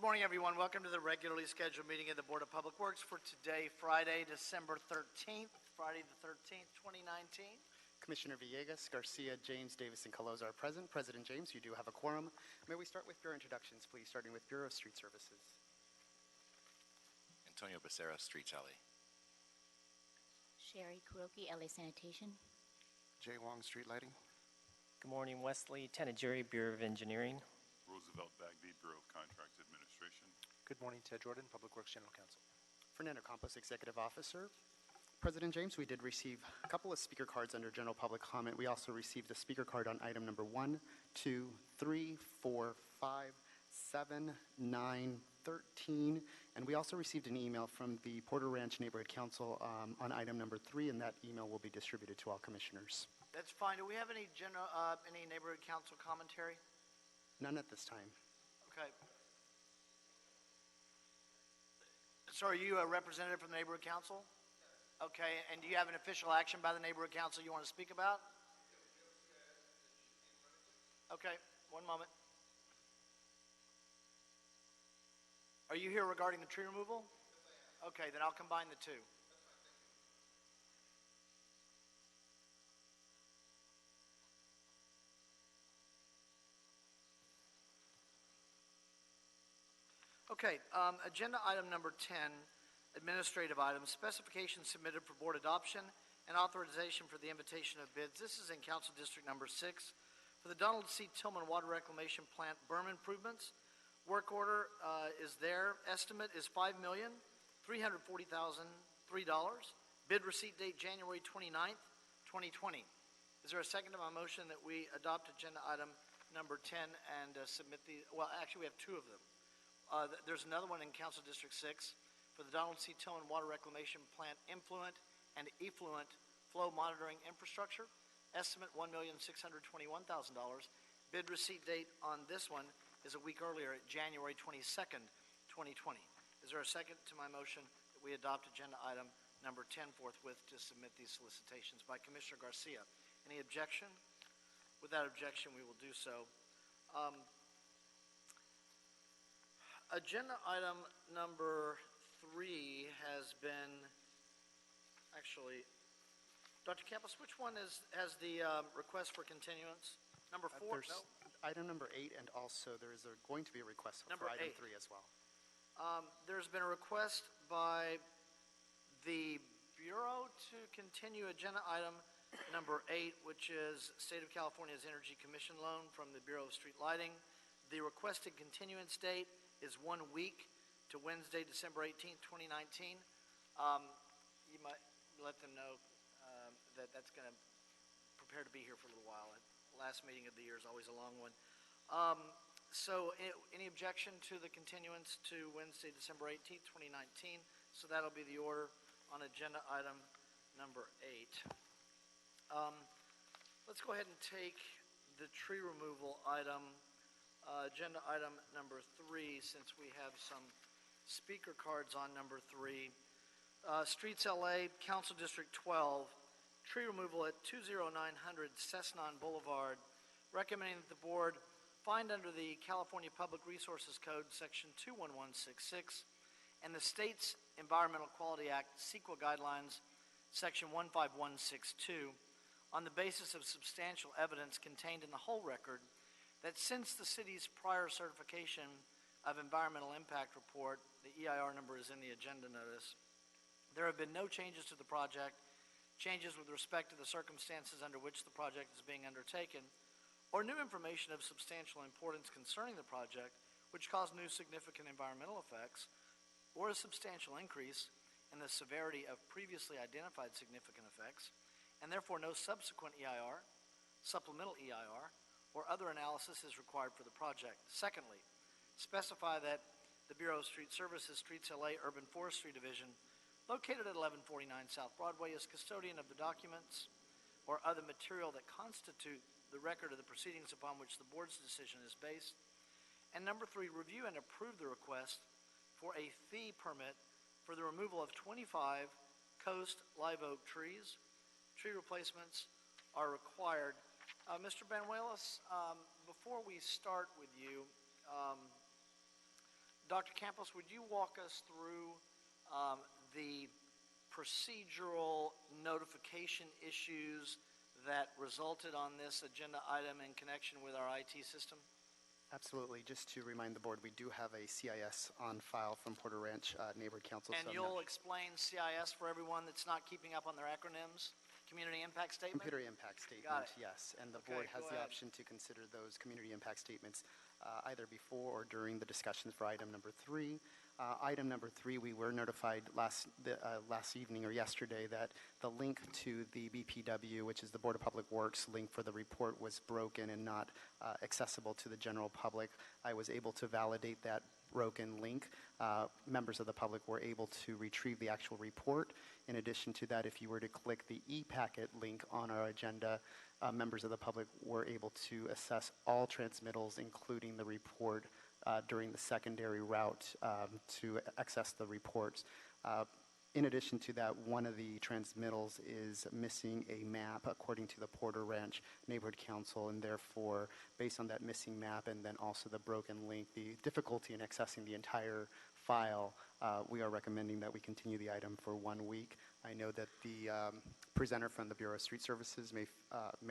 morning, everyone. Welcome to the regularly scheduled meeting of the Board of Public Works for today, Friday, December 13th, Friday the 13th, 2019. Commissioner Villegas, Garcia, James, Davis, and Caloza are present. President James, you do have a quorum. May we start with bureau introductions, please, starting with Bureau of Street Services. Antonio Becerra, Streets LA. Sherry Kuroki, LA Sanitation. Jay Wong, Street Lighting. Good morning, Wesley Tenajuri, Bureau of Engineering. Roosevelt Bagby, Bureau of Contract Administration. Good morning, Ted Jordan, Public Works General Counsel. Fernando Campos, Executive Officer. President James, we did receive a couple of speaker cards under general public comment. We also received a speaker card on item number 1, 2, 3, 4, 5, 7, 9, 13, and we also received an email from the Porter Ranch Neighborhood Council on item number 3, and that email will be distributed to all commissioners. That's fine. Do we have any neighborhood council commentary? None at this time. Okay. So are you a representative from the neighborhood council? Okay, and do you have an official action by the neighborhood council you want to speak about? Okay, one moment. Are you here regarding the tree removal? Okay, then I'll combine the two. Okay, agenda item number 10, administrative items, specifications submitted for board adoption and authorization for the invitation of bids. This is in Council District number 6 for the Donald C. Tillman Water Reclamation Plant berm improvements. Work order is there. Estimate is $5,340,003. Bid receipt date January 29th, 2020. Is there a second to my motion that we adopt agenda item number 10 and submit the, well, actually we have two of them. There's another one in Council District 6 for the Donald C. Tillman Water Reclamation Plant influent and effluent flow monitoring infrastructure. Estimate $1,621,000. Bid receipt date on this one is a week earlier at January 22nd, 2020. Is there a second to my motion that we adopt agenda item number 10 forthwith to submit these solicitations by Commissioner Garcia? Any objection? Without objection, we will do so. Agenda item number 3 has been, actually, Dr. Campos, which one has the request for continuance? Number 4? No. Item number 8, and also there is going to be a request for item 3 as well. There's been a request by the Bureau to continue agenda item number 8, which is State of California's Energy Commission loan from the Bureau of Street Lighting. The requested continuance date is 1 week to Wednesday, December 18th, 2019. You might let them know that that's going to prepare to be here for a little while. The last meeting of the year is always a long one. So any objection to the continuance to Wednesday, December 18th, 2019? So that'll be the order on agenda item number 8. Let's go ahead and take the tree removal item, agenda item number 3, since we have some speaker cards on number 3. Streets LA, Council District 12, tree removal at 20900 Cessnon Boulevard, recommending that the board find under the California Public Resources Code, Section 21166, and the state's Environmental Quality Act, CEQA Guidelines, Section 15162, on the basis of substantial evidence contained in the whole record that since the city's prior certification of Environmental Impact Report, the EIR number is in the agenda notice, there have been no changes to the project, changes with respect to the circumstances under which the project is being undertaken, or new information of substantial importance concerning the project which cause new significant environmental effects, or a substantial increase in the severity of previously identified significant effects, and therefore no subsequent EIR, supplemental EIR, or other analysis is required for the project. Secondly, specify that the Bureau of Street Services, Streets LA Urban Forestry Division, located at 1149 South Broadway, is custodian of the documents or other material that constitute the record of the proceedings upon which the board's decision is based. And number 3, review and approve the request for a fee permit for the removal of 25 coast live oak trees. Tree replacements are required. Mr. Banuelos, before we start with you, Dr. Campos, would you walk us through the procedural notification issues that resulted on this agenda item in connection with our IT system? Absolutely. Just to remind the board, we do have a CIS on file from Porter Ranch Neighborhood Council. And you'll explain CIS for everyone that's not keeping up on their acronyms? Community Impact Statement? Computer impact statement, Got it. yes. And the Okay, board has go the ahead. option to consider those community impact statements either before or during the discussions for item number 3. Item number 3, we were notified last evening or yesterday that the link to the BPW, which is the Board of Public Works link for the report, was broken and not accessible to the general public. I was able to validate that broken link. Members of the public were able to retrieve the actual report. In addition to that, if you were to click the e-packet link on our agenda, members of the public were able to assess all transmittals, including the report, during the secondary route to access the reports. In addition to that, one of the transmittals is missing a map according to the Porter Ranch Neighborhood Council, and therefore, based on that missing map and then also the broken link, the difficulty in accessing the entire file, we are recommending that we continue the item for 1 week. I know that the presenter from the Bureau of Street Services may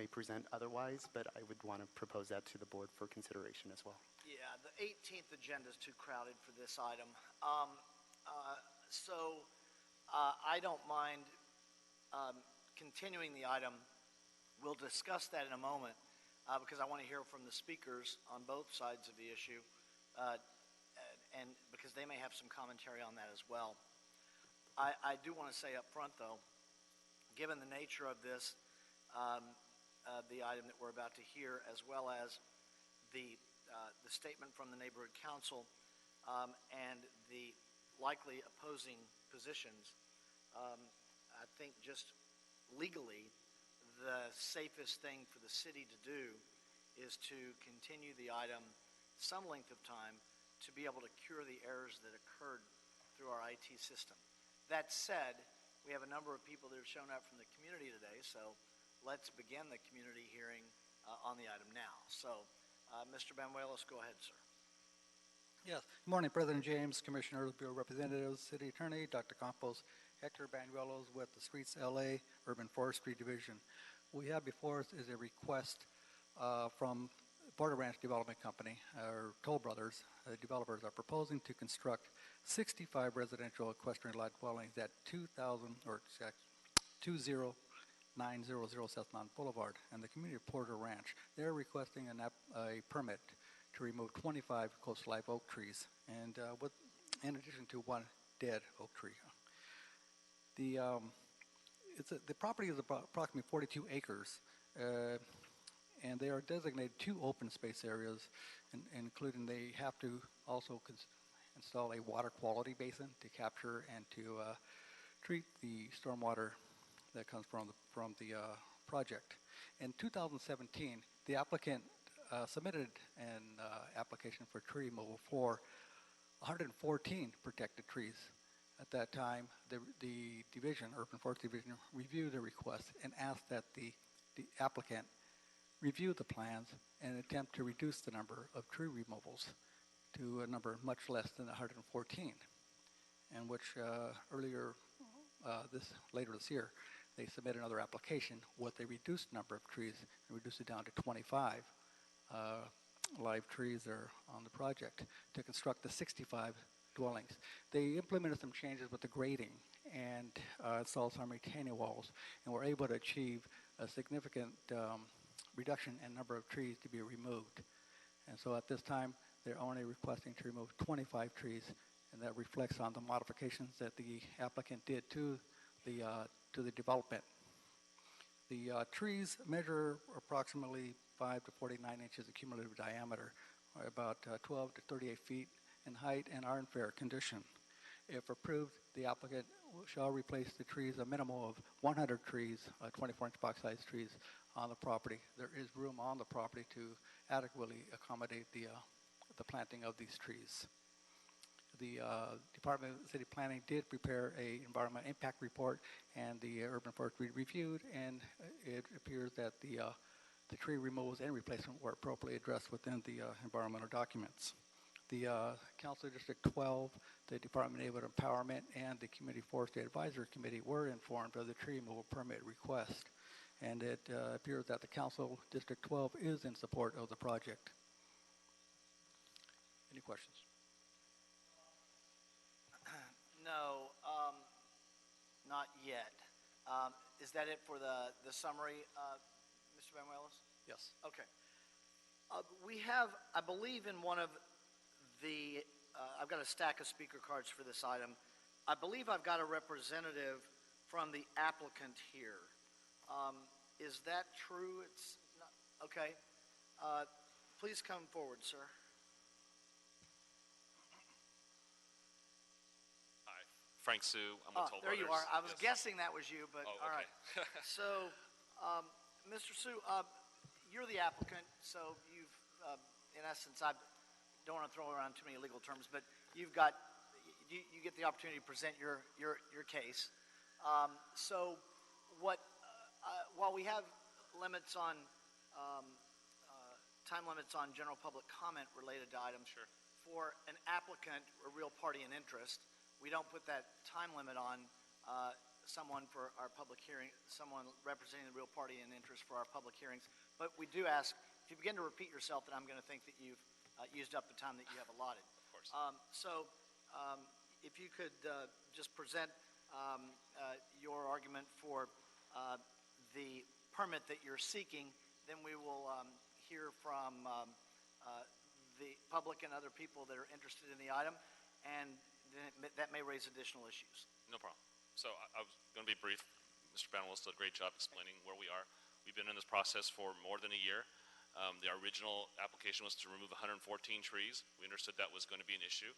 present otherwise, but I would want to propose that to the board for consideration as well. Yeah, the 18th agenda is too crowded for this item. I don't mind continuing the item. We'll discuss that in a moment because I want to hear from the speakers on both sides of the issue, and because they may have some commentary on that as well. I do want to say up front, though, given the nature of this, the item that we're about to hear, as well as the statement from the Neighborhood Council and the likely opposing positions, I think just legally the safest thing for the city to do is to continue the item some length of time to be able to cure the errors that occurred through our IT system. That said, we have a number of people that have shown up from the community today, so let's begin the community hearing on the item now. So, Mr. Banuelos, go ahead, sir. Yes. Good morning, President James, Commissioners, Bureau Representatives, City Attorney, Dr. Campos, Hector Banuelos with the Streets LA Urban Forestry Division. What we have before us is a request from Porter Ranch Development Company, or Toll Brothers. The developers are proposing to construct 65 residential equestrian lot dwellings at 20900 South Mountain Boulevard and the community of Porter Ranch. They're requesting a permit to remove 25 coastal live oak trees, and in addition to one dead oak tree. The property is approximately 42 acres, and they are designated 2 open space areas, including they have to also install a water quality basin to capture and to treat the stormwater that comes from the project. In 2017, the applicant submitted an application for tree removal for 114 protected trees. At that time, the division, Urban Forestry Division, reviewed the request and asked that the applicant review the plans and attempt to reduce the number of tree removals to a number much less than 114, and which later this year, they submitted another application with a reduced number of trees and reduced it down to 25 live trees are on the project to construct the 65 dwellings. They implemented some changes with the grading and installed some retaining walls, and were able to achieve a significant reduction in number of trees to be removed. And so at this time, they're only requesting to remove 25 trees, and that reflects on the modifications that the applicant did to the development. The trees measure approximately 5 to 49 inches of cumulative diameter, or about 12 to 38 feet in height, and are in fair condition. If approved, the applicant shall replace the trees, a minimum of 100 trees, 24-inch box-sized trees on the property. There is room on the property to adequately accommodate the planting of these trees. The Department of City Planning did prepare an environmental impact report, and the Urban Forestry reviewed, and it appears that the tree removals and replacement were appropriately addressed within the environmental documents. the Council of District 12, the Department of Neighborhood Empowerment, and the Community Forestry Advisory Committee were informed of the tree removal permit request, and it appears that the Council District 12 is in support of the project. Any questions? No, not yet. Is that it for the summary, Mr. Banuelos? Yes. Okay. We have, I believe in one of the, I've got a stack of speaker cards for this item. I believe I've got a representative from the applicant here. Is that true? It's not, okay. Please come forward, sir. Hi, Frank Sue. I'm with Toll There Brothers. you are. I was Yes. guessing that was you, but Oh, all okay. right. So, Mr. Sue, you're the applicant, so you've, in essence, I don't want to throw around too many legal terms, but you've got, you get the opportunity to present your case. So, what, while we have limits on, time limits on general public comment related to items, Sure. for an applicant, a real party in interest, we don't put that time limit on someone for our public hearing, someone representing the real party in interest for our public hearings. But we do ask, if you begin to repeat yourself, then I'm going to think that you've used up the time that you have allotted. Of course. So if you could just present your argument for the permit that you're seeking, then we will hear from the public and other people that are interested in the item, and then that may raise additional issues. No problem. So I was going to be brief. Mr. Banuelos did a great job explaining where we are. We've been in this process for more than a year. The original application was to remove 114 trees. We understood that was going to be an issue.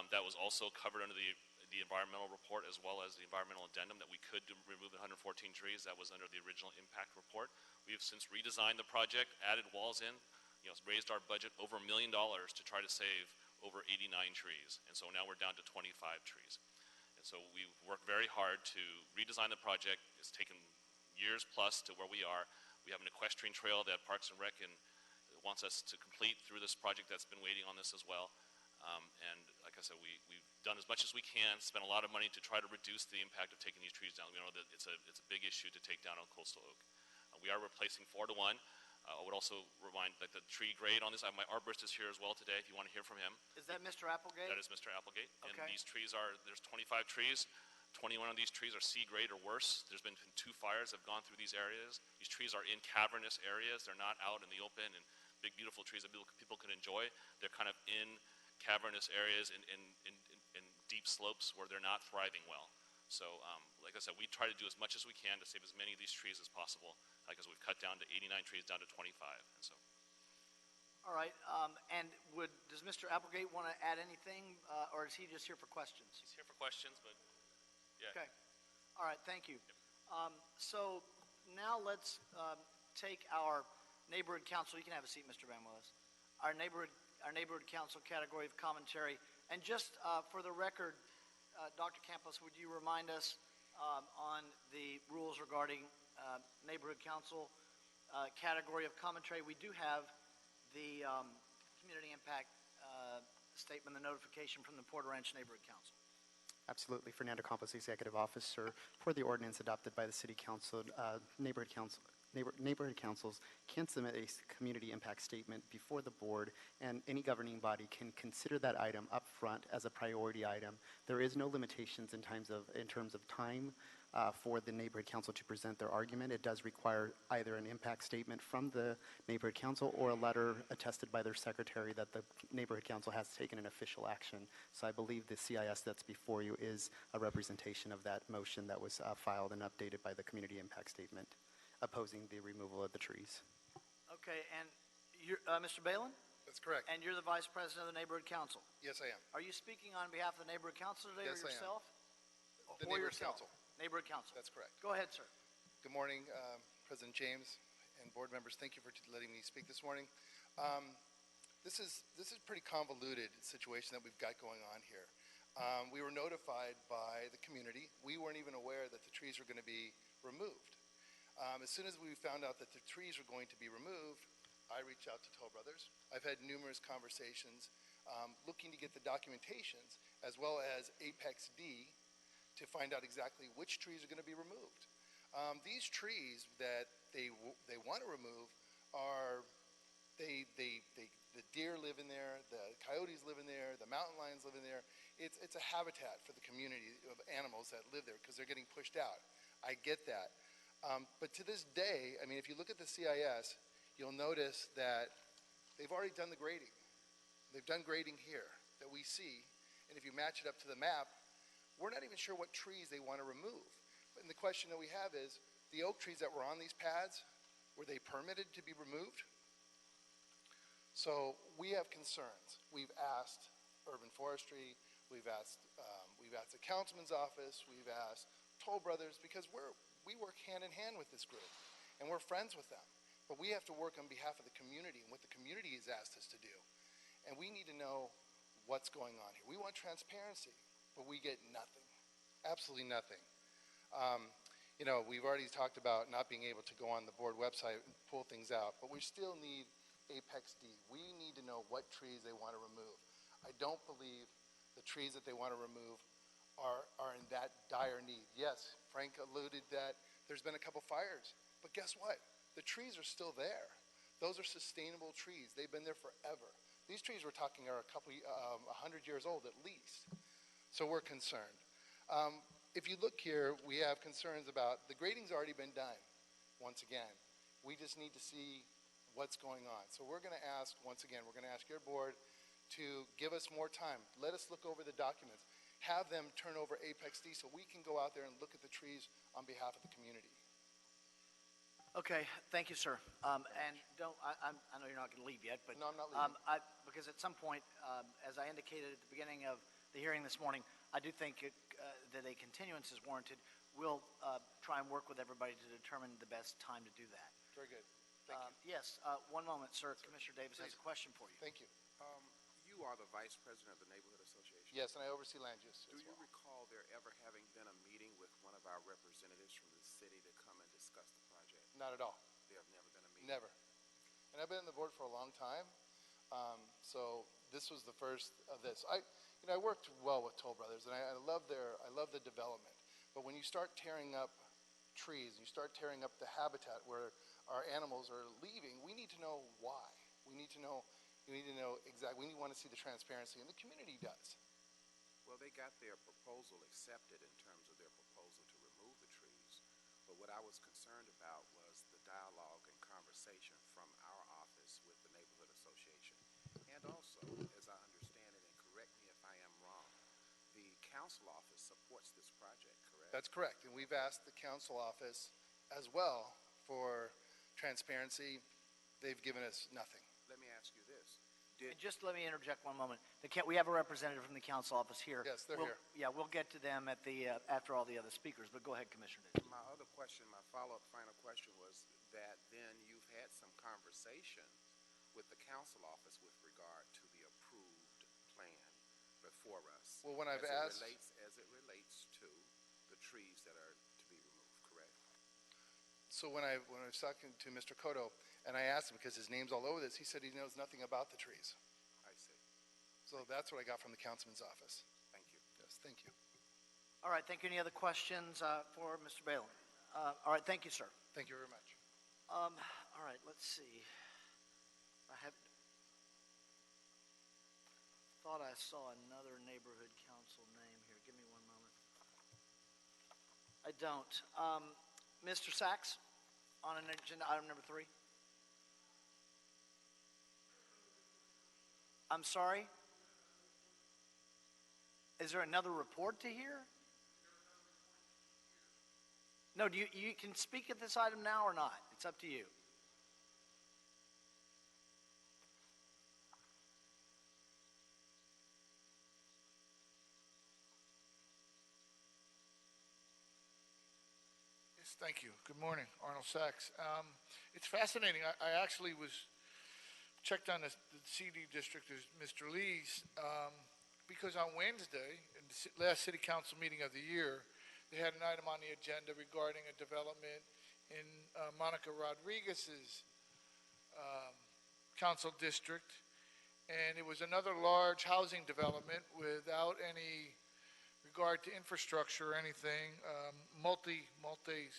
That was also covered under the environmental report as well as the environmental addendum that we could remove 114 trees. That was under the original impact report. We have since redesigned the project, added walls in, raised our budget over $1 million to try to save over 89 trees. And so now we're down to 25 trees. And so we've worked very hard to redesign the project. It's taken years plus to where we are. We have an equestrian trail that Parks and Rec wants us to complete through this project that's been waiting on this as well. And like I said, we've done as much as we can, spent a lot of money to try to reduce the impact of taking these trees down. We know that it's a big issue to take down a coastal oak. We are replacing 4 to 1. I would also remind that the tree grade on this, my arborist is here as well today if you want to hear from him. Is that Mr. Applegate? That is Mr. Applegate. Okay. And these trees there's 25 trees. 21 of these trees are C grade or worse. There's been 2 fires that have gone through these areas. These trees are in cavernous areas. They're not out in the open and big, beautiful trees that people can enjoy. They're kind of in cavernous areas in deep slopes where they're not thriving well. So, like I said, we try to do as much as we can to save as many of these trees as possible. Like I said, we've cut down to 89 trees down to 25. And so. All right. And does Mr. Applegate want to add anything, or is he just here for questions? He's here for questions, but yeah. Okay. All right. Thank you. So now let's take our neighborhood council. You can have a seat, Mr. Banuelos. Our neighborhood council category of commentary. And just for the record, Dr. Campos, would you remind us on the rules regarding neighborhood council category of commentary? We do have the community impact statement, the notification from the Porter Ranch Neighborhood Council. Absolutely. Fernando Campos, Executive Officer. For the ordinance adopted by the City Council, neighborhood councils can submit a community impact statement before the board, and any governing body can consider that item up front as a priority item. There is no limitations in terms of time for the neighborhood council to present their argument. It does require either an impact statement from the neighborhood council or a letter attested by their secretary that the neighborhood council has taken an official action. So I believe the CIS that's before you is a representation of that motion that was filed and updated by the community impact statement, opposing the removal of the trees. Okay, and you're, Mr. Balin? That's correct. And you're the Vice President of the Neighborhood Council. Yes, I am. Are you speaking on behalf of the Neighborhood Council today, Yes, or I am. yourself? The Or Neighborhood yourself? Council. Neighborhood Council. That's correct. Go ahead, sir. Good morning, President James and board members. Thank you for letting me speak this morning. This is a pretty convoluted situation that we've got going on here. We were notified by the community. We weren't even aware that the trees were going to be removed. As soon as we found out that the trees were going to be removed, I reached out to Toll Brothers. I've had numerous conversations looking to get the documentations as well as Apex D to find out exactly which trees are going to be removed. These trees that they want to remove are, the deer live in there, the coyotes live in there, the mountain lions live in there. It's a habitat for the community of animals that live there because they're getting pushed out. I get that. But to this day, I mean, if you look at the CIS, you'll notice that they've already done the grading. They've done grading here that we see, and if you match it up to the map, we're not even sure what trees they want to remove. And the question that we have is, the oak trees that were on these pads, were they permitted to be removed? So we have concerns. We've asked Urban Forestry, we've asked the councilman's office, we've asked Toll Brothers, because we work hand in hand with this group, and we're friends with them. But we have to work on behalf of the community and what the community has asked us to do. And we need to know what's going on here. We want transparency, but we get nothing, absolutely nothing. You know, we've already talked about not being able to go on the board website and pull things out, but we still need Apex D. We need to know what trees they want to remove. I don't believe the trees that they want to remove are in that dire need. Yes, Frank alluded that there's been a couple fires, but guess what? The trees are still there. Those are sustainable trees. They've been there forever. These trees we're talking are a couple, 100 years old at least. So we're concerned. If you look here, we have concerns about, the grading's already been done, once again. We just need to see what's going on. So we're going to ask, once again, we're going to ask your board to give us more time. Let us look over the documents. Have them turn over Apex D so we can go out there and look at the trees on behalf of the community. Okay, thank you, sir. And I know you're not going to leave yet, but No, I'm not leaving. Because at some point, as I indicated at the beginning of the hearing this morning, I do think that a continuance is warranted. We'll try and work with everybody to determine the best time to do that. Very good. Thank you. Yes, one moment, sir. Commissioner Davis has a question for you. Thank you. You are the vice president of the Neighborhood Association. Yes, and I oversee land use Do as you well. recall there ever having been a meeting with one of our representatives from the city to come and discuss the project? Not at all. There have never been a meeting? Never. And I've been on the board for a long time, so this was the first of this. I worked well with Toll Brothers, and I love the development. But when you start tearing up trees, and you start tearing up the habitat where our animals are leaving, we need to know why. We need to know exactly. We want to see the transparency, and the community does. Well, they got their proposal accepted in terms of their proposal to remove the trees. But what I was concerned about was the dialogue and conversation from our office with the Neighborhood Association. And also, as I understand it, and correct me if I am wrong, the council office supports this project, correct? That's correct, and we've asked the council office as well for transparency. They've given us nothing. Let me ask you this. And just let me interject one moment. We have a representative from the council office here. Yes, they're here. Yeah, we'll get to them at after all the other speakers, but go ahead, Commissioner Davis. My other question, my follow-up final question was that then you've had some conversation with the council office with regard to the approved plan before us. Well, when I've as asked... As it relates to the trees that are to be removed, correct? So when I was talking to Mr. Cotto, and I asked him, because his name's all over this, he said he knows nothing about the trees. I see. So that's what I got from the councilman's office. Thank you. Yes, thank you. All right, thank you. Any other questions for Mr. Balin? All right, thank you, sir. Thank you very much. All right, let's see. I thought I saw another neighborhood council name here. Give me one moment. I don't. Mr. Sachs, on agenda item number 3. I'm sorry? Is there another report to hear? No, you can speak at this item now or not. It's up to you. Yes, thank you. Good morning, Arnold Sachs. It's fascinating. I actually checked on the CD district as Mr. Lee's because on Wednesday, in the last city council meeting of the year, they had an item on the agenda regarding a development in Monica Rodriguez's council district, and it was another large housing development without any regard to infrastructure or anything,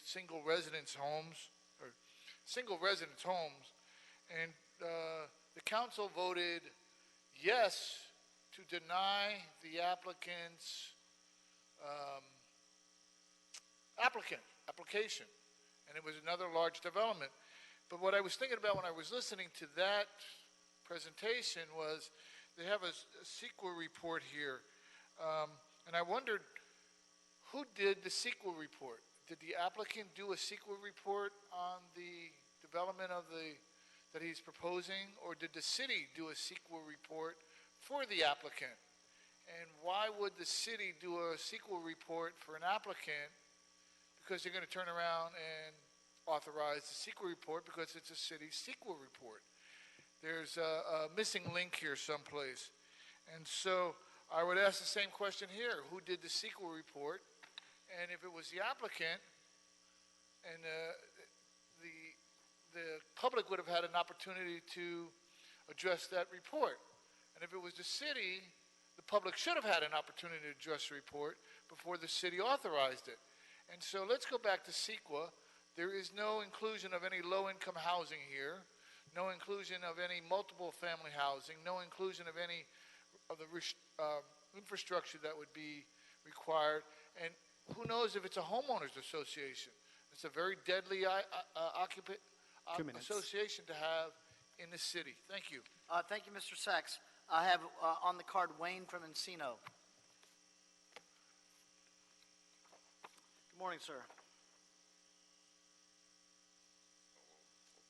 single residence homes, and the council voted yes to deny the applicant's application, and it was another large development. But what I was thinking about when I was listening to that presentation was they have a CEQA report here, and I wondered who did the CEQA report. Did the applicant do a CEQA report on the development of that he's proposing, or did the city do a CEQA report for the applicant? And why would the city do a CEQA report for an applicant? Because they're going to turn around and authorize the CEQA report because it's a city CEQA report. There's a missing link here someplace. And so I would ask the same question here. Who did the CEQA report? And if it was the applicant, and the public would have had an opportunity to address that report. And if it was the city, the public should have had an opportunity to address the report before the city authorized it. And so let's go back to CEQA. There is no inclusion of any low-income housing here, no inclusion of any multiple family housing, no inclusion of any of the infrastructure that would be required. And who knows if it's a homeowners association. It's a very deadly 2 minutes. association to have in the city. Thank you. Thank you, Mr. Sachs. I have on the card Wayne from Encino. Good morning, sir.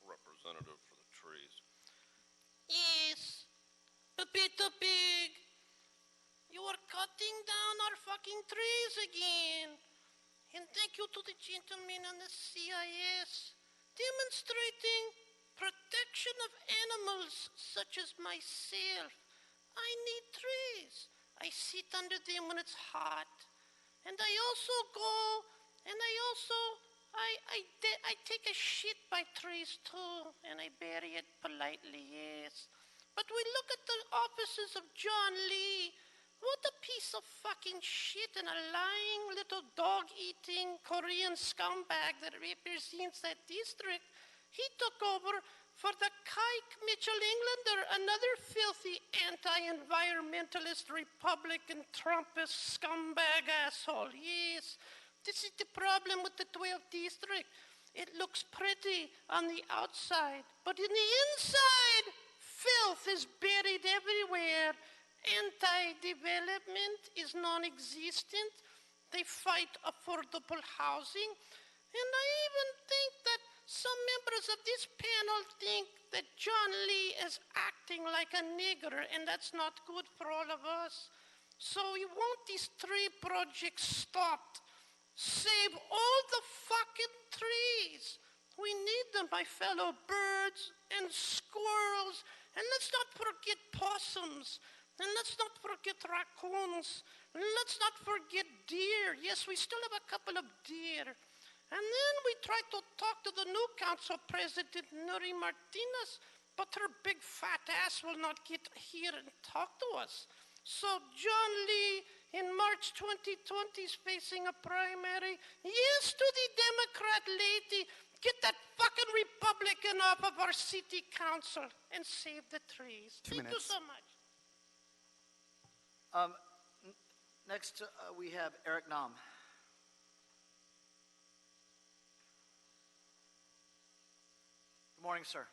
Representative for the trees. Yes, Pepito Pig, you are cutting down our fucking trees again. And thank you to the gentleman on the CIS demonstrating protection of animals such as myself. I need trees. I sit under them when it's hot. And I also go and I take a shit by trees too, and I bury it politely, yes. But we look at the offices of John Lee. What a piece of fucking shit and a lying little dog-eating Korean scumbag that represents that district. He took over for the Kike Mitchell Englander, another filthy anti-environmentalist Republican Trumpist scumbag asshole. Yes, this is the problem with the 12th district. It looks pretty on the outside, but in the inside, filth is buried everywhere. Anti-development is non-existent. They fight affordable housing. And I even think that some members of this panel think that John Lee is acting like a nigger, and that's not good for all of us. So we want these 3 projects stopped. Save all the fucking trees. We need them, my fellow birds and squirrels. And let's not forget possums. And let's not forget raccoons. And let's not forget deer. Yes, we still have a couple of deer. And then we tried to talk to the new council president, Nuri Martinez, but her big fat ass will not get here and talk to us. So John Lee in March 2020 is facing a primary. Yes to the Democrat lady. Get that fucking Republican off of our city council and save the trees. 2 Thank you minutes. so much. Next, we have Eric Nam. Good morning, sir.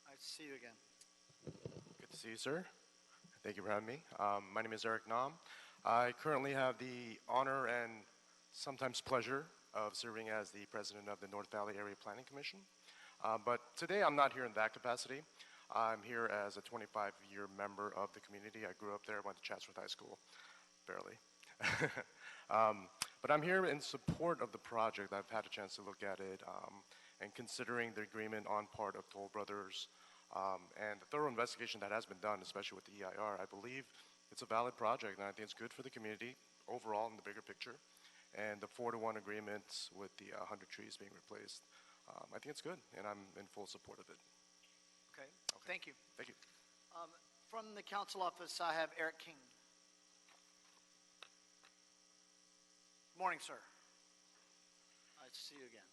Nice to see you again. Good to see you, sir. Thank you for having me. My name is Eric Nam. I currently have the honor and sometimes pleasure of serving as the president of the North Valley Area Planning Commission. But today I'm not here in that capacity. I'm here as a 25-year member of the community. I grew up there, went to Chatsworth High School, barely. But I'm here in support of the project. I've had a chance to look at it and considering the agreement on part of Toll Brothers and the thorough investigation that has been done, especially with the EIR, I believe it's a valid project, and I think it's good for the community overall in the bigger picture. And the 4-to-1 agreements with the 100 trees being replaced, I think it's good, and I'm in full support of it. Okay. Thank you. Thank you. From the council office, I have Eric King. Morning, sir. Nice to see you again.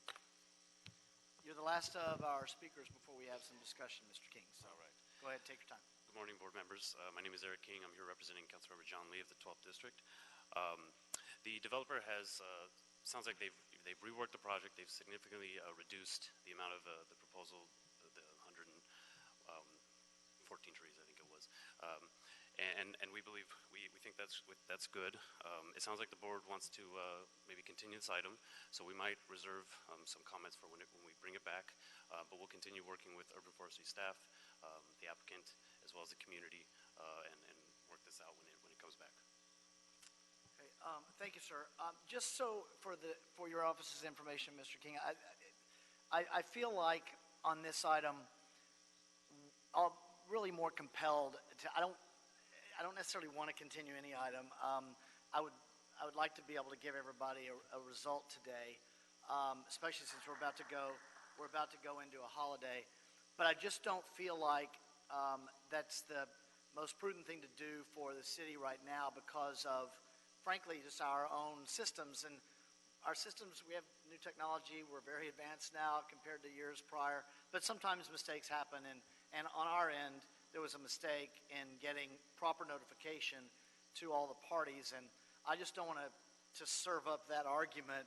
You're the last of our speakers before we have some discussion, Mr. King. So All right. go ahead, take your time. Good morning, board members. My name is Eric King. I'm here representing Councilmember John Lee of the 12th District. The developer has, sounds like they've reworked the project. They've significantly reduced the amount of the proposal, the 114 trees, I think it was. And we believe, we think that's good. It sounds like the board wants to maybe continue this item, so we might reserve some comments for when we bring it back. But we'll continue working with urban forestry staff, the applicant, as well as the community, and work this out when it comes back. Okay, thank you, sir. Just so for your office's information, Mr. King, I feel like on this item, I'm really more compelled to. I don't necessarily want to continue any item. I would like to be able to give everybody a result today, especially since we're about to go into a holiday. But I just don't feel like that's the most prudent thing to do for the city right now because of, frankly, just our own systems. And our systems, we have new technology. We're very advanced now compared to years prior. But sometimes mistakes happen, and on our end, there was a mistake in getting proper notification to all the parties, and I just don't want to serve up that argument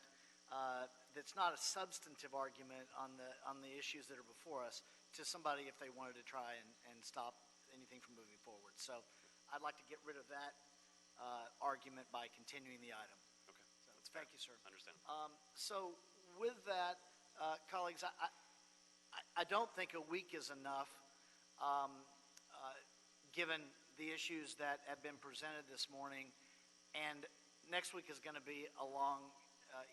that's not a substantive argument on the issues that are before us to somebody if they wanted to try and stop anything from moving forward. So I'd like to get rid of that argument by continuing the item. Okay. So, thank you, sir. Understand. So with that, colleagues, I don't think a week is enough. Given the issues that have been presented this morning, and next week is going to be a long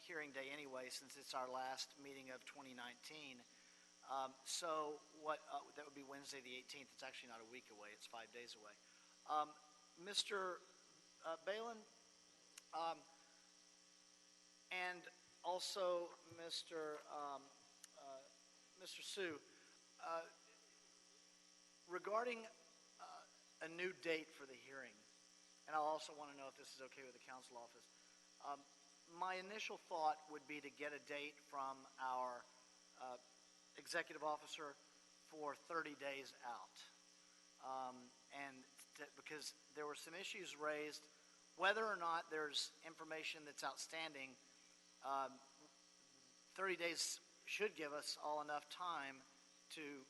hearing day anyway, since it's our last meeting of 2019. So that would be Wednesday the 18th. It's actually not a week away. It's 5 days away. Mr. Balin, and also Mr. Sue, regarding a new date for the hearing, and I'll also want to know if this is okay with the council office. My initial thought would be to get a date from our executive officer for 30 days out. Because there were some issues raised, whether or not there's information that's outstanding, 30 days should give us all enough time to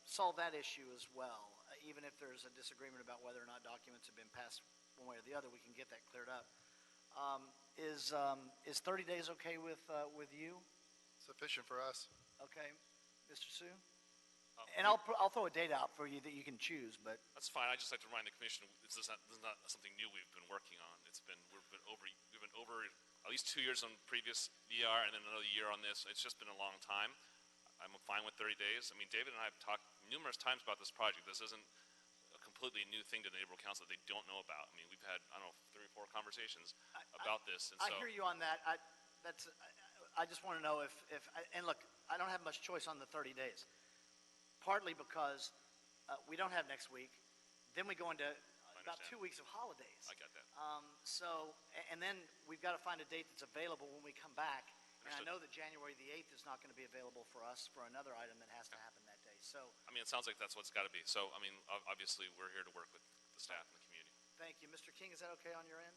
solve that issue as well. Even if there's a disagreement about whether or not documents have been passed one way or the other, we can get that cleared up. Is 30 days okay with you? Sufficient for us. Okay, Mr. Sue? And I'll throw a date out for you that you can choose, but That's fine. I'd just like to remind the commission, this is not something new we've been working on. We've been over at least 2 years on previous VR and then another year on this. It's just been a long time. I'm fine with 30 days. I mean, David and I have talked numerous times about this project. This isn't a completely new thing to the neighborhood council that they don't know about. I mean, we've had, I don't know, 3 or 4 conversations about this. And I hear you on that. I just want to know if and look, I don't have much choice on the 30 days. Partly because we don't have next week. Then we go into about 2 weeks of holidays. I got that. And then we've got to find a date that's available when we come back. And I Understood. know that January the 8th is not going to be available for us for another item that has to happen that day. So I mean, it sounds like that's what's got to be. So, I mean, obviously, we're here to work with the staff and the community. thank you. Mr. King, is that okay on your end?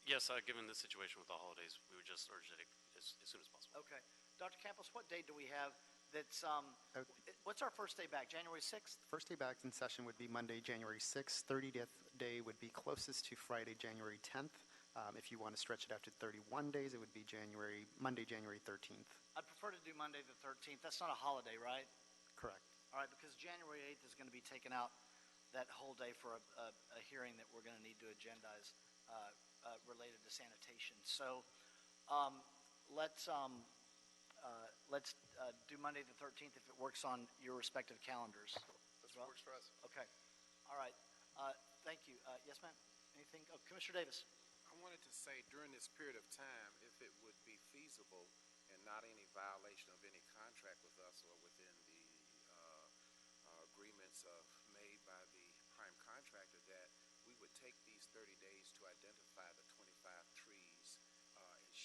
Yes, given the situation with the holidays, we would just urge that as soon as possible. Okay. Dr. Campos, what date do we have that's, what's our first day back, January 6th? First day back in session would be Monday, January 6th. 30th day would be closest to Friday, January 10th. If you want to stretch it out to 31 days, it would be Monday, January 13th. I'd prefer to do Monday the 13th. That's not a holiday, right? Correct. All right, because January 8th is going to be taken out that whole day for a hearing that we're going to need to agendize related to sanitation. So let's do Monday the 13th if it works on your respective calendars. That's what works for us. Okay. All right. Thank you. Yes, ma'am? Anything? Oh, Commissioner Davis. I wanted to say during this period of time, if it would be feasible and not any violation of any contract with us or within the agreements of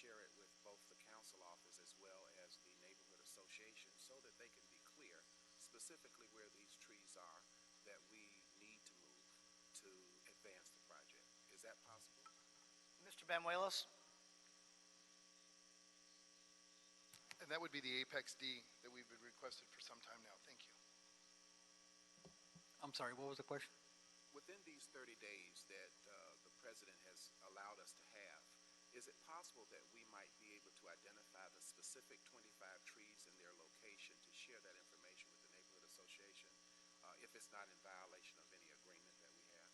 share it with both the council office as well as the neighborhood association so that they can be clear specifically where these trees are that we need to move to advance the project. Is that possible? Mr. Banuelos? And that would be the Apex D that we've been requested for some time now. Thank you. I'm sorry, what was the question? Within these 30 days that the president has allowed us to have, is it possible that we might be able to identify the specific 25 trees and their location to share that information with the neighborhood association if it's not in violation of any agreement that we have?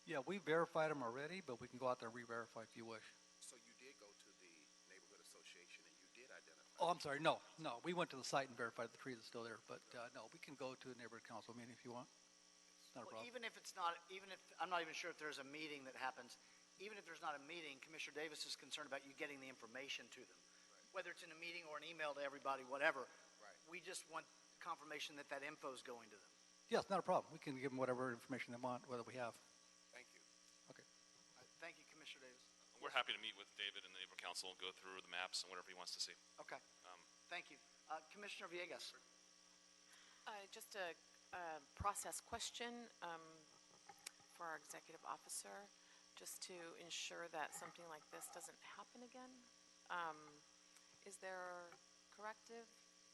Yeah, we verified them already, but we can go out there and re-verify if you wish. So you did go to the neighborhood association and you did identify? Oh, I'm sorry, no. We went to the site and verified the trees are still there, but no, we can go to a neighborhood council meeting if you want. Not a Well, problem. even if it's not, I'm not even sure if there's a meeting that happens, even if there's not a meeting, Commissioner Davis is concerned about you getting the information to them. Right. Whether it's in a meeting or an email to everybody, whatever. Right. We just want confirmation that that info is going to them. Yes, not a problem. We can give them whatever information they want, whether we have. Thank you. Okay. Thank you, Commissioner Davis. We're happy to meet with David and the neighborhood council and go through the maps and whatever he wants to see. Okay. Thank you. Commissioner Villegas. Just a process question for our executive officer, just to ensure that something like this doesn't happen again. Is there corrective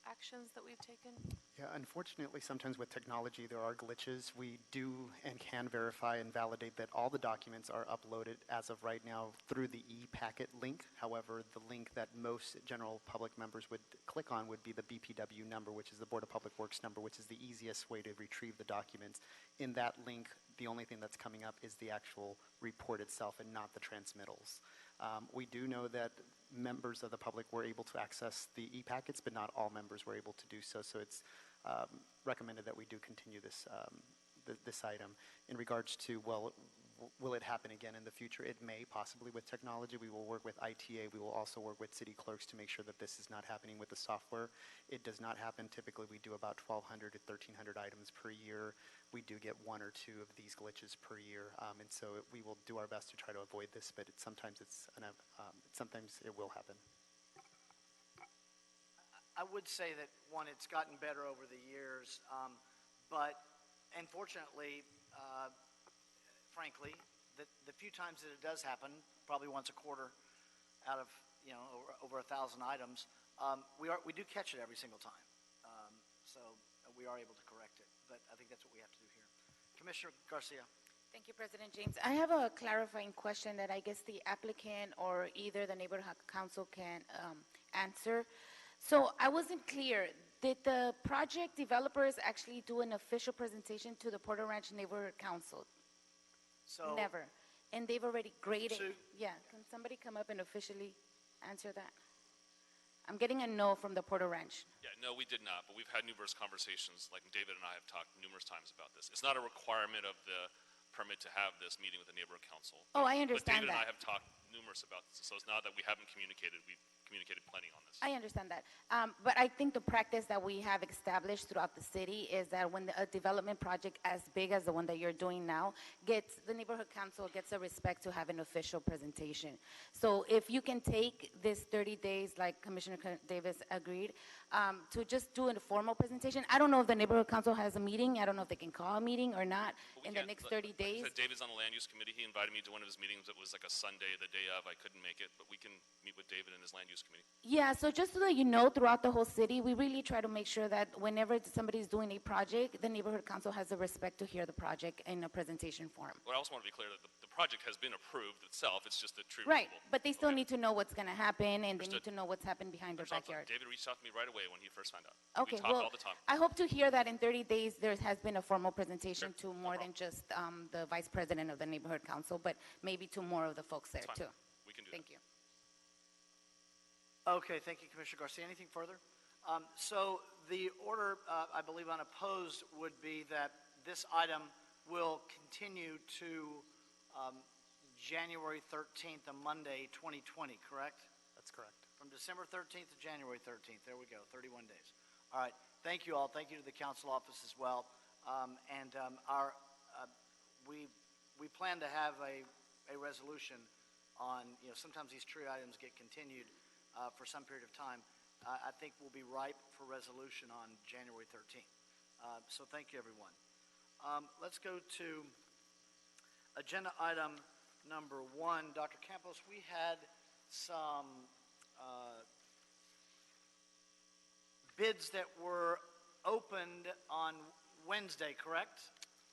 actions that we've taken? Yeah, unfortunately, sometimes with technology, there are glitches. We do and can verify and validate that all the documents are uploaded as of right now through the e-packet link. However, the link that most general public members would click on would be the BPW number, which is the Board of Public Works number, which is the easiest way to retrieve the documents. In that link, the only thing that's coming up is the actual report itself and not the transmittals. We do know that members of the public were able to access the e-packets, but not all members were able to do so. So it's recommended that we do continue this this item. In regards to, well, will it happen again in the future? It may, possibly with technology. We will work with ITA. We will also work with city clerks to make sure that this is not happening with the software. It does not happen. Typically, we do about 1,200 to 1,300 items per year. We do get one or two of these glitches per year, and so we will do our best to try to avoid this, but sometimes it will happen. I would say that, one, it's gotten better over the years, but unfortunately, frankly, the few times that it does happen, probably once a quarter out of, over 1,000 items, we do catch it every single time. So we are able to correct it, but I think that's what we have to do here. Commissioner Garcia. Thank you, President James. I have a clarifying question that I guess the applicant or either the neighborhood council can answer. So I wasn't clear. Did the project developers actually do an official presentation to the Porter Ranch Neighborhood Council? So never. And they've already graded. So, yeah. Can somebody come up and officially answer that? I'm getting a no from the Porter Ranch. Yeah, no, we did not, but we've had numerous conversations, like David and I have talked numerous times about this. It's not a requirement of the permit to have this meeting with the neighborhood council. Oh, I understand But David and I that. have talked numerous about this, so it's not that we haven't communicated. We've communicated plenty on this. I understand that. But I think the practice that we have established throughout the city is that when a development project as big as the one that you're doing now the neighborhood council gets a respect to have an official presentation. So if you can take this 30 days, like Commissioner Davis agreed, to just do a formal presentation. I don't know if the neighborhood council has a meeting. I don't know if they can call a meeting or not in the next 30 days. Like David's on the land use committee. He invited me to one of his meetings. It was like a Sunday, the day of. I couldn't make it, but we can meet with David and his land use committee. Yeah, so just so that you know, throughout the whole city, we really try to make sure that whenever somebody's doing a project, the neighborhood council has the respect to hear the project in a presentation form. But I also want to be clear that the project has been approved itself. It's just the tree Right, removal. but they still need to know what's going to happen, and they Understood. need to know what's happened behind their backyard. David reached out to me right away when he first found out. Okay, we talk well, all the time. I hope to hear that in 30 days there has been a formal presentation to more than just the vice president of the neighborhood council, but maybe to more of the folks there too. We can do Thank that. you. Okay, thank you, Commissioner Garcia. Anything further? So the order, I believe unopposed, would be that this item will continue to January 13th, a Monday, 2020, correct? That's correct. From December 13th to January 13th. There we go, 31 days. All right, thank you all. Thank you to the council office as well. We plan to have a resolution on, sometimes these tree items get continued for some period of time, I think will be ripe for resolution on January 13th. So thank you, everyone. Let's go to agenda item number 1. Dr. Campos, we had some bids that were opened on Wednesday, correct?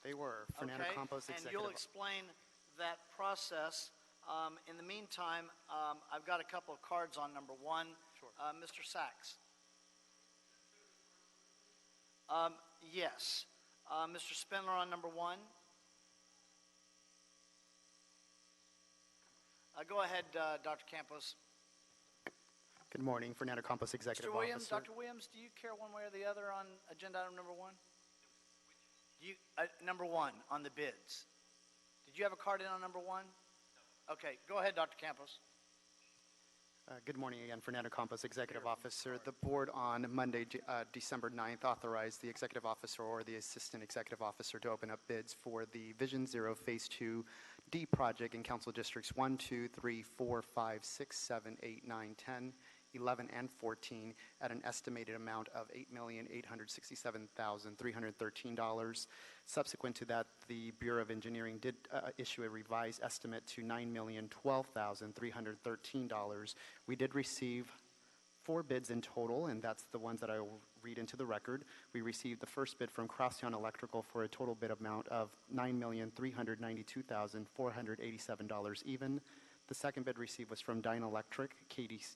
They were. Fernando Okay, Campos, and Executive. you'll explain that process. In the meantime, I've got a couple of cards on number 1. Sure. Mr. Sachs. Yes. Mr. Spindler on number 1. Go ahead, Dr. Campos. Good morning. Fernando Campos, Executive Mr. Williams, Officer. Dr. Williams, do you care one way or the other on agenda item number 1? Number 1 on the bids. Did you have a card in on number 1? No. Okay, go ahead, Dr. Campos. Good morning again, Fernando Campos, Executive Officer. The board on Monday, December 9th, authorized the Executive Officer or the Assistant Executive Officer to open up bids for the Vision Zero Phase 2D project in Council Districts 1, 2, 3, 4, 5, 6, 7, 8, 9, 10, 11, and 14 at an estimated amount of $8,867,313. Subsequent to that, the Bureau of Engineering did issue a revised estimate to $9,012,313. We did receive 4 bids in total, and that's the ones that I will read into the record. We received the first bid from Crosstown Electrical for a total bid amount of $9,392,487 even. The second bid received was from Dyne Electric,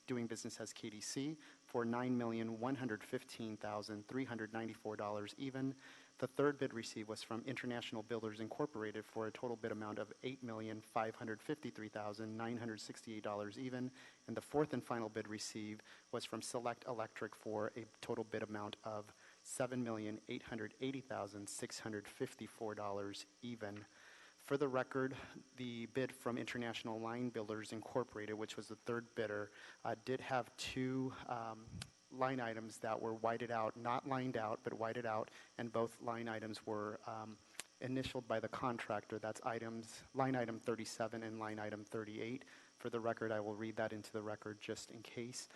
doing business as KDC, for $9,115,394 even. The third bid received was from International Builders Incorporated for a total bid amount of $8,553,968 even. And the fourth and final bid received was from Select Electric for a total bid amount of $7,880,654 even. For the record, the bid from International Line Builders Incorporated, which was the third bidder, did have 2 line items that were whited out, not lined out, but whited out, and both line items were initialed by the contractor. That's line item 37 and line item 38. For the record, I will read that into the record just in case.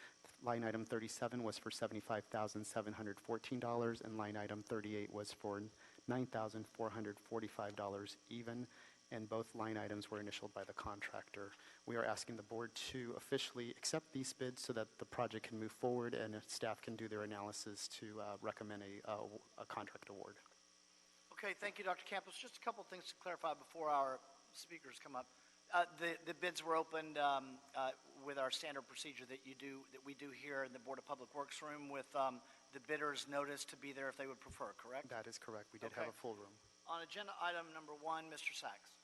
Line item 37 was for $75,714, and line item 38 was for $9,445 even, and both line items were initialed by the contractor. We are asking the board to officially accept these bids so that the project can move forward and staff can do their analysis to recommend a contract award. Okay, thank you, Dr. Campos. Just a couple of things to clarify before our speakers come up. The bids were opened with our standard procedure that we do here in the Board of Public Works room with the bidders' notice to be there if they would prefer, correct? That is correct. We did have a full room. On agenda item number 1, Mr. Sachs.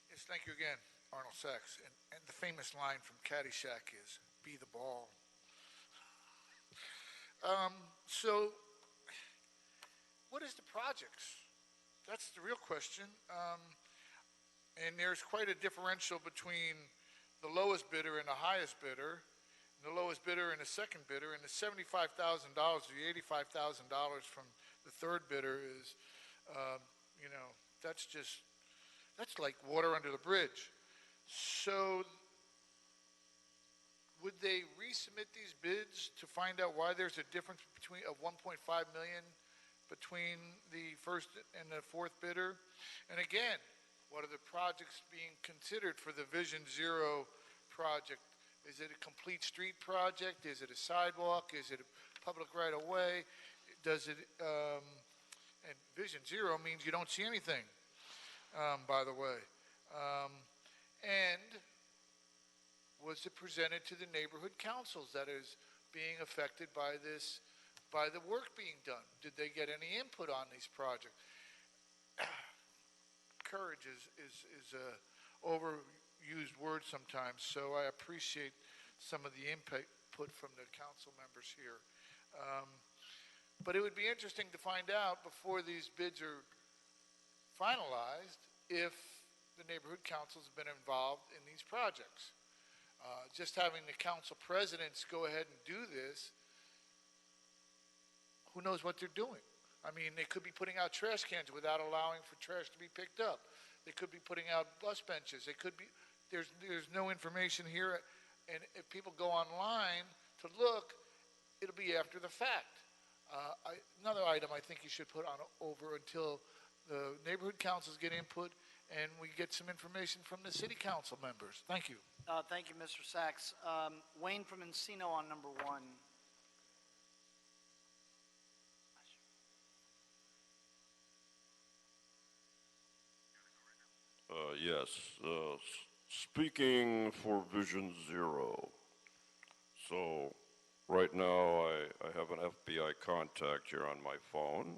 Yes, thank you again, Arnold Sachs. And the famous line from Caddyshack is, "Be the ball." So, what is the projects? That's the real question. And there's quite a differential between the lowest bidder and the highest bidder, and the lowest bidder and the second bidder, and the $75,000 or the $85,000 from the third bidder is, that's like water under the bridge. So, would they resubmit these bids to find out why there's a difference of $1.5 million between the first and the fourth bidder? And again, what are the projects being considered for the Vision Zero project? Is it a complete street project? Is it a sidewalk? Is it a public right-of-way? Does it, and Vision Zero means you don't see anything, by the way. And was it presented to the neighborhood councils that is being affected by this, by the work being done? Did they get any input on these projects? Courage is a overused word sometimes, so I appreciate some of the input from the council members here. But it would be interesting to find out before these bids are finalized if the neighborhood council's been involved in these projects. Just having the council presidents go ahead and do this, who knows what they're doing? I mean, they could be putting out trash cans without allowing for trash to be picked up. They could be putting out bus benches. They could be, there's no information here. And if people go online to look, it'll be after the fact. Another item I think you should put on over until the neighborhood councils get input and we get some information from the city council members. Thank you. Thank you, Mr. Sachs. Wayne from Encino on number 1. Yes, speaking for Vision Zero. So right now I have an FBI contact here on my phone,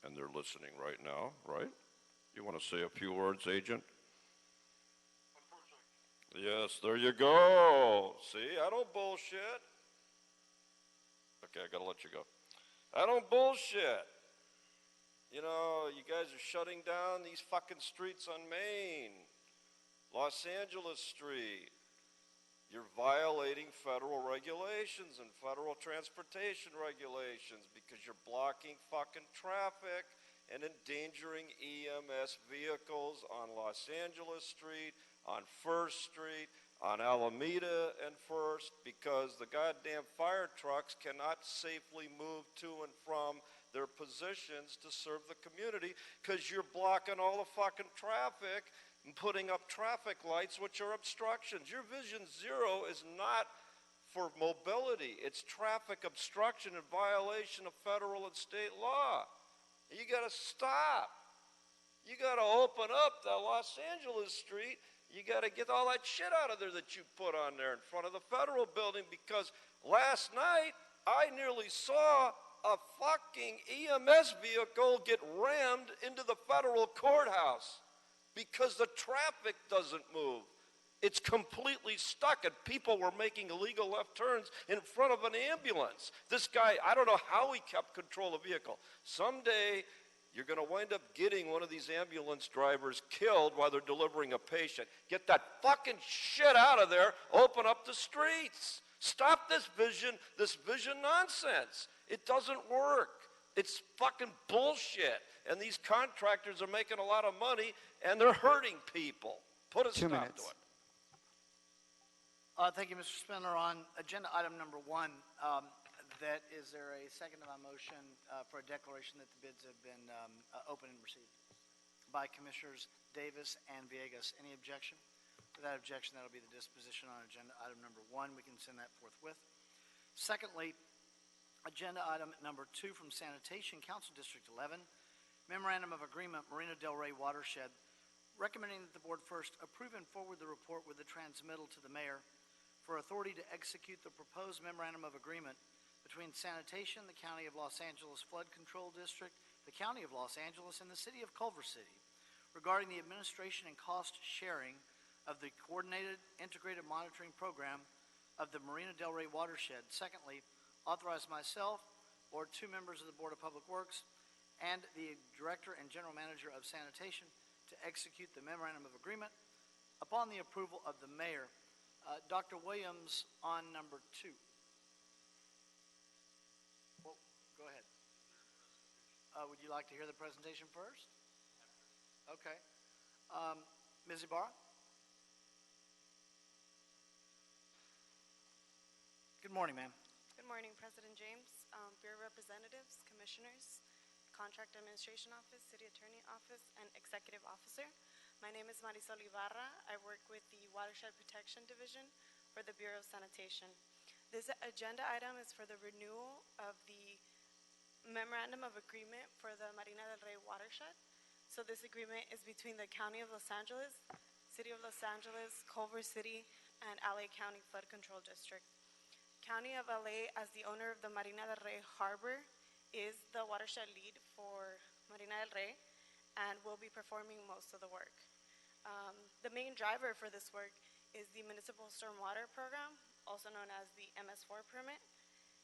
and they're listening right now, right? You want to say a few words, Agent? Yes, there you go. See, I don't bullshit. Okay, I gotta let you go. I don't bullshit. You know, you guys are shutting down these fucking streets on Main, Los Angeles Street. You're violating federal regulations and federal transportation regulations because you're blocking fucking traffic and endangering EMS vehicles on Los Angeles Street, on First Street, on Alameda and First, because the goddamn fire trucks cannot safely move to and from their positions to serve the community because you're blocking all the fucking traffic and putting up traffic lights, which are obstructions. Your Vision Zero is not for mobility. It's traffic obstruction in violation of federal and state law. You got to stop. You got to open up the Los Angeles Street. You got to get all that shit out of there that you put on there in front of the federal building, because last night I nearly saw a fucking EMS vehicle get rammed into the federal courthouse because the traffic doesn't move. It's completely stuck, and people were making illegal left turns in front of an ambulance. This guy, I don't know how he kept control of the vehicle. Someday, you're going to wind up getting one of these ambulance drivers killed while they're delivering a patient. Get that fucking shit out of there. Open up the streets. Stop this vision nonsense. It doesn't work. It's fucking bullshit. And these contractors are making a lot of money, and they're hurting people. Put a 2 stop minutes. to it. Thank you, Mr. Spindler. On agenda item number 1, is there a second to my motion for a declaration that the bids have been opened and received by Commissioners Davis and Villegas? Any objection? Without objection, that'll be the disposition on agenda item number 1. We can send that forthwith. Secondly, agenda item number 2 from Sanitation, Council District 11, Memorandum of Agreement, Marina Del Rey Watershed, recommending that the board first approve and forward the report with the transmittal to the mayor for authority to execute the proposed memorandum of agreement between Sanitation, the County of Los Angeles Flood Control District, the County of Los Angeles, and the City of Culver City regarding the administration and cost sharing of the Coordinated Integrated Monitoring Program of the Marina Del Rey Watershed. Secondly, authorize myself or 2 members of the Board of Public Works and the Director and General Manager of Sanitation to execute the memorandum of agreement upon the approval of the mayor. Dr. Williams on number 2. Well, go ahead. Would you like to hear the presentation first? Okay. Ms. Ibarra? Good morning, ma'am. Good morning, President James, Bureau Representatives, Commissioners, Contract Administration Office, City Attorney Office, and Executive Officer. My name is Marisol Ibarra. I work with the Watershed Protection Division for the Bureau of Sanitation. This agenda item is for the renewal of the Memorandum of Agreement for the Marina del Rey Watershed. So this agreement is between the County of Los Angeles, City of Los Angeles, Culver City, and LA County Flood Control District. County of LA, as the owner of the Marina del Rey Harbor, is the watershed lead for Marina del Rey and will be performing most of the work. The main driver for this work is the Municipal Stormwater Program, also known as the MS4 permit,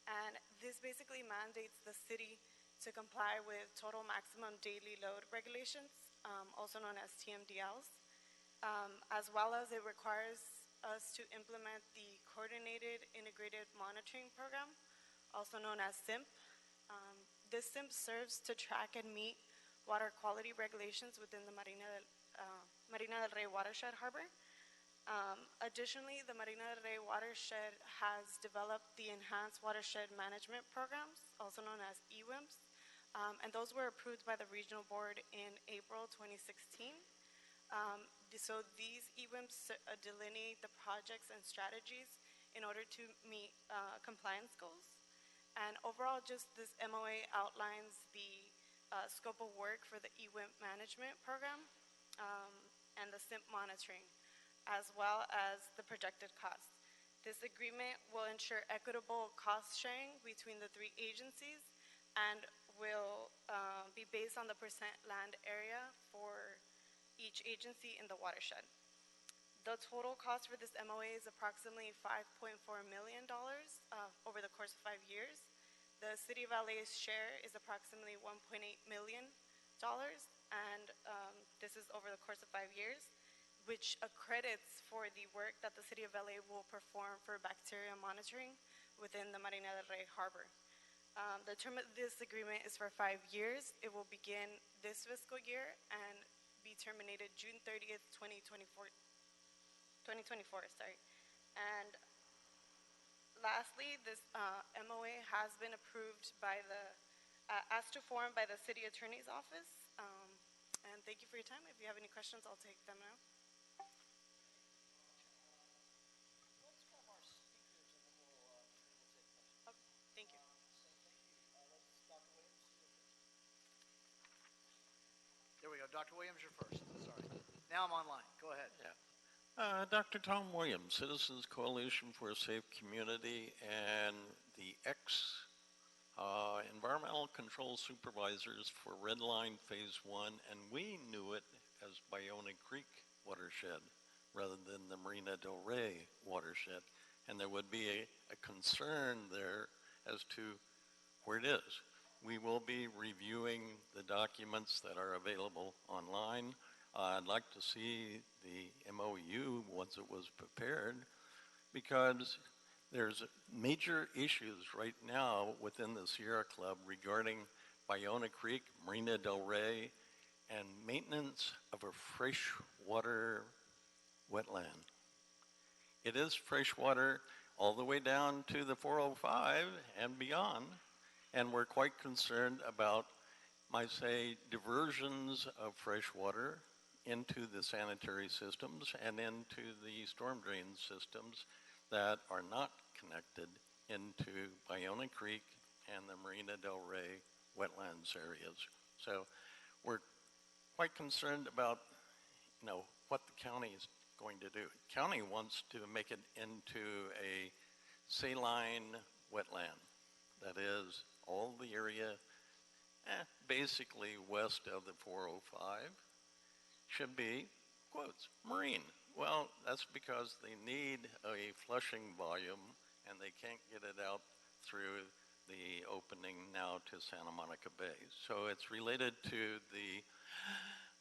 and this basically mandates the city to comply with total maximum daily load regulations, also known as TMDLs, as well as it requires us to implement the Coordinated Integrated Monitoring Program, also known as SIMP. This SIMP serves to track and meet water quality regulations within the Marina del Rey watershed harbor. Additionally, the Marina del Rey watershed has developed the Enhanced Watershed Management Programs, also known as EWIMPs, and those were approved by the Regional Board in April 2016. So these EWIMPs delineate the projects and strategies in order to meet compliance goals. And overall, just this MOA outlines the scope of work for the EWIMP management program and the SIMP monitoring, as well as the projected costs. This agreement will ensure equitable cost sharing between the three agencies and will be based on the percent land area for each agency in the watershed. The total cost for this MOA is approximately $5.4 million over the course of 5 years. The City of LA's share is approximately $1.8 million, and this is over the course of 5 years, which accredits for the work that the City of LA will perform for bacteria monitoring within the Marina del Rey harbor. The term of this agreement is for 5 years. It will begin this fiscal year and be terminated June 30th, 2024. And lastly, this MOA has been approved by the, as to form by the City Attorney's Office. And thank you for your time. If you have any questions, I'll take them now. Okay, thank you. There we go. Dr. Williams, you're first. Sorry. Now I'm online. Go ahead. Dr. Tom Williams, Citizens Coalition for a Safe Community, and the environmental control supervisors for Red Line Phase 1, and we knew it as Bayona Creek watershed rather than the Marina del Rey watershed. And there would be a concern there as to where it is. We will be reviewing the documents that are available online. I'd like to see the MOU once it was prepared, because there's major issues right now within the Sierra Club regarding Bayona Creek, Marina del Rey, and maintenance of a freshwater wetland. It is freshwater all the way down to the 405 and beyond, and we're quite concerned about, might say, diversions of fresh water into the sanitary systems and into the storm drain systems that are not connected into Bayona Creek and the Marina del Rey wetlands areas. So we're quite concerned about, what the county is going to do. County wants to make it into a saline wetland. That is, all the area basically west of the 405 should be, quotes, marine. Well, that's because they need a flushing volume and they can't get it out through the opening now to Santa Monica Bay. So it's related to the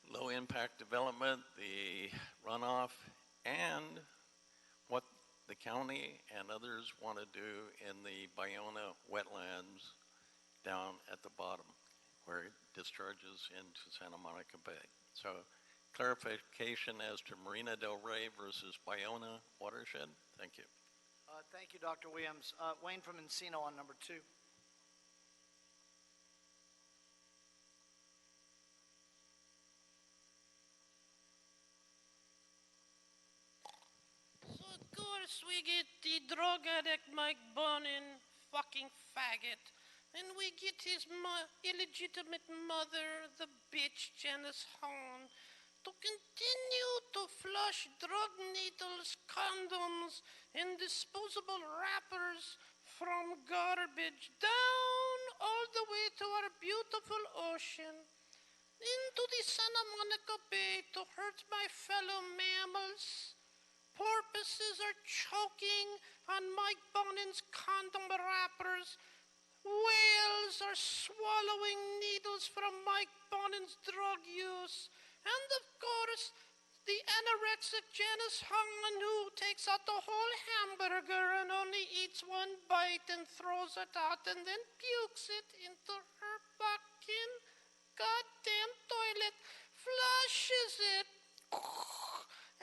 low impact development, the runoff, and what the county and others want to do in the Bayona wetlands down at the bottom where it discharges into Santa Monica Bay. So clarification as to Marina del Rey versus Bayona watershed. Thank you. Thank you, Dr. Williams. Wayne from Encino on number 2. So of course we get the drug addict Mike Bonin, fucking faggot. And we get his illegitimate mother, the bitch Janice Hahn, to continue to flush drug needles, condoms, and disposable wrappers from garbage down all the way to our beautiful ocean, into the Santa Monica Bay to hurt my fellow mammals. Porpoises are choking on Mike Bonin's condom wrappers. Whales are swallowing needles from Mike Bonin's drug use. And of course, the anorexic Janice Hungman who takes out the whole hamburger and only eats one bite and throws it out and then pukes it into her fucking goddamn toilet, flushes it,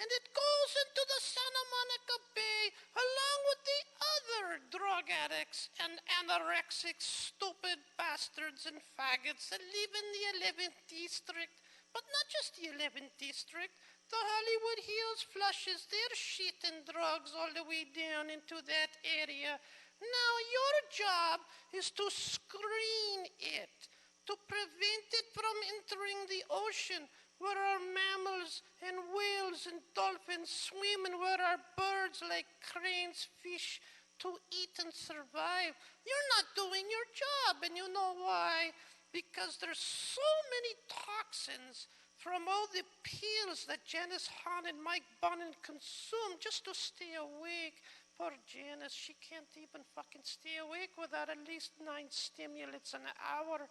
and it goes into the Santa Monica Bay along with the other drug addicts and anorexic stupid bastards and faggots that live in the 11th district. But not just the 11th district. The Hollywood Hills flushes their shit and drugs all the way down into that area. Now your job is to screen it, to prevent it from entering the ocean where our mammals and whales and dolphins swim and where our birds like cranes fish to eat and survive. You're not doing your job, and you know why? Because there's so many toxins from all the pills that Janice Hahn and Mike Bonin consume just to stay awake. Poor Janice, she can't even fucking stay awake without at least 9 stimulants an hour.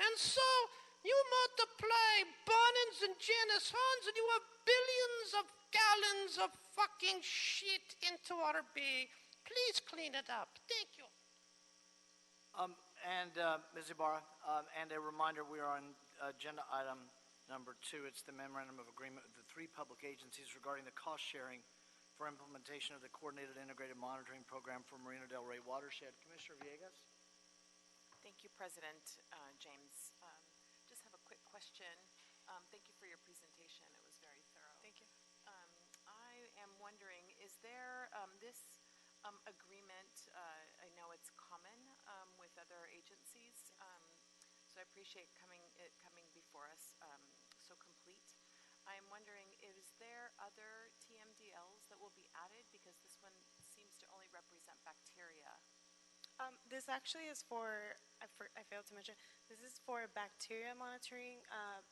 And so you multiply Bonins and Janice Hahns and you have billions of gallons of fucking shit into our bay. Please clean it up. Thank you. Ms. Ibarra, and a reminder, we are on agenda item number 2. It's the memorandum of agreement with the 3 public agencies regarding the cost sharing for implementation of the Coordinated Integrated Monitoring Program for Marina Del Rey Watershed. Commissioner Villegas? Thank you, President James. Just have a quick question. Thank you for your presentation. It was very thorough. Thank you. I am wondering, is there this agreement, I know it's common with other agencies, so I appreciate it coming before us so complete. I'm wondering, is there other TMDLs that will be added? Because this one seems to only represent bacteria. This actually is for, I failed to mention, this is for bacteria monitoring,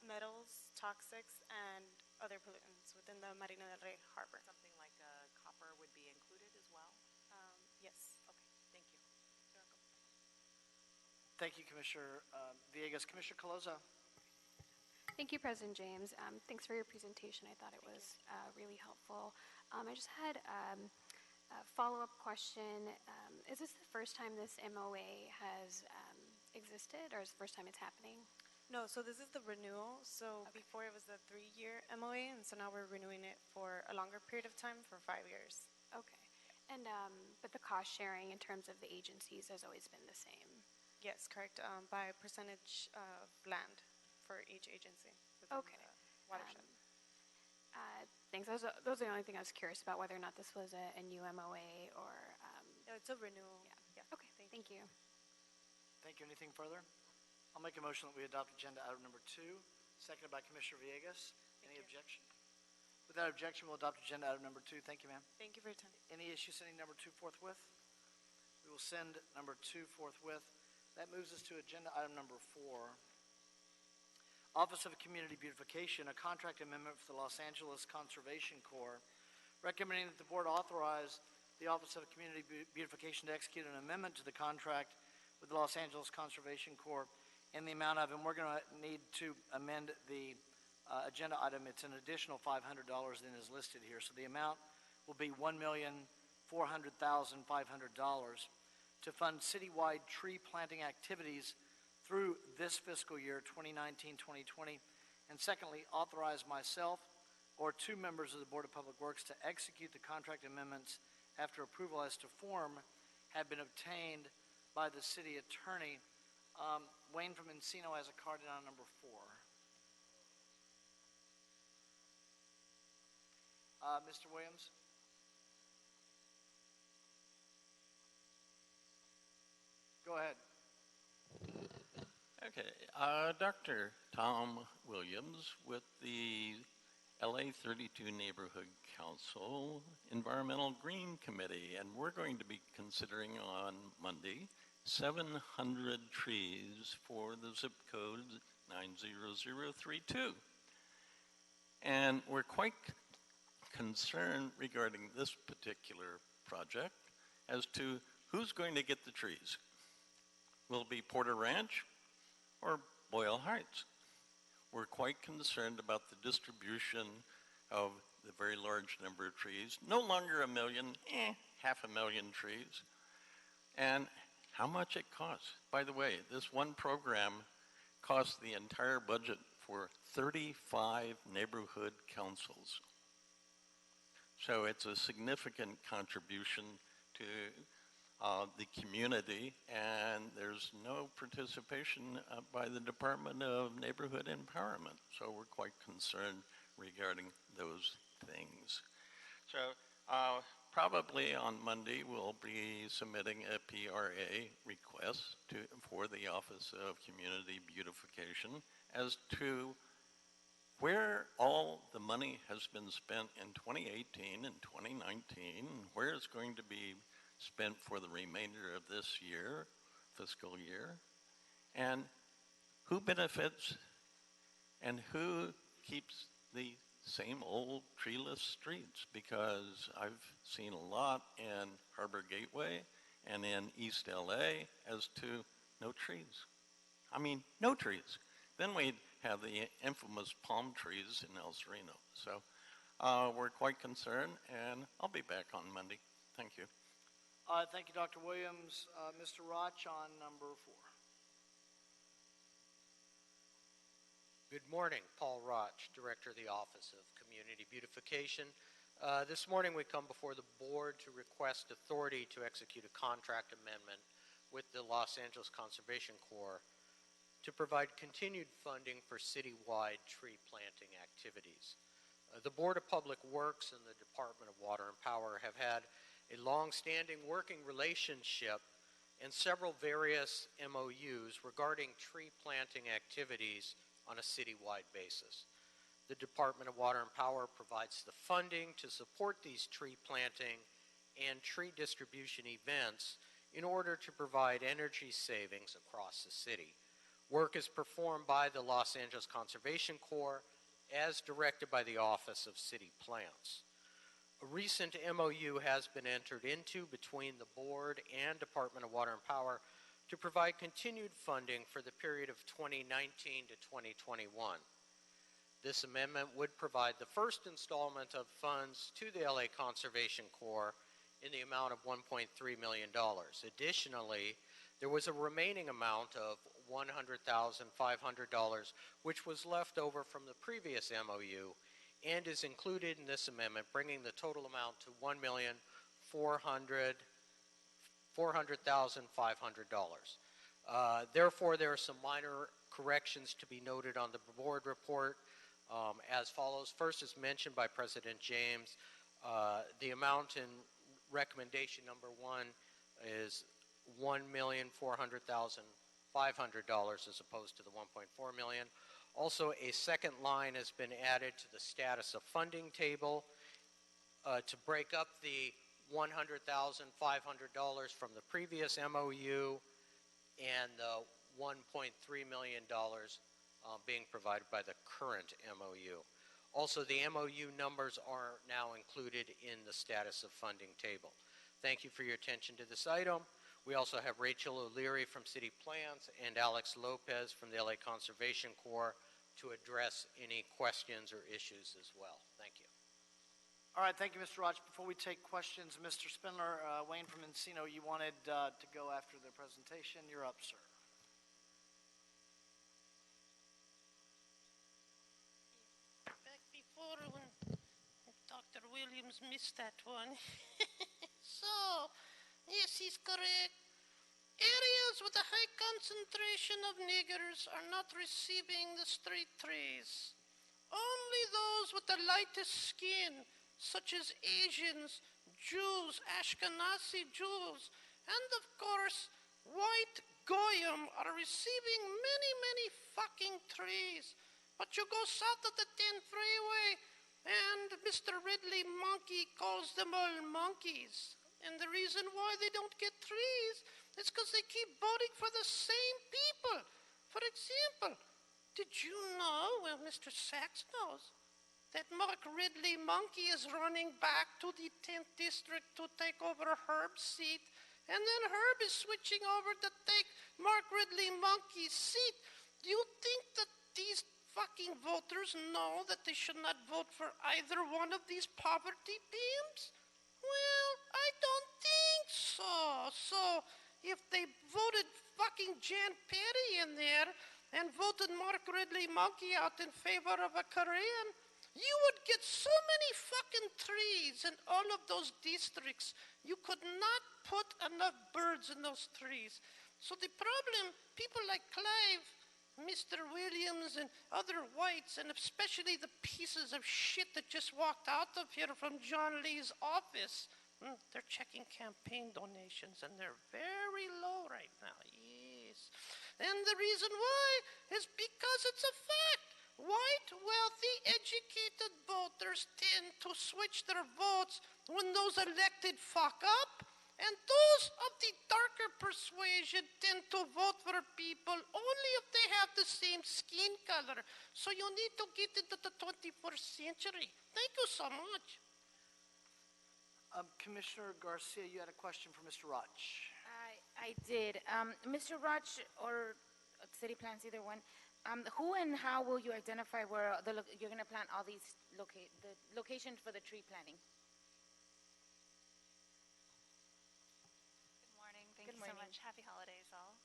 metals, toxics, and other pollutants within the Marina del Rey harbor. Something like copper would be included as well? Yes. Okay, thank you. You're welcome. Thank you, Commissioner Villegas. Commissioner Caloza? Thank you, President James. Thanks for your presentation. I thought it was really helpful. I just had a follow-up question. Is this the first time this MOA has existed, or is it the first time it's happening? No, so this is the renewal. So before it was a 3-year MOA, and so now we're renewing it for a longer period of time for 5 years. Okay. And but the cost sharing in terms of the agencies has always been the same? Yes, correct. By percentage of land for each agency. Okay. Watershed. Thanks. Those are the only thing I was curious about, whether or not this was a new MOA or... No, it's a renewal. Yeah. Okay, thank you. Thank you. Anything further? I'll make a motion that we adopt agenda item number 2, seconded by Commissioner Villegas. Any objection? Without objection, we'll adopt agenda item number 2. Thank you, ma'am. Thank you for your time. Any issue sending number 2 forthwith? We will send number 2 forthwith. That moves us to agenda item number 4. Office of Community Beautification, a contract amendment for the Los Angeles Conservation Corps, recommending that the board authorize the Office of Community Beautification to execute an amendment to the contract with the Los Angeles Conservation Corps in the amount of, and we're going to need to amend the agenda item. It's an additional $500 than is listed here. So the amount will be $1,400,500 to fund citywide tree planting activities through this fiscal year, 2019-2020. And secondly, authorize myself or 2 members of the Board of Public Works to execute the contract amendments after approval as to form have been obtained by the city attorney. Wayne from Encino has a card in on number 4. Mr. Williams? Go ahead. Okay, Dr. Tom Williams with the LA 32 Neighborhood Council Environmental Green Committee, and we're going to be considering on Monday 700 trees for the zip code 90032. And we're quite concerned regarding this particular project as to who's going to get the trees. will it be Porter Ranch or Boyle Heights? We're quite concerned about the distribution of the very large number of trees. No longer 1 million, 500,000 trees. And how much it costs. By the way, this one program costs the entire budget for 35 neighborhood councils. So it's a significant contribution to the community, and there's no participation by the Department of Neighborhood Empowerment. So we're quite concerned regarding those things. So probably on Monday, we'll be submitting a PRA request for the Office of Community Beautification as to where all the money has been spent in 2018 and 2019, where it's going to be spent for the remainder of this year, fiscal year, and who benefits and who keeps the same old treeless streets, because I've seen a lot in Harbor Gateway and in East LA as to no trees. I mean, no trees. Then we'd have the infamous palm trees in El Sereno. So we're quite concerned, and I'll be back on Monday. Thank you. Thank you, Dr. Williams. Mr. Roch on number 4. Good morning, Paul Roch, Director of the Office of Community Beautification. This morning we come before the board to request authority to execute a contract amendment with the Los Angeles Conservation Corps to provide continued funding for citywide tree planting activities. The Board of Public Works and the Department of Water and Power have had a long-standing working relationship and several various MOUs regarding tree planting activities on a citywide basis. The Department of Water and Power provides the funding to support these tree planting and tree distribution events in order to provide energy savings across the city. Work is performed by the Los Angeles Conservation Corps as directed by the Office of City Plants. A recent MOU has been entered into between the board and Department of Water and Power to provide continued funding for the period of 2019 to 2021. This amendment would provide the first installment of funds to the LA Conservation Corps in the amount of $1.3 million. Additionally, there was a remaining amount of $100,500, which was left over from the previous MOU and is included in this amendment, bringing the total amount to $1,400,500. Therefore, there are some minor corrections to be noted on the board report as follows. First, as mentioned by President James, the amount in recommendation number 1 is $1,400,500 as opposed to the $1.4 million. Also, a second line has been added to the status of funding table to break up the $100,500 from the previous MOU and the $1.3 million being provided by the current MOU. Also, the MOU numbers are now included in the status of funding table. Thank you for your attention to this item. We also have Rachel O'Leary from City Plants and Alex Lopez from the LA Conservation Corps to address any questions or issues as well. Thank you. All right, thank you, Mr. Roch. Before we take questions, Mr. Spindler, Wayne from Encino, you wanted to go after the presentation. You're up, sir. Back before when Dr. Williams missed that one. So, yes, he's correct. Areas with a high concentration of niggers are not receiving the street trees. Only those with the lightest skin, such as Asians, Jews, Ashkenazi Jews, and of course, white Goyim are receiving many, many fucking trees. But you go south of the 10 freeway, and Mr. Ridley Monkey calls them all monkeys. And the reason why they don't get trees is because they keep voting for the same people. For example, did you know, well, Mr. Sachs knows, that Mark Ridley Monkey is running back to the 10th district to take over Herb's seat, and then Herb is switching over to take Mark Ridley Monkey's seat. Do you think that these fucking voters know that they should not vote for either one of these poverty pimps? Well, I don't think so. So, if they voted fucking Jan Perry in there and voted Mark Ridley Monkey out in favor of a Korean, you would get so many fucking trees in all of those districts. You could not put enough birds in those trees. So the problem, people like Clive, Mr. Williams, and other whites, and especially the pieces of shit that just walked out of here from John Lee's office, they're checking campaign donations, and they're very low right now. Yes. And the reason why is because it's a fact. White, wealthy, educated voters tend to switch their votes when those elected fuck up, and those of the darker persuasion tend to vote for people only if they have the same skin color. So you need to get into the 21st century. Thank you so much. Commissioner Garcia, you had a question for Mr. Roch. I did. Mr. Roch or City Plans, either one. Who and how will you identify where you're going to plant all these the locations for the tree planting? Good morning. Thank you so much. Happy holidays, all.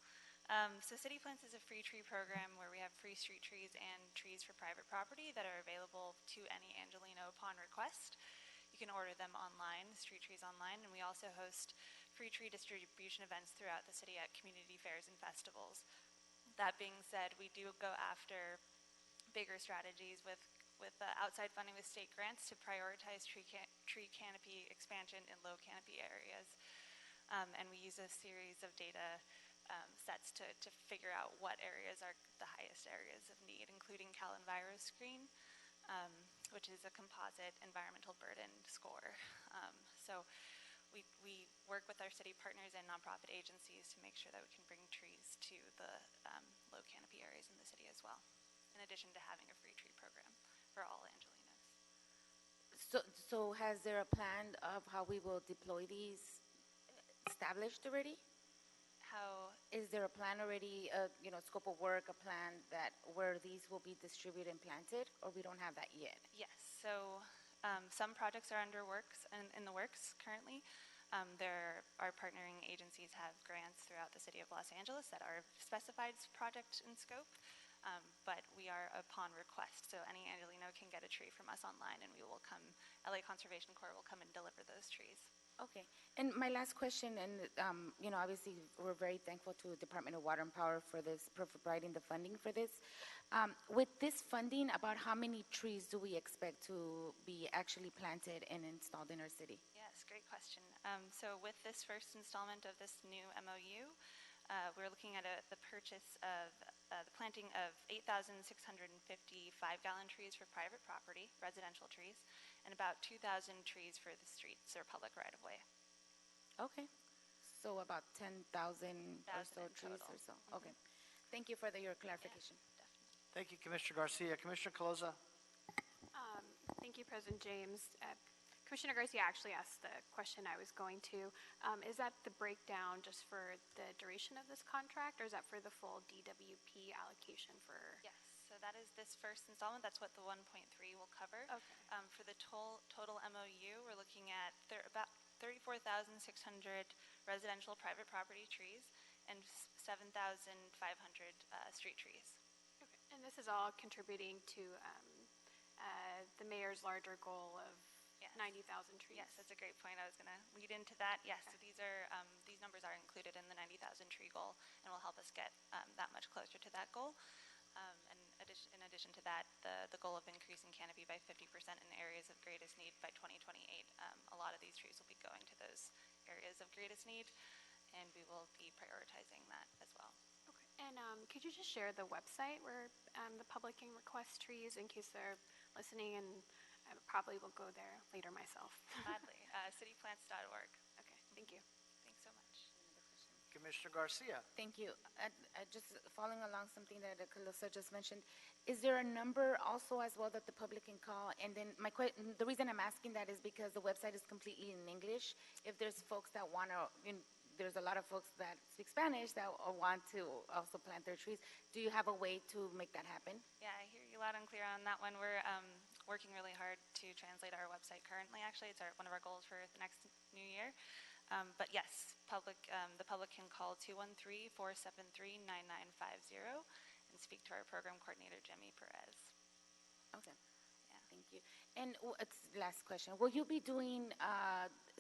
So City Plants is a free tree program where we have free street trees and trees for private property that are available to any Angelino upon request. You can order them online, street trees online, and we also host free tree distribution events throughout the city at community fairs and festivals. That being said, we do go after bigger strategies with outside funding with state grants to prioritize tree canopy expansion in low canopy areas. And we use a series of data sets to figure out what areas are the highest areas of need, including CalEnviroScreen, which is a composite environmental burden score. So we work with our city partners and nonprofit agencies to make sure that we can bring trees to the low canopy areas in the city as well, in addition to having a free tree program for all Angelinos. So has there a plan of how we will deploy these established already? How is there a plan already, scope of work, a plan that where these will be distributed and planted, or we don't have that yet? Yes, so some projects are under works and in the works currently. Our partnering agencies have grants throughout the city of Los Angeles that are specified project in scope, but we are upon request. So any Angelino can get a tree from us online, and we will come. LA Conservation Corps will come and deliver those trees. Okay. And my last question, and obviously we're very thankful to the Department of Water and Power for providing the funding for this. With this funding, about how many trees do we expect to be actually planted and installed in our city? Yes, great question. So with this first installment of this new MOU, we're looking at the purchase of the planting of 8,650 5-gallon trees for private property, residential trees, and about 2,000 trees for the streets or public right-of-way. Okay. So about 10,000 or so trees total. or so. Okay. Thank you for your clarification. Yeah, definitely. Thank you, Commissioner Garcia. Commissioner Caloza. Thank you, President James. Commissioner Garcia actually asked the question I was going to. Is that the breakdown just for the duration of this contract, or is that for the full DWP allocation for? Yes, so that is this first installment. That's what the 1.3 will cover. Okay. For the total MOU, we're looking at about 34,600 residential private property trees and 7,500 street trees. Okay. And this is all contributing to the mayor's larger goal of 90,000 trees. Yes, that's a great point. I was going to lead into that. Yes, so these numbers are included in the 90,000 tree goal and will help us get that much closer to that goal. And in addition to that, the goal of increasing canopy by 50% in areas of greatest need by 2028. A lot of these trees will be going to those areas of greatest need, and we will be prioritizing that as well. Okay. And could you just share the website where the public can request trees in case they're listening? And I probably will go there later myself. Gladly. Cityplants.org. Okay, thank you. Thanks so much. Commissioner Garcia. Thank you. Just following along something that Caloza just mentioned, is there a number also as well that the public can call? And then the reason I'm asking that is because the website is completely in English. If there's folks that want to there's a lot of folks that speak Spanish that want to also plant their trees. Do you have a way to make that happen? Yeah, I hear you loud and clear on that one. We're working really hard to translate our website currently. Actually, it's one of our goals for the next new year. But yes, the public can call 213-473-9950 and speak to our program coordinator, Jimmy Perez. Okay. Thank you. And it's last question. Will you be doing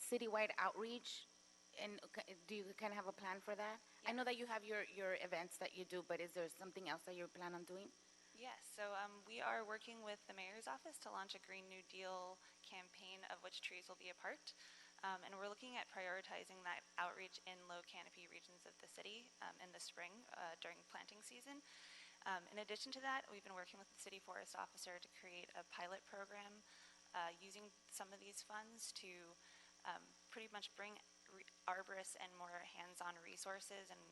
citywide outreach? And do you kind of have a plan for that? I know that you have your events that you do, but is there something else that you plan on doing? Yes, so we are working with the mayor's office to launch a Green New Deal campaign of which trees will be a part. And we're looking at prioritizing that outreach in low canopy regions of the city in the spring during planting season. In addition to that, we've been working with the city forest officer to create a pilot program using some of these funds to pretty much bring arborists and more hands-on resources and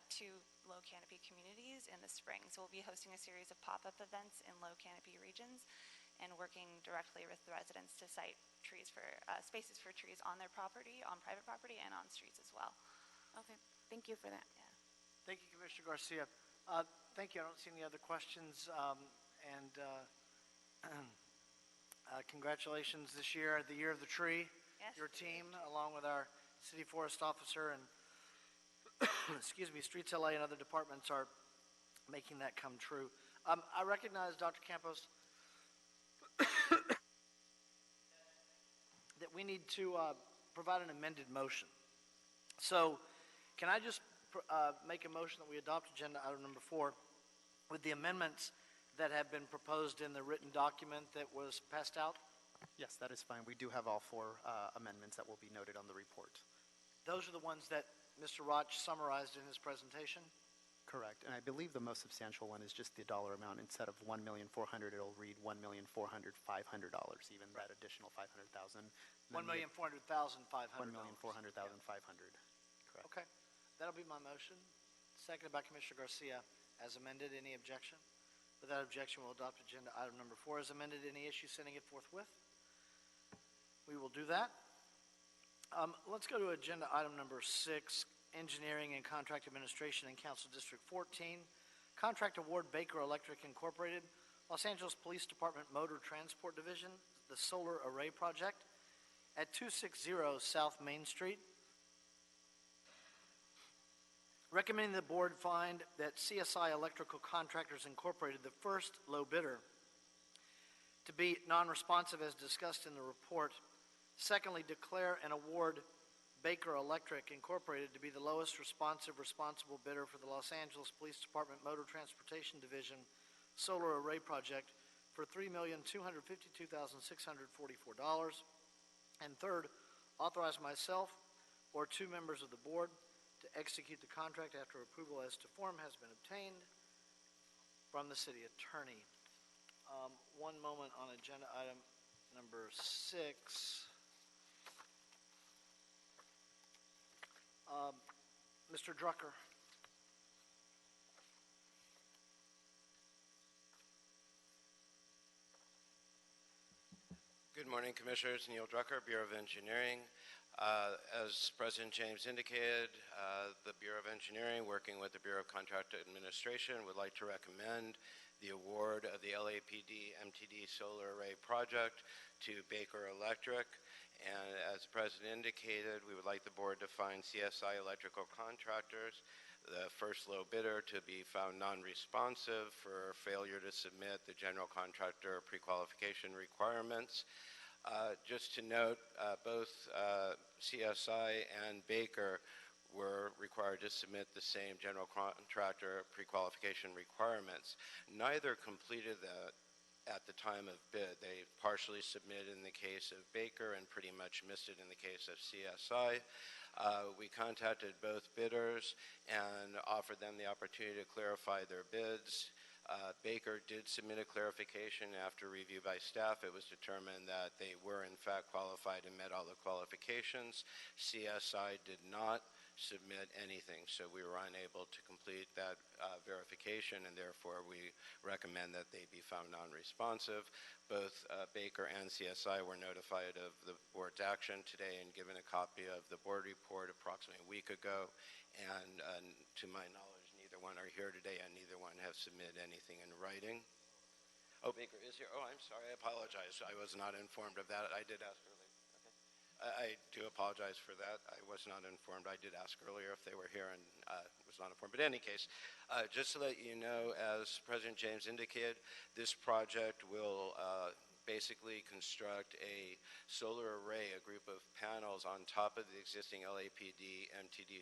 to low canopy communities in the spring. So we'll be hosting a series of pop-up events in low canopy regions and working directly with the residents to site trees for spaces for trees on their property, on private property, and on streets as well. Okay, thank you for that. Yeah. Thank you, Commissioner Garcia. Thank you. I don't see any other questions. Congratulations this year, the Year of the Tree. Yes, your team, along with our city forest officer and, excuse me, Streets LA and other departments are making that come true. I recognize, Dr. Campos, that we need to provide an amended motion. So can I just make a motion that we adopt agenda item number 4 with the amendments that have been proposed in the written document that was passed out? Yes, that is fine. We do have all 4 amendments that will be noted on the report. Those are the ones that Mr. Roch summarized in his presentation? Correct. And I believe the most substantial one is just the dollar amount. Instead of $1,400,000, it'll read $1,400,500, even that additional $500,000. $1,400,500. $1,400,500. Correct. Okay. That'll be my motion. Seconded by Commissioner Garcia. As amended, any objection? Without objection, we'll adopt agenda item number 4 as amended. Any issue sending it forthwith? We will do that. Let's go to agenda item number 6, Engineering and Contract Administration in Council District 14. Contract award Baker Electric Incorporated, Los Angeles Police Department Motor Transport Division, the Solar Array Project at 260 South Main Street. Recommending the board find that CSI Electrical Contractors Incorporated, the first low bidder, to be non-responsive as discussed in the report. Secondly, declare and award Baker Electric Incorporated to be the lowest responsible bidder for the Los Angeles Police Department Motor Transportation Division Solar Array Project for $3,252,644. And third, authorize myself or 2 members of the board to execute the contract after approval as to form has been obtained from the city attorney. One moment on agenda item number 6. Mr. Drucker. Good morning, Commissioners. Neil Drucker, Bureau of Engineering. As President James indicated, the Bureau of Engineering, working with the Bureau of Contract Administration, would like to recommend the award of the LAPD MTD Solar Array Project to Baker Electric. And as the President indicated, we would like the board to find CSI Electrical Contractors, the first low bidder, to be found non-responsive for failure to submit the general contractor pre-qualification requirements. Just to note, both CSI and Baker were required to submit the same general contractor pre-qualification requirements. Neither completed that at the time of bid. They partially submitted in the case of Baker and pretty much missed it in the case of CSI. We contacted both bidders and offered them the opportunity to clarify their bids. Baker did submit a clarification after review by staff. It was determined that they were in fact qualified and met all the qualifications. CSI did not submit anything. So we were unable to complete that verification, and therefore we recommend that they be found non-responsive. Both Baker and CSI were notified of the board's action today and given a copy of the board report approximately a week ago. And to my knowledge, neither one are here today, and neither one have submitted anything in writing. Oh, Baker is here. Oh, I'm sorry. I apologize. I was not informed of that. I did ask earlier. Okay. I do apologize for that. I was not informed. I did ask earlier if they were here and was not informed. But in any case, just to let you know, as President James indicated, this project will basically construct a solar array, a group of panels on top of the existing LAPD Mtg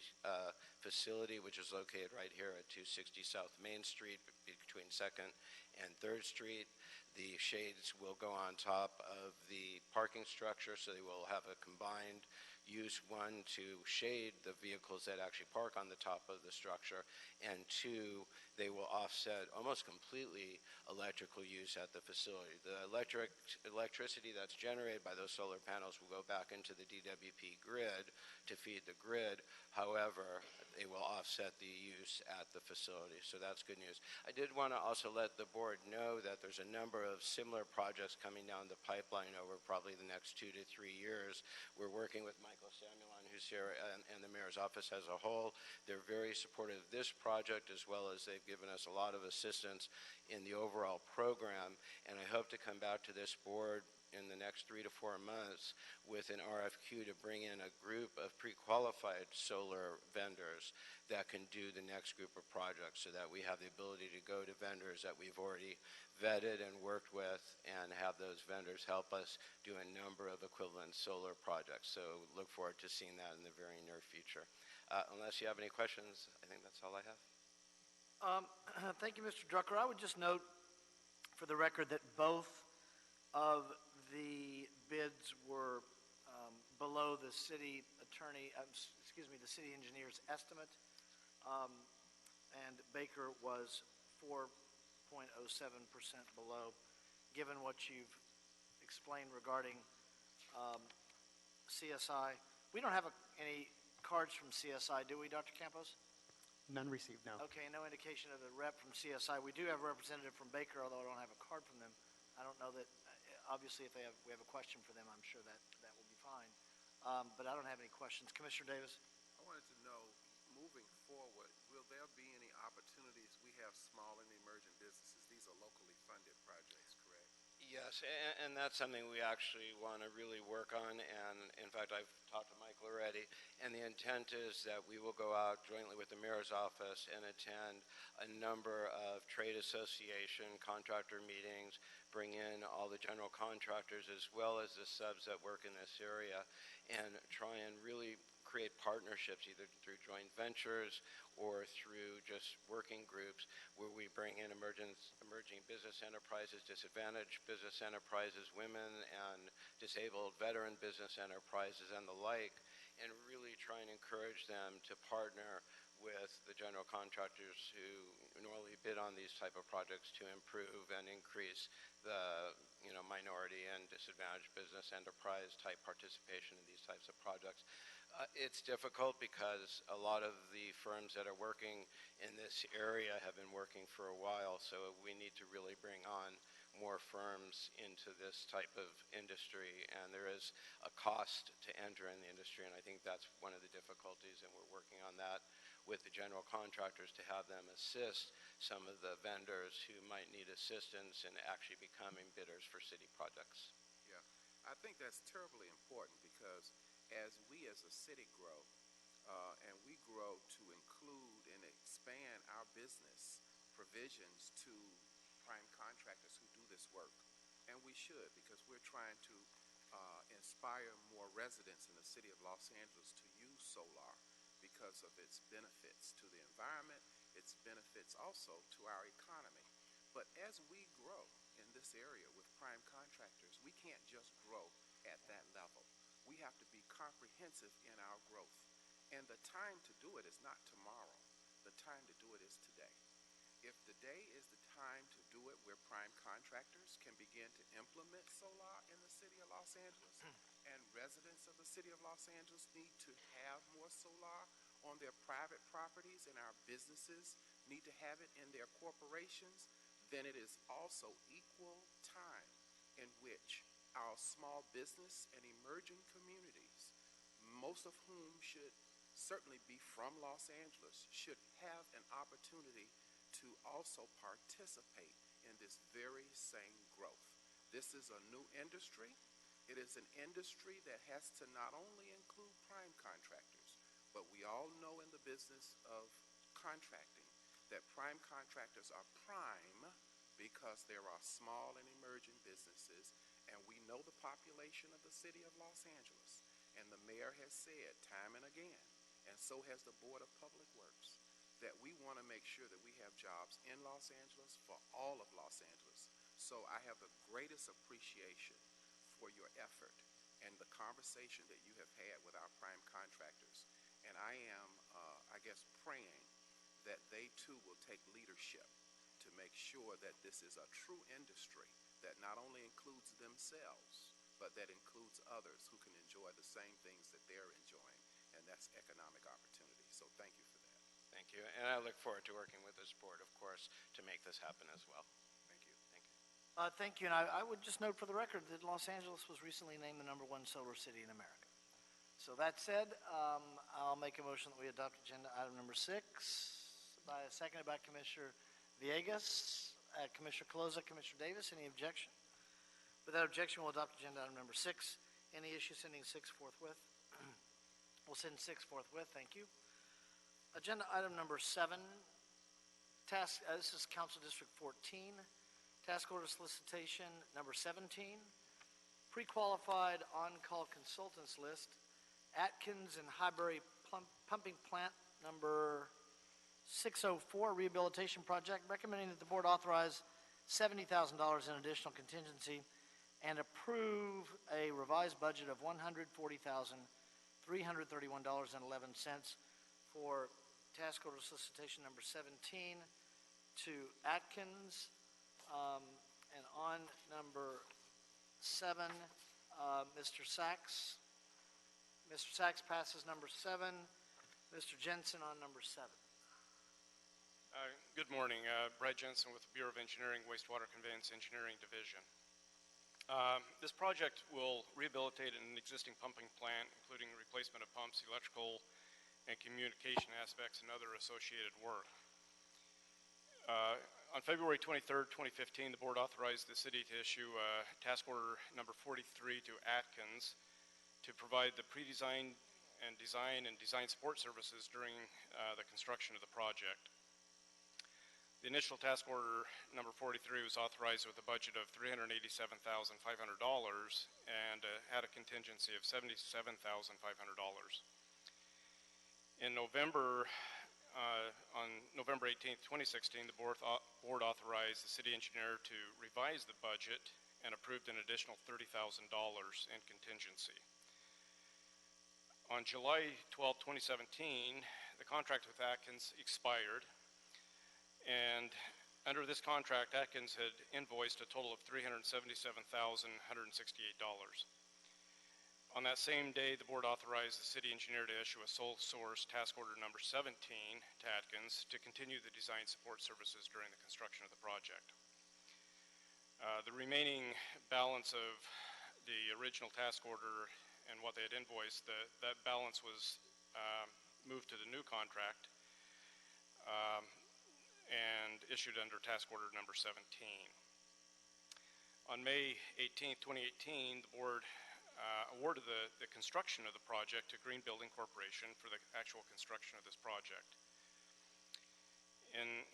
facility, which is located right here at 260 South Main Street between 2nd and 3rd Street. The shades will go on top of the parking structure, so they will have a combined use, one, to shade the vehicles that actually park on the top of the structure, and two, they will offset almost completely electrical use at the facility. The electricity that's generated by those solar panels will go back into the DWP grid to feed the grid. However, they will offset the use at the facility, so that's good news. I did want to also let the board know that there's a number of similar projects coming down the pipeline over probably the next 2 to 3 years. We're working with Michael Samuelon, who's here, and the mayor's office as a whole. They're very supportive of this project, as well as they've given us a lot of assistance in the overall program, and I hope to come back to this board in the next 3 to 4 months with an RFQ to bring in a group of pre-qualified solar vendors that can do the next group of projects, so that we have the ability to go to vendors that we've already vetted and worked with and have those vendors help us do a number of equivalent solar projects. So look forward to seeing that in the very near future. Unless you have any questions, I think that's all I have. Thank you, Mr. Drucker. I would just note for the record that both of the bids were below the city attorney, the city engineer's estimate, and Baker was 4.07% below. Given what you've explained regarding CSI, we don't have any cards from CSI, do we, Dr. Campos? None received, no. Okay, no indication of a rep from CSI. We do have a representative from Baker, although I don't have a card from them. I don't know that, obviously, if we have a question for them, I'm sure that will be fine. But I don't have any questions. Commissioner Davis? I wanted to know, moving forward, will there be any opportunities? We have small and emerging businesses. These are locally funded projects, correct? Yes, and that's something we actually want to really work on, and in fact, I've talked to Michael already, and the intent is that we will go out jointly with the mayor's office and attend a number of trade association contractor meetings, bring in all the general contractors as well as the subs that work in this area, and try and really create partnerships either through joint ventures or through just working groups where we bring in emerging business enterprises, disadvantaged business enterprises, women and disabled veteran business enterprises and the like, and really try and encourage them to partner with the general contractors who normally bid on these type of projects to improve and increase the minority and disadvantaged business enterprise type participation in these types of projects. It's difficult because a lot of the firms that are working in this area have been working for a while, so we need to really bring on more firms into this type of industry, and there is a cost to enter in the industry, and I think that's one of the difficulties, and we're working on that with the general contractors to have them assist some of the vendors who might need assistance in actually becoming bidders for city projects. Yeah, I think that's terribly important because as we as a city grow, and we grow to include and expand our business provisions to prime contractors who do this work, and we should, because we're trying to inspire more residents in the city of Los Angeles to use solar because of its benefits to the environment, its benefits also to our economy. But as we grow in this area with prime contractors, we can't just grow at that level. We have to be comprehensive in our growth. And the time to do it is not tomorrow. The time to do it is today. If today is the time to do it where prime contractors can begin to implement solar in the city of Los Angeles, and residents of the city of Los Angeles need to have more solar on their private properties and our businesses need to have it in their corporations, then it is also equal time in which our small business and emerging communities, most of whom should certainly be from Los Angeles, should have an opportunity to also participate in this very same growth. This is a new industry. It is an industry that has to not only include prime contractors, but we all know in the business of contracting that prime contractors are prime because there are small and emerging businesses, and we know the population of the city of Los Angeles. And the mayor has said time and again, and so has the Board of Public Works, that we want to make sure that we have jobs in Los Angeles for all of Los Angeles. So I have the greatest appreciation for your effort and the conversation that you have had with our prime contractors. And I am, praying that they too will take leadership to make sure that this is a true industry that not only includes themselves, but that includes others who can enjoy the same things that they're enjoying, and that's economic opportunity. So thank you for that. Thank you, and I look forward to working with this board, of course, to make this happen as well. Thank you. Thank you. Thank you, and I would just note for the record that Los Angeles was recently named the #1 solar city in America. So that said, I'll make a motion that we adopt agenda item number 6, seconded by Commissioner Villegas, Commissioner Caloza, Commissioner Davis. Any objection? Without objection, we'll adopt agenda item number 6. Any issue sending 6 forthwith? We'll send 6 forthwith. Thank you. Agenda item number 7, this is Council District 14, task order solicitation number 17, pre-qualified on-call consultants list, Atkins and Highbury Pumping Plant number 604 rehabilitation project, recommending that the board authorize $70,000 in additional contingency and approve a revised budget of $140,331.11 for task order solicitation number 17 to Atkins. And on number 7, Mr. Sachs. Mr. Sachs passes number 7. Mr. Jensen on number 7. Good morning. Brad Jensen with the Bureau of Engineering, Wastewater Conveyance Engineering Division. This project will rehabilitate an existing pumping plant, including replacement of pumps, electrical, and communication aspects, and other associated work. On February 23rd, 2015, the board authorized the city to issue task order number 43 to Atkins to provide the pre-design and design support services during the construction of the project. The initial task order number 43 was authorized with a budget of $387,500 and had a contingency of $77,500. In November, on November 18th, 2016, the board authorized the city engineer to revise the budget and approved an additional $30,000 in contingency. On July 12, 2017, the contract with Atkins expired, and under this contract, Atkins had invoiced a total of $377,168. On that same day, the board authorized the city engineer to issue a sole source task order number 17 to Atkins to continue the design support services during the construction of the project. The remaining balance of the original task order and what they had invoiced, that balance was moved to the new contract and issued under task order number 17. On May 18th, 2018, the board awarded the construction of the project to Green Building Corporation for the actual construction of this project.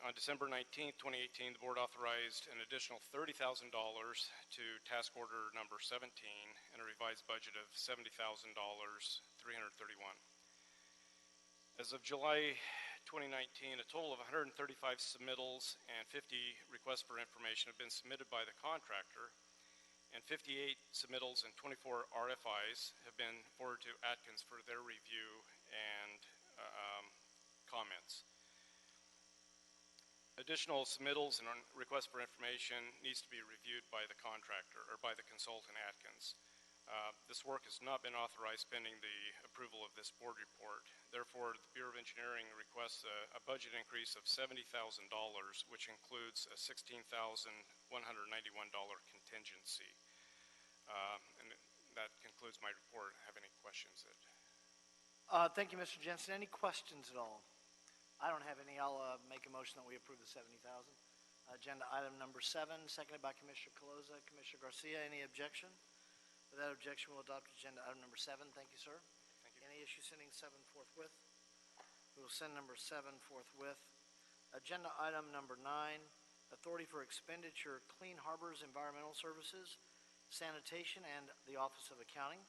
On December 19th, 2018, the board authorized an additional $30,000 to task order number 17 and a revised budget of $70,331. As of July 2019, a total of 135 submittals and 50 requests for information have been submitted by the contractor, and 58 submittals and 24 RFIs have been forwarded to Atkins for their review and comments. Additional submittals and requests for information needs to be reviewed by the contractor or by the consultant Atkins. This work has not been authorized pending the approval of this board report. Therefore, the Bureau of Engineering requests a budget increase of $70,000, which includes a $16,191 contingency. And that concludes my report. Have any questions? Thank you, Mr. Jensen. Any questions at all? I don't have any. I'll make a motion that we approve the $70,000. Agenda item number 7, seconded by Commissioner Caloza. Commissioner Garcia, any objection? Without objection, we'll adopt agenda item number 7. Thank you, sir. Thank you. Any issue sending 7 forthwith? We will send number 7 forthwith. Agenda item number 9, authority for expenditure, Clean Harbors Environmental Services, Sanitation, and the Office of Accounting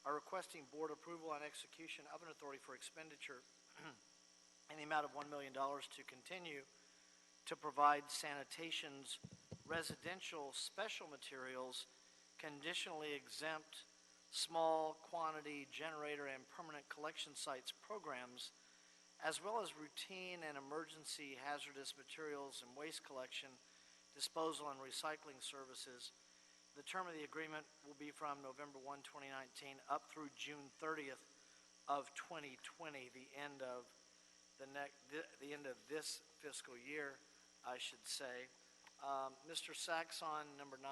are requesting board approval on execution of an authority for expenditure in the amount of $1 million to continue to provide sanitation's residential special materials, conditionally exempt small quantity generator and permanent collection sites programs, as well as routine and emergency hazardous materials and waste collection, disposal, and recycling services. The term of the agreement will be from November 1, 2019 up through June 30th of 2020, the end of the end of this fiscal year, I should say. Mr. Sachs on number 9.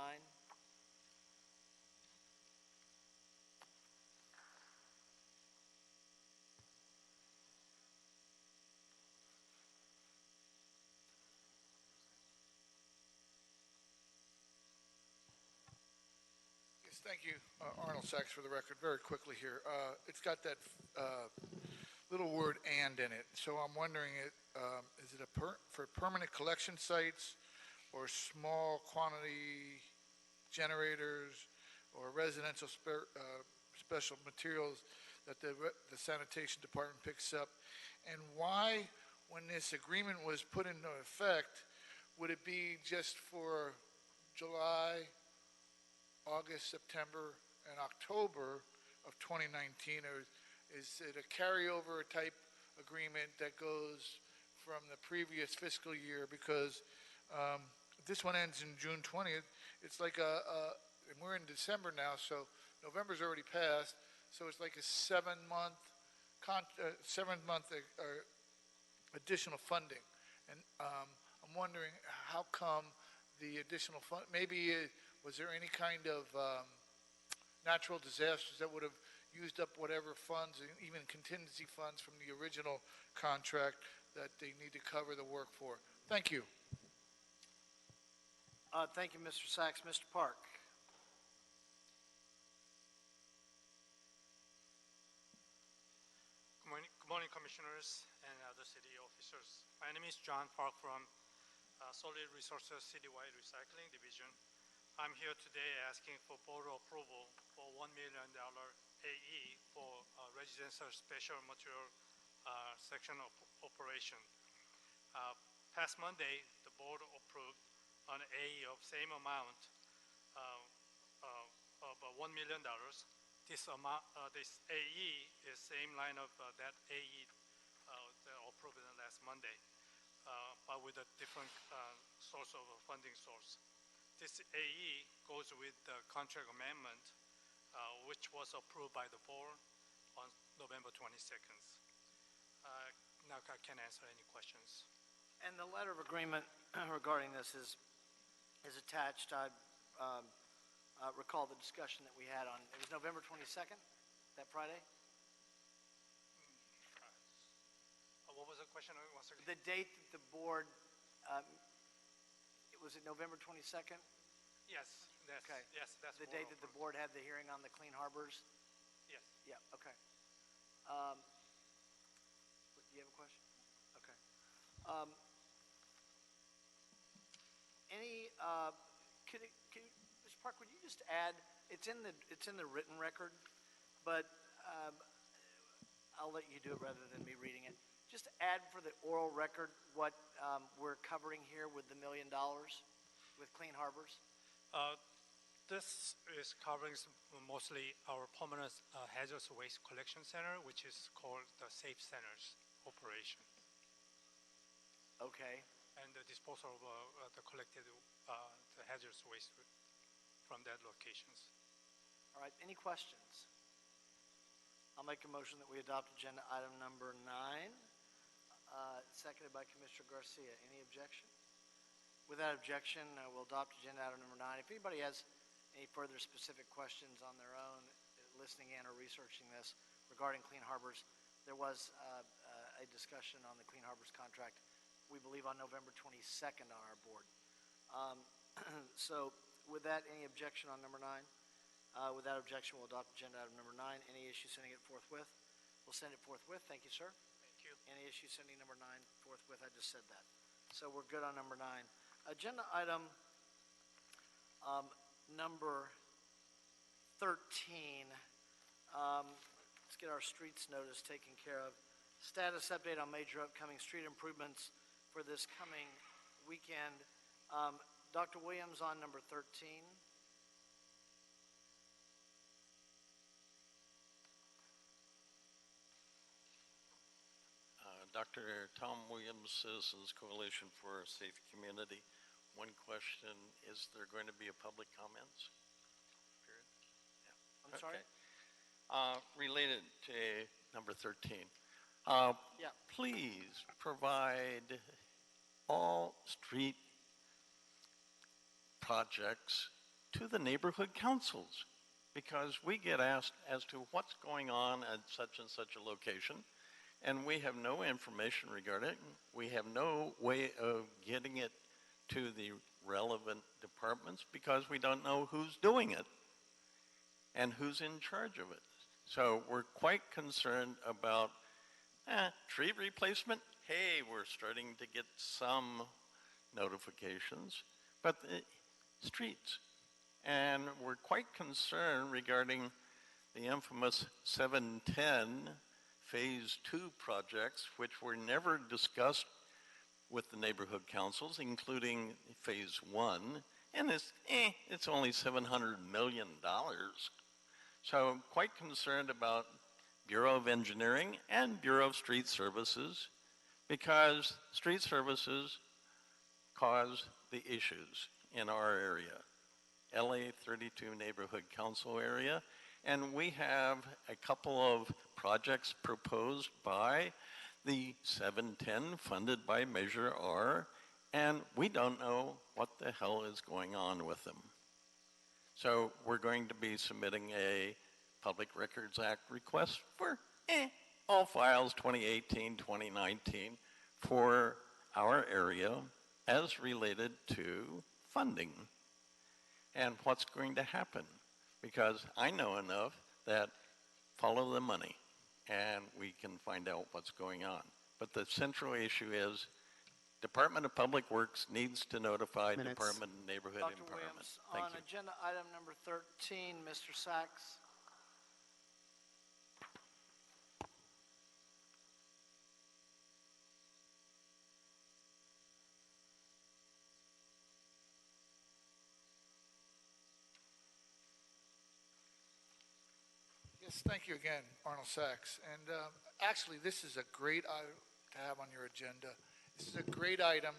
Yes, thank you, Arnold Sachs, for the record. Very quickly here. It's got that little word "and" in it. So I'm wondering, is it for permanent collection sites or small quantity generators or residential special materials that the sanitation department picks up? And why, when this agreement was put into effect, would it be just for July, August, September, and October of 2019, or is it a carryover type agreement that goes from the previous fiscal year? Because this one ends in June 20th. It's like and we're in December now, so November's already passed. So it's like a 7-month additional funding. And I'm wondering how come the additional fund, maybe was there any kind of natural disasters that would have used up whatever funds, even contingency funds from the original contract that they need to cover the work for? Thank you. Thank you, Mr. Sachs. Mr. Park. Good morning, Commissioners and other city officers. My name is John Park from Solid Resources Citywide Recycling Division. I'm here today asking for board approval for $1 million AE for residential special material section of operation. Past Monday, the board approved an AE of same amount of $1 million. This AE is same line of that AE that approved last Monday, but with a different source of a funding source. This AE goes with the contract amendment, which was approved by the board on November 22nd. Now I can answer any questions. And the letter of agreement regarding this is attached. I recall the discussion that we had on, it was November 22nd, that Friday? What was the question once again? The date that the board, was it November 22nd? Yes, that's, Okay. yes, that's The date that the board had the hearing on the Clean Harbors? Yes. Yeah, okay. Do you have a question? Okay. Mr. Park, would you just add, it's in the written record, but I'll let you do it rather than me reading it. Just add for the oral record what we're covering here with the $1 million with Clean Harbors. This is covering mostly our permanent hazardous waste collection center, which is called the Safe Centers operation. Okay. And the disposal of the collected the hazardous waste from that locations. All right, any questions? I'll make a motion that we adopt agenda item number 9, seconded by Commissioner Garcia. Any objection? Without objection, we'll adopt agenda item number 9. If anybody has any further specific questions on their own, listening in or researching this regarding Clean Harbors, there was a discussion on the Clean Harbors contract, we believe on November 22nd on our board. So with that, any objection on number 9? Without objection, we'll adopt agenda item number 9. Any issue sending it forthwith? We'll send it forthwith. Thank you, sir. Thank you. Any issue sending number 9 forthwith? I just said that. So we're good on number 9. Agenda item number 13. Let's get our streets notice taken care of. Status update on major upcoming street improvements for this coming weekend. Dr. Williams on number 13. Dr. Tom Williams, Citizens Coalition for a Safe Community. One question, is there going to be a public comments period? Yeah. I'm sorry? Related to number 13. Yeah. Please provide all street projects to the neighborhood councils, because we get asked as to what's going on at such and such a location, and we have no information regarding it. We have no way of getting it to the relevant departments because we don't know who's doing it and who's in charge of it. So we're quite concerned about tree replacement. Hey, we're starting to get some notifications, but streets. And we're quite concerned regarding the infamous 710 Phase 2 projects, which were never discussed with the neighborhood councils, including Phase 1, and it's only $700 million. So quite concerned about Bureau of Engineering and Bureau of Street Services, because street services cause the issues in our area, LA 32 Neighborhood Council area, and we have a couple of projects proposed by the 710 funded by Measure R, and we don't know what the hell is going on with them. So we're going to be submitting a Public Records Act request for all files 2018, 2019 for our area as related to funding and what's going to happen. Because I know enough that follow the money and we can find out what's going on. But the central issue is Department of Public Works needs to notify Department of Neighborhood Dr. Empowerment. Williams, Thank on you. agenda item number 13, Mr. Sachs. Yes, thank you again, Arnold Sachs. And actually, this is a great item to have on your agenda. This is a great item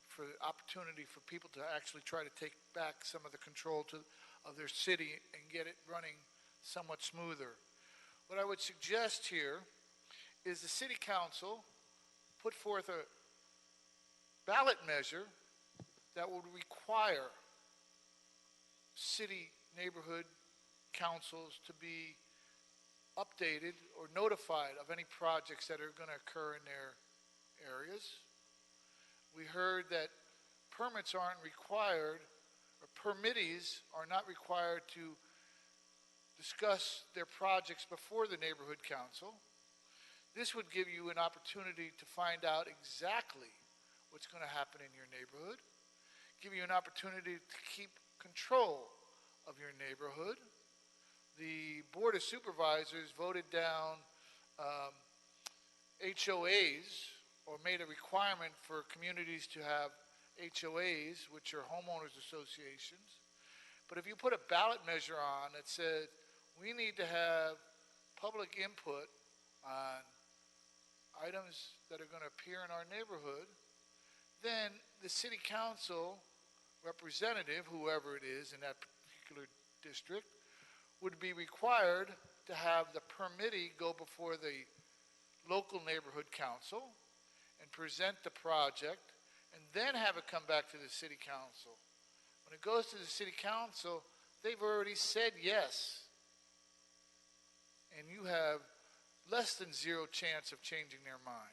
for the opportunity for people to actually try to take back some of the control of their city and get it running somewhat smoother. What I would suggest here is the city council put forth a ballot measure that would require city neighborhood councils to be updated or notified of any projects that are going to occur in their areas. We heard that permits aren't required, or permittees are not required to discuss their projects before the neighborhood council. This would give you an opportunity to find out exactly what's going to happen in your neighborhood, give you an opportunity to keep control of your neighborhood. The Board of Supervisors voted down HOAs, or made a requirement for communities to have HOAs, which are homeowners associations. But if you put a ballot measure on that said, we need to have public input on items that are going to appear in our neighborhood, then the city council representative, whoever it is in that particular district, would be required to have the permittee go before the local neighborhood council and present the project and then have it come back to the city council. When it goes to the city council, they've already said yes. And you have less than zero chance of changing their mind.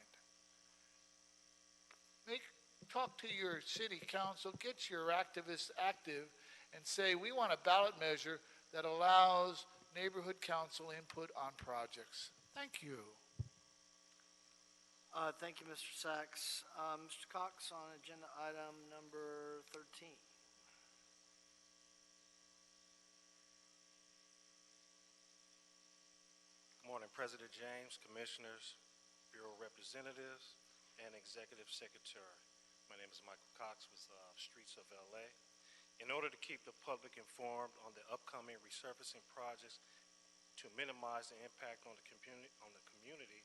Talk to your city council, get your activists active, and say, we want a ballot measure that allows neighborhood council input on projects. Thank you. Thank you, Mr. Sachs. Mr. Cox on agenda item number 13. Good morning, President James, Commissioners, Bureau Representatives, and Executive Secretary. My name is Michael Cox with Streets of LA. In order to keep the public informed on the upcoming resurfacing projects to minimize the impact on the community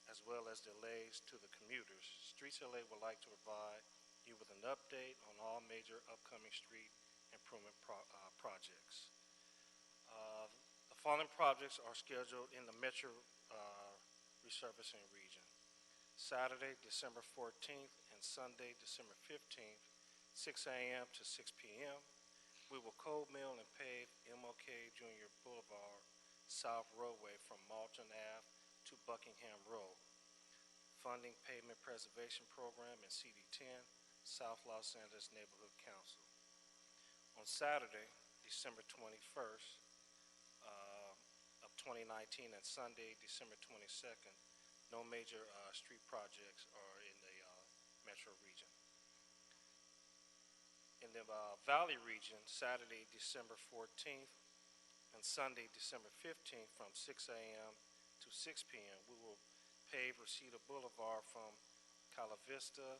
as well as delays to the commuters, Streets LA would like to provide you with an update on all major upcoming street improvement projects. The following projects are scheduled in the Metro resurfacing region. Saturday, December 14th and Sunday, December 15th, 6 a.m. to 6 p.m. We will cold mill and pave MLK Jr. Boulevard South Roadway from Malton Ave to Buckingham Road. Funding Pavement Preservation Program and CD10, South Los Angeles Neighborhood Council. On Saturday, December 21st of 2019 and Sunday, December 22nd, no major street projects are in the metro region. In the Valley region, Saturday, December 14th and Sunday, December 15th from 6 a.m. to 6 p.m. we will pave Reseda Boulevard from Cala Vista,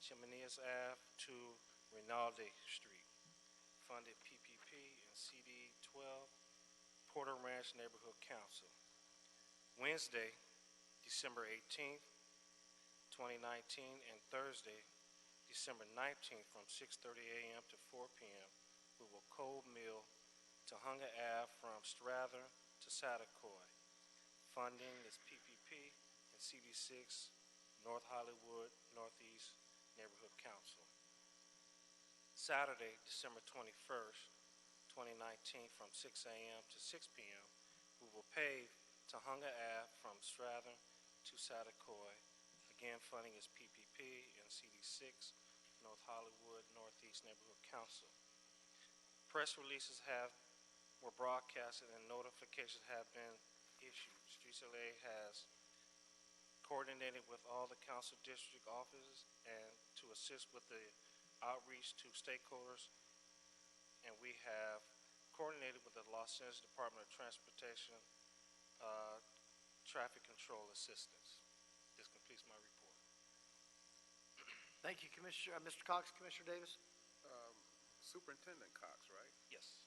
Chimenez Ave to Rinaldi Street. Funded PPP and CD 12, Porter Ranch Neighborhood Council. Wednesday, December 18th, 2019, and Thursday, December 19th from 6:30 a.m. to 4 p.m. we will cold mill to Hunger Ave from Strathern to Satacoy. Funding is PPP and CD6, North Hollywood Northeast Neighborhood Council. Saturday, December 21st, 2019, from 6 a.m. to 6 p.m., we will pave to Hunger Ave from Strathern to Satacoy. Again, funding is PPP and CD6, North Hollywood Northeast Neighborhood Council. Press releases were broadcasted and notifications have been issued. Streets LA has coordinated with all the council district offices and to assist with the outreach to stakeholders, and we have coordinated with the Los Angeles Department of Transportation traffic control assistance. This completes my report. Thank you, Commissioner. Mr. Cox, Commissioner Davis. Superintendent Cox, right? Yes.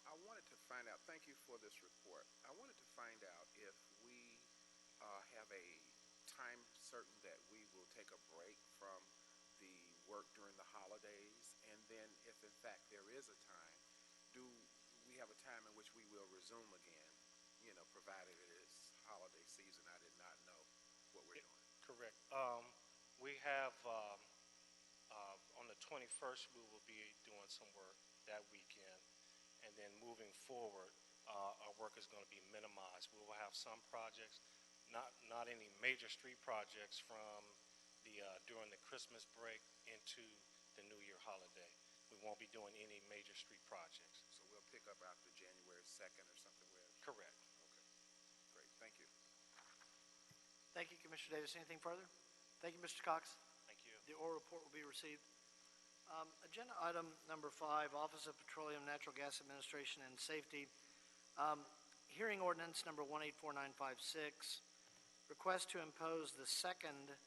I wanted to find out, thank you for this report. I wanted to find out if we have a time certain that we will take a break from the work during the holidays, and then if in fact there is a time, do we have a time in which we will resume again, provided it is holiday season? I did not know what we're doing. Correct. We have, on the 21st, we will be doing some work that weekend, and then moving forward, our work is going to be minimized. We will have some projects, not any major street projects from during the Christmas break into the New Year holiday. We won't be doing any major street projects. So we'll pick up after January 2nd or something with? Correct. Okay, great, thank you. Thank you, Commissioner Davis. Anything further? Thank you, Mr. Cox. Thank you. The oral report will be received. Agenda item number 5, Office of Petroleum, Natural Gas Administration and Safety. Hearing ordinance number 184956. Request to impose the second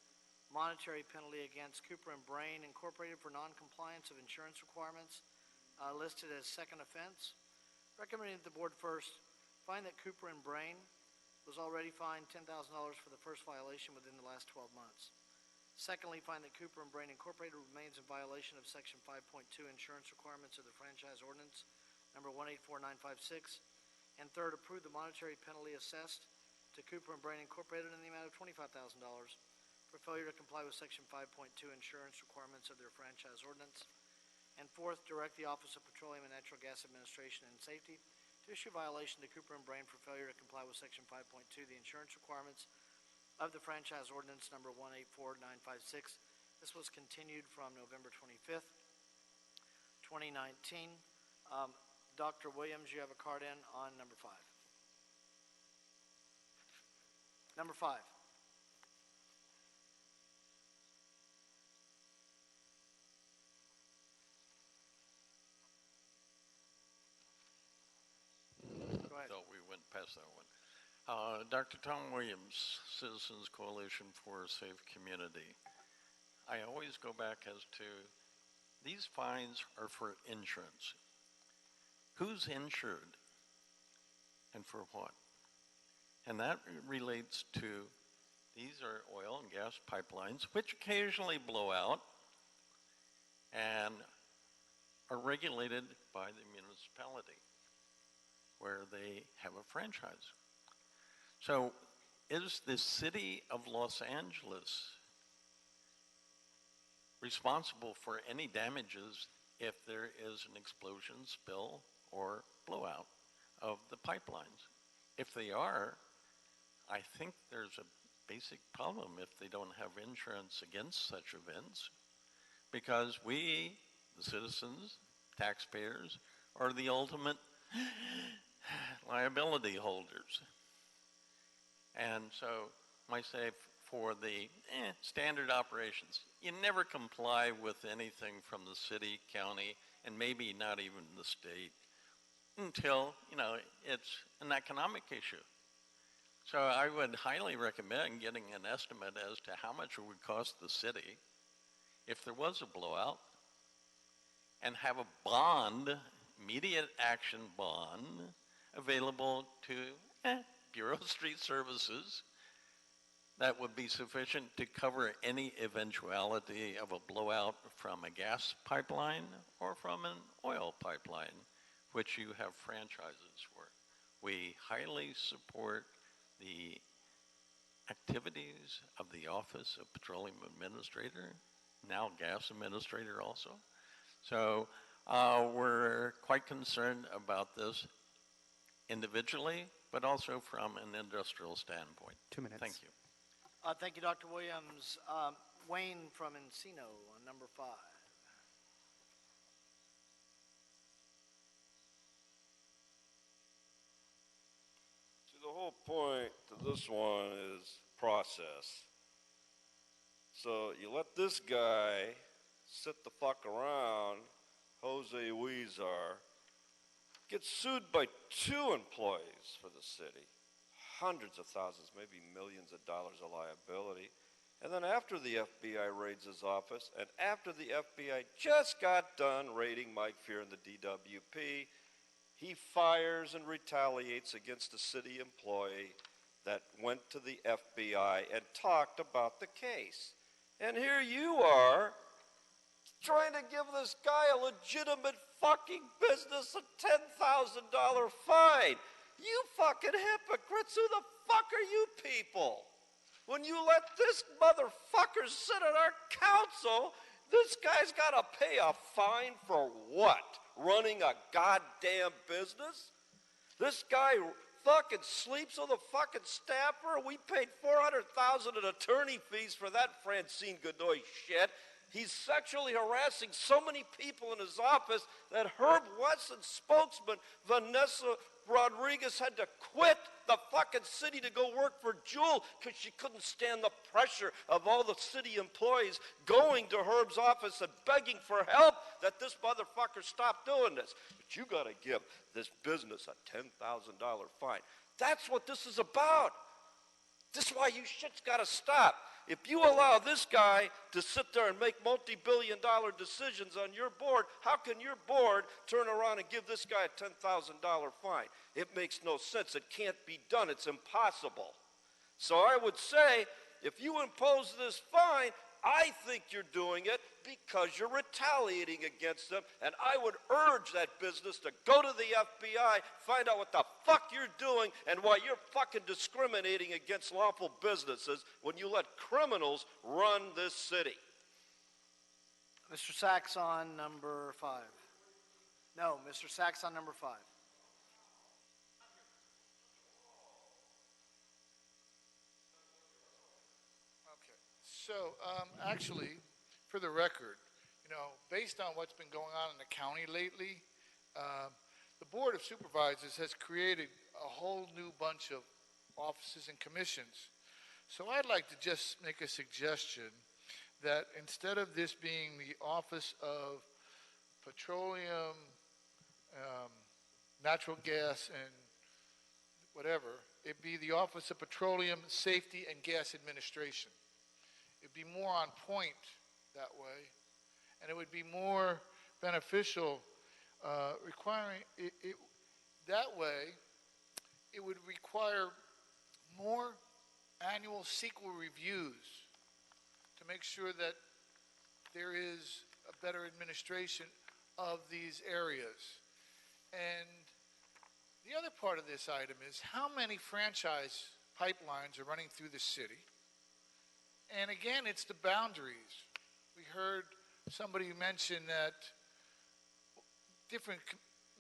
monetary penalty against Cooper and Brain Incorporated for non-compliance of insurance requirements listed as second offense. Recommending that the board first find that Cooper and Brain was already fined $10,000 for the first violation within the last 12 months. Secondly, find that Cooper and Brain Incorporated remains in violation of Section 5.2 insurance requirements of the franchise ordinance number 184956. And third, approve the monetary penalty assessed to Cooper and Brain Incorporated in the amount of $25,000 for failure to comply with Section 5.2 insurance requirements of their franchise ordinance. And fourth, direct the Office of Petroleum and Natural Gas Administration and Safety to issue violation to Cooper and Brain for failure to comply with Section 5.2, the insurance requirements of the franchise ordinance number 184956. This was continued from November 25th, 2019. Dr. Williams, you have a card in on number 5. Number 5. Go ahead. Thought we went past that one. Dr. Tom Williams, Citizens Coalition for a Safe Community. I always go back as to, these fines are for insurance. Who's insured and for what? And that relates to, these are oil and gas pipelines, which occasionally blow out and are regulated by the municipality where they have a franchise. So is the city of Los Angeles responsible for any damages if there is an explosion, spill, or blowout of the pipelines? If they are, I think there's a basic problem if they don't have insurance against such events, because we, the citizens, taxpayers, are the ultimate liability holders. And so I say for the standard operations, you never comply with anything from the city, county, and maybe not even the state until, it's an economic issue. So I would highly recommend getting an estimate as to how much it would cost the city if there was a blowout, and have a bond, immediate action bond, available to Bureau of Street Services that would be sufficient to cover any eventuality of a blowout from a gas pipeline or from an oil pipeline, which you have franchises for. We highly support the activities of the Office of Petroleum Administrator, now Gas Administrator also. So we're quite concerned about this individually, but also from an industrial standpoint. 2 minutes. Thank you. Thank you, Dr. Williams. Wayne from Encino on number 5. See, the whole point to this one is process. So you let this guy sit the fuck around, Jose Huizar, get sued by 2 employees for the city. Hundreds of thousands, maybe millions of dollars of liability. And then after the FBI raids his office, and after the FBI just got done raiding Mike Fear and the DWP, he fires and retaliates against a city employee that went to the FBI and talked about the case. And here you are, trying to give this guy a legitimate fucking business a $10,000 fine. You fucking hypocrites, who the fuck are you people? When you let this motherfucker sit on our council, this guy's got to pay a fine for what? Running a goddamn business? This guy fucking sleeps with a fucking staffer. We paid $400,000 in attorney fees for that Francine Godoy shit. He's sexually harassing so many people in his office that Herb Wesson's spokesman, Vanessa Rodriguez, had to quit the fucking city to go work for Jewel because she couldn't stand the pressure of all the city employees going to Herb's office and begging for help that this motherfucker stop doing this. But you got to give this business a $10,000 fine. That's what this is about. This is why you shit's got to stop. If you allow this guy to sit there and make multi-billion-dollar decisions on your board, how can your board turn around and give this guy a $10,000 fine? It makes no sense. It can't be done. It's impossible. So I would say, if you impose this fine, I think you're doing it because you're retaliating against them, and I would urge that business to go to the FBI, find out what the fuck you're doing, and why you're fucking discriminating against lawful businesses when you let criminals run this city. Mr. Sachs on number 5. No, Mr. Sachs on number 5. Okay. So, actually, for the record, based on what's been going on in the county lately, the Board of Supervisors has created a whole new bunch of offices and commissions. So I'd like to just make a suggestion that instead of this being the Office of Petroleum, Natural Gas, and whatever, it be the Office of Petroleum Safety and Gas Administration. It'd be more on point that way, and it would be more beneficial requiring it that way. It would require more annual sequel reviews to make sure that there is a better administration of these areas. And the other part of this item is how many franchise pipelines are running through the city. And again, it's the boundaries. We heard somebody mention that different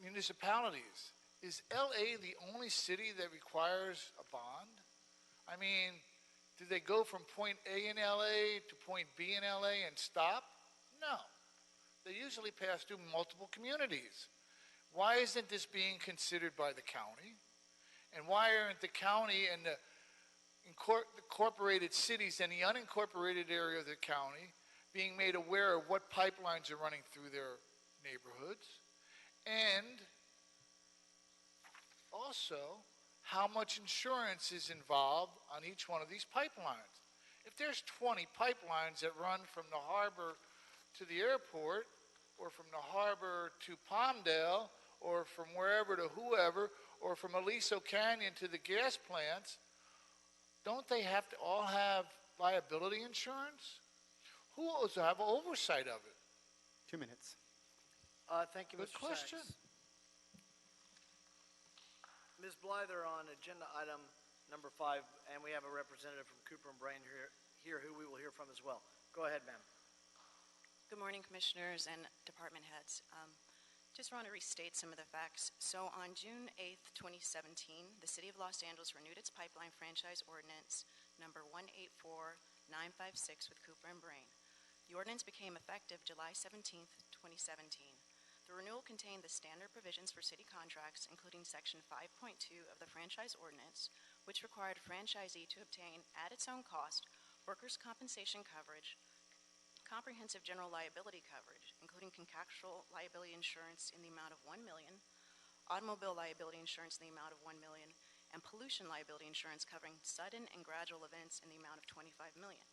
municipalities. Is LA the only city that requires a bond? I mean, do they go from point A in LA to point B in LA and stop? No. They usually pass through multiple communities. Why isn't this being considered by the county? And why aren't the county and the incorporated cities and the unincorporated area of the county being made aware of what pipelines are running through their neighborhoods? And also, how much insurance is involved on each one of these pipelines? If there's 20 pipelines that run from the harbor to the airport, or from the harbor to Palmdale, or from wherever to whoever, or from Aliso Canyon to the gas plants, don't they have to all have liability insurance? Who owes to have oversight of it? 2 minutes. Thank you, Good Mr. question. Sachs. Ms. Blyther on agenda item number 5, and we have a representative from Cooper and Brain here who we will hear from as well. Go ahead, ma'am. Good morning, commissioners and department heads. Just want to restate some of the facts. So on June 8th, 2017, the City of Los Angeles renewed its pipeline franchise ordinance number 184956 with Cooper and Brain. The ordinance became effective July 17th, 2017. The renewal contained the standard provisions for city contracts, including Section 5.2 of the franchise ordinance, which required a franchisee to obtain, at its own cost, workers' compensation coverage, comprehensive general liability coverage, including contractual liability insurance in the amount of $1 million, automobile liability insurance in the amount of $1 million, and pollution liability insurance covering sudden and gradual events in the amount of $25 million.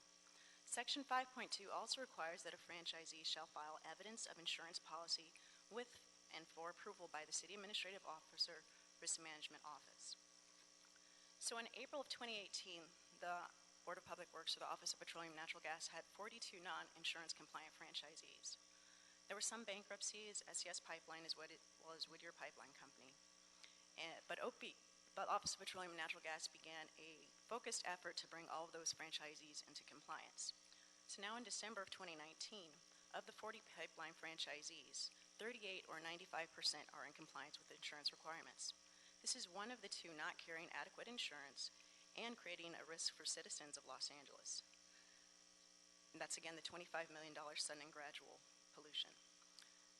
Section 5.2 also requires that a franchisee shall file evidence of insurance policy with and for approval by the City Administrative Officer, Risk Management Office. So in April of 2018, the Board of Public Works or the Office of Petroleum and Natural Gas had 42 non-insurance compliant franchisees. There were some bankruptcies. SES Pipeline is what it was, Whittier Pipeline Company. But Office of Petroleum and Natural Gas began a focused effort to bring all of those franchisees into compliance. So now in December of 2019, of the 40 pipeline franchisees, 38 or 95% are in compliance with insurance requirements. This is one of the two not carrying adequate insurance and creating a risk for citizens of Los Angeles. And that's again the $25 million sudden and gradual pollution.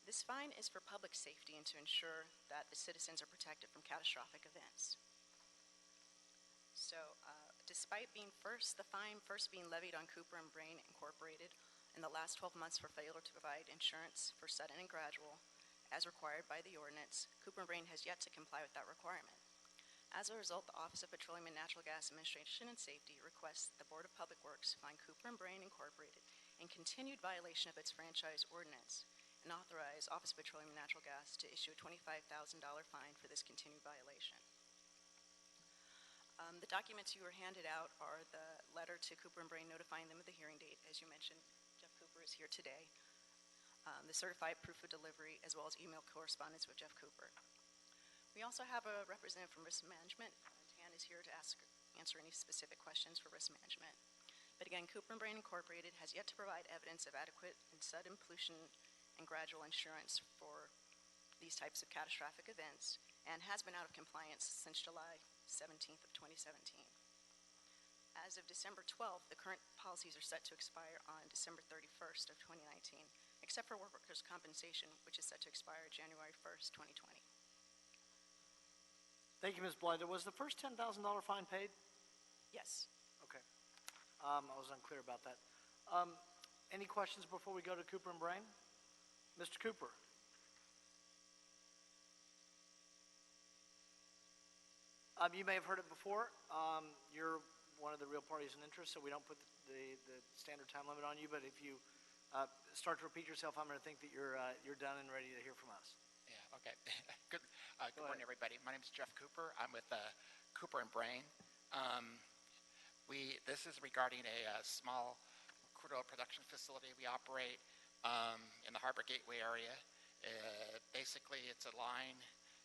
This fine is for public safety and to ensure that the citizens are protected from catastrophic events. So despite being the fine first being levied on Cooper and Brain Incorporated in the last 12 months for failure to provide insurance for sudden and gradual, as required by the ordinance, Cooper and Brain has yet to comply with that requirement. As a result, the Office of Petroleum and Natural Gas Administration and Safety requests the Board of Public Works find Cooper and Brain Incorporated in continued violation of its franchise ordinance and authorize Office of Petroleum and Natural Gas to issue a $25,000 fine for this continued violation. The documents you were handed out are the letter to Cooper and Brain notifying them of the hearing date. As you mentioned, Jeff Cooper is here today. The certified proof of delivery, as well as email correspondence with Jeff Cooper. We also have a representative from Risk Management. Tan is here to answer any specific questions for Risk Management. But again, Cooper and Brain Incorporated has yet to provide evidence of adequate and sudden pollution and gradual insurance for these types of catastrophic events, and has been out of compliance since July 17th of 2017. As of December 12th, the current policies are set to expire on December 31st of 2019, except for workers' compensation, which is set to expire January 1st, 2020. Thank you, Ms. Blighter. Was the first $10,000 fine paid? Yes. Okay. I was unclear about that. Any questions before we go to Cooper and Brain? Mr. Cooper. You may have heard it before. You're one of the real parties in interest, so we don't put the standard time limit on you, but if you start to repeat yourself, I'm going to think that you're done and ready to hear from us. Yeah, okay. Good morning, everybody. My name is Jeff Cooper. I'm with Cooper and Brain. This is regarding a small crude oil production facility we operate in the Harbor Gateway area. Basically, it's a line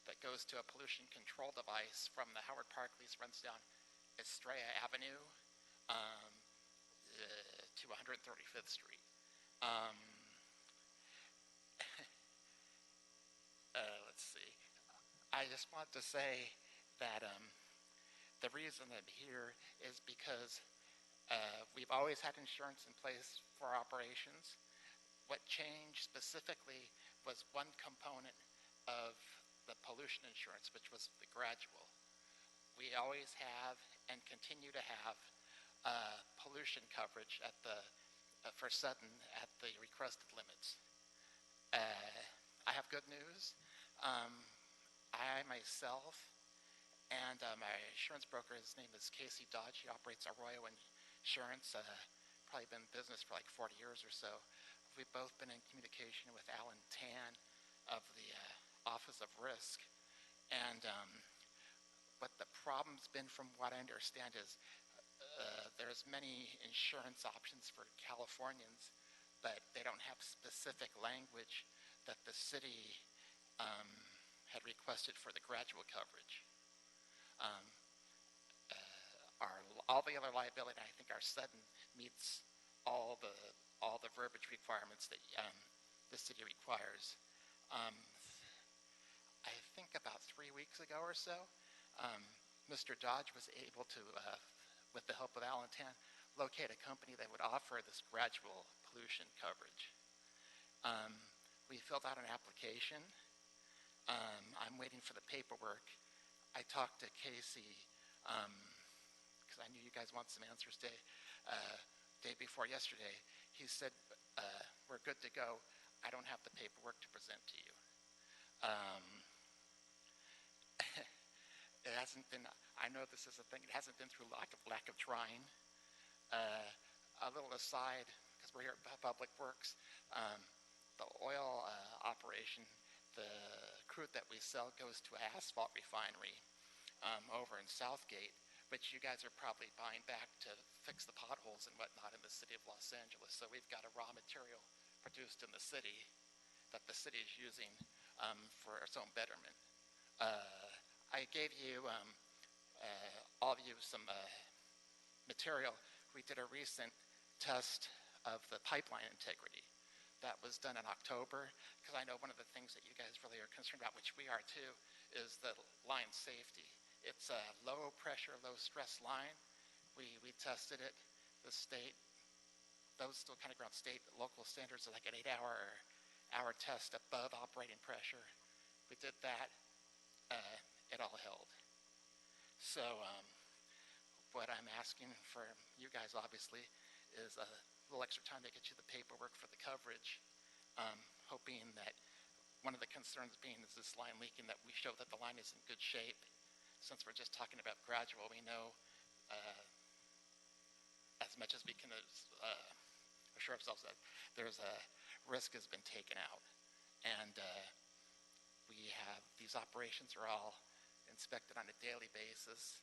that goes to a pollution control device from the Howard Park lease, runs down Estrella Avenue to 135th Street. Let's see. I just want to say that the reason I'm here is because we've always had insurance in place for our operations. What changed specifically was one component of the pollution insurance, which was the gradual. We always have and continue to have pollution coverage for Sutton at the requested limits. I have good news. I myself and my insurance broker, his name is Casey Dodge. He operates Arroyo Insurance, probably been in business for like 40 years or so. We've both been in communication with Alan Tan of the Office of Risk. And what the problem's been, from what I understand, is there's many insurance options for Californians, but they don't have specific language that the city had requested for the gradual coverage. All the other liability, I think our Sutton meets all the verbiage requirements that the city requires. I think about 3 weeks ago or so, Mr. Dodge was able to, with the help of Alan Tan, locate a company that would offer this gradual pollution coverage. We filled out an application. I'm waiting for the paperwork. I talked to Casey, because I knew you guys want some answers day before yesterday. He said, we're good to go. I don't have the paperwork to present to you. It hasn't been, I know this is a thing, it hasn't been through lack of trying. A little aside, because we're here at Public Works, the oil operation, the crude that we sell goes to an asphalt refinery over in Southgate, which you guys are probably buying back to fix the potholes and whatnot in the city of Los Angeles. So we've got a raw material produced in the city that the city is using for its own betterment. I gave you, all of you, some material. We did a recent test of the pipeline integrity. That was done in October, because I know one of the things that you guys really are concerned about, which we are too, is the line safety. It's a low pressure, low stress line. We tested it. The state, those still kind of ground state, local standards are like an 8-hour test above operating pressure. We did that. It all held. So what I'm asking for you guys, obviously, is a little extra time to get you the paperwork for the coverage, hoping that one of the concerns being is this line leaking, that we show that the line is in good shape. Since we're just talking about gradual, we know as much as we can assure ourselves that there's a risk has been taken out. And we have, these operations are all inspected on a daily basis.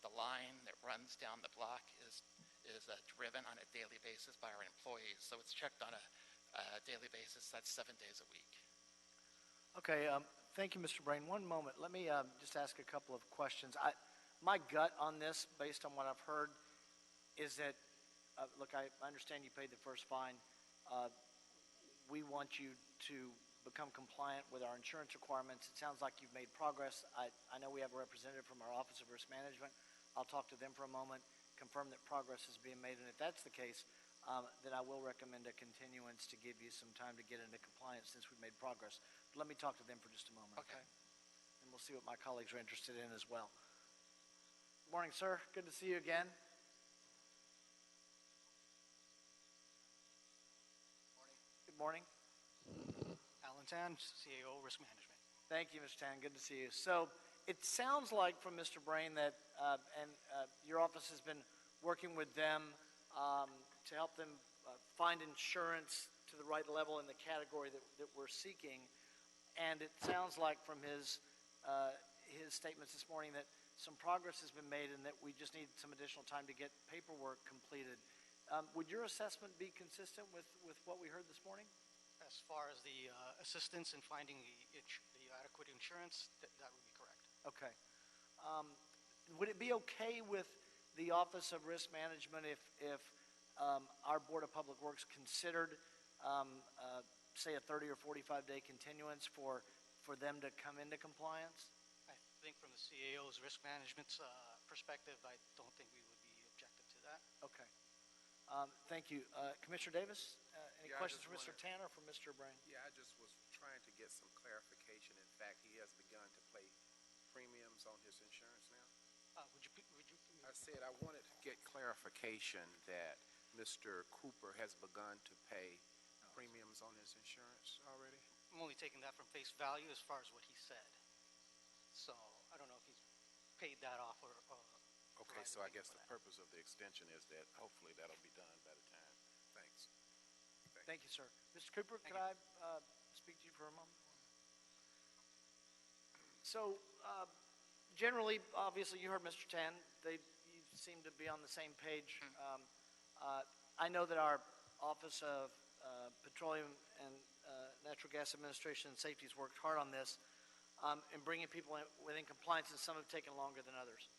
the line that runs down the block is driven on a daily basis by our employees. So it's checked on a daily basis. That's 7 days a week. Okay, thank you, Mr. Brain. One moment. Let me just ask a couple of questions. My gut on this, based on what I've heard, is that, look, I understand you paid the first fine. We want you to become compliant with our insurance requirements. It sounds like you've made progress. I know we have a representative from our Office of Risk Management. I'll talk to them for a moment, confirm that progress is being made, and if that's the case, then I will recommend a continuance to give you some time to get into compliance since we've made progress. But let me talk to them for just a moment, okay? And we'll see what my colleagues are interested in as well. Good morning, sir. Good to see you again. Good morning. Alan Tan, CAO Risk Management. Thank you, Mr. Tan. Good to see you. So it sounds like from Mr. Brain that your office has been working with them to help them find insurance to the right level in the category that we're seeking. And it sounds like from his statements this morning that some progress has been made and that we just need some additional time to get paperwork completed. Would your assessment be consistent with what we heard this morning? As far as the assistance in finding the adequate insurance, that would be correct. Okay. Would it be okay with the Office of Risk Management if our Board of Public Works considered, say, a 30 or 45-day continuance for them to come into compliance? I think from the CAO's risk management's perspective, I don't think we would be objective to that. Okay. Thank you. Commissioner Davis, any Yeah, questions for Mr. Tanner or for Mr. Brain? Yeah, I just was trying to get some clarification. In fact, he has begun to pay premiums on his insurance now. I said I wanted to get clarification that Mr. Cooper has begun to pay premiums on his insurance already. I'm only taking that from face value as far as what he said. So I don't know if he's paid that off or okay, so I guess the purpose of the extension is that hopefully that'll be done by the time. Thanks. Thank you, sir. Mr. Cooper, could I speak to you for a moment? So, generally, obviously, you heard Mr. Tan. You seem to be on the same page. I know that our Office of Petroleum and Natural Gas Administration and Safety has worked hard on this in bringing people within compliance, and some have taken longer than others.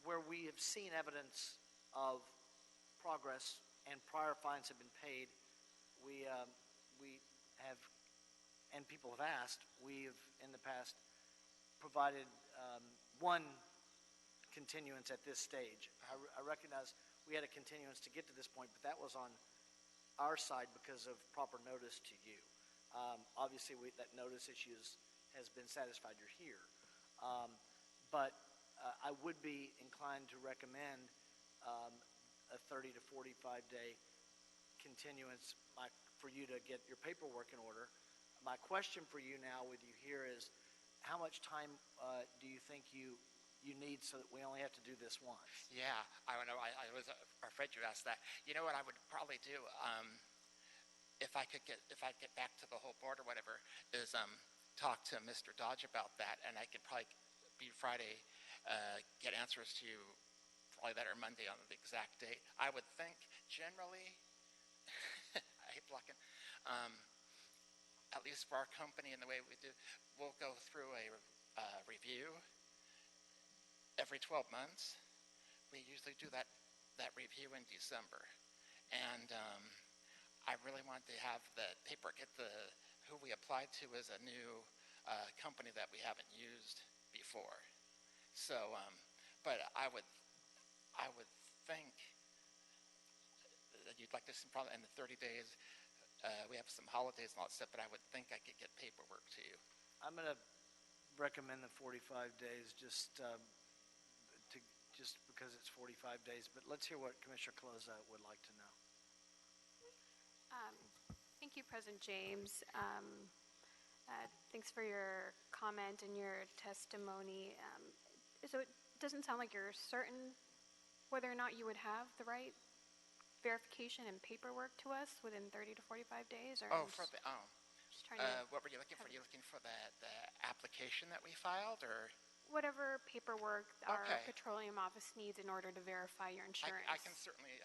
Where we have seen evidence of progress and prior fines have been paid, we have, and people have asked, we've in the past provided one continuance at this stage. I recognize we had a continuance to get to this point, but that was on our side because of proper notice to you. Obviously, that notice issue has been satisfied. You're here. But I would be inclined to recommend a 30 to 45-day continuance for you to get your paperwork in order. My question for you now with you here is, how much time do you think you need so that we only have to do this once? Yeah, I don't know. I was afraid you asked that. You know what I would probably do, if I get back to the whole board or whatever, is talk to Mr. Dodge about that, and I could probably be Friday, get answers to you probably that or Monday on the exact date. I would think generally, I hate blocking, at least for our company and the way we do, we'll go through a review every 12 months. We usually do that review in December. And I really want to have the paperwork. Who we applied to is a new company that we haven't used before. So, but I would think that you'd like to see probably in the 30 days. We have some holidays and all that stuff, but I would think I could get paperwork to you. I'm going to recommend the 45 days just because it's 45 days. But let's hear what Commissioner Cloza would like to know. Thank you, President James. Thanks for your comment and your testimony. So it doesn't sound like you're certain whether or not you would have the right verification and paperwork to us within 30 to 45 days? Or What were you looking for? Are you looking for the application that we filed, or? whatever paperwork our Okay. petroleum office needs in order to verify your insurance. I can certainly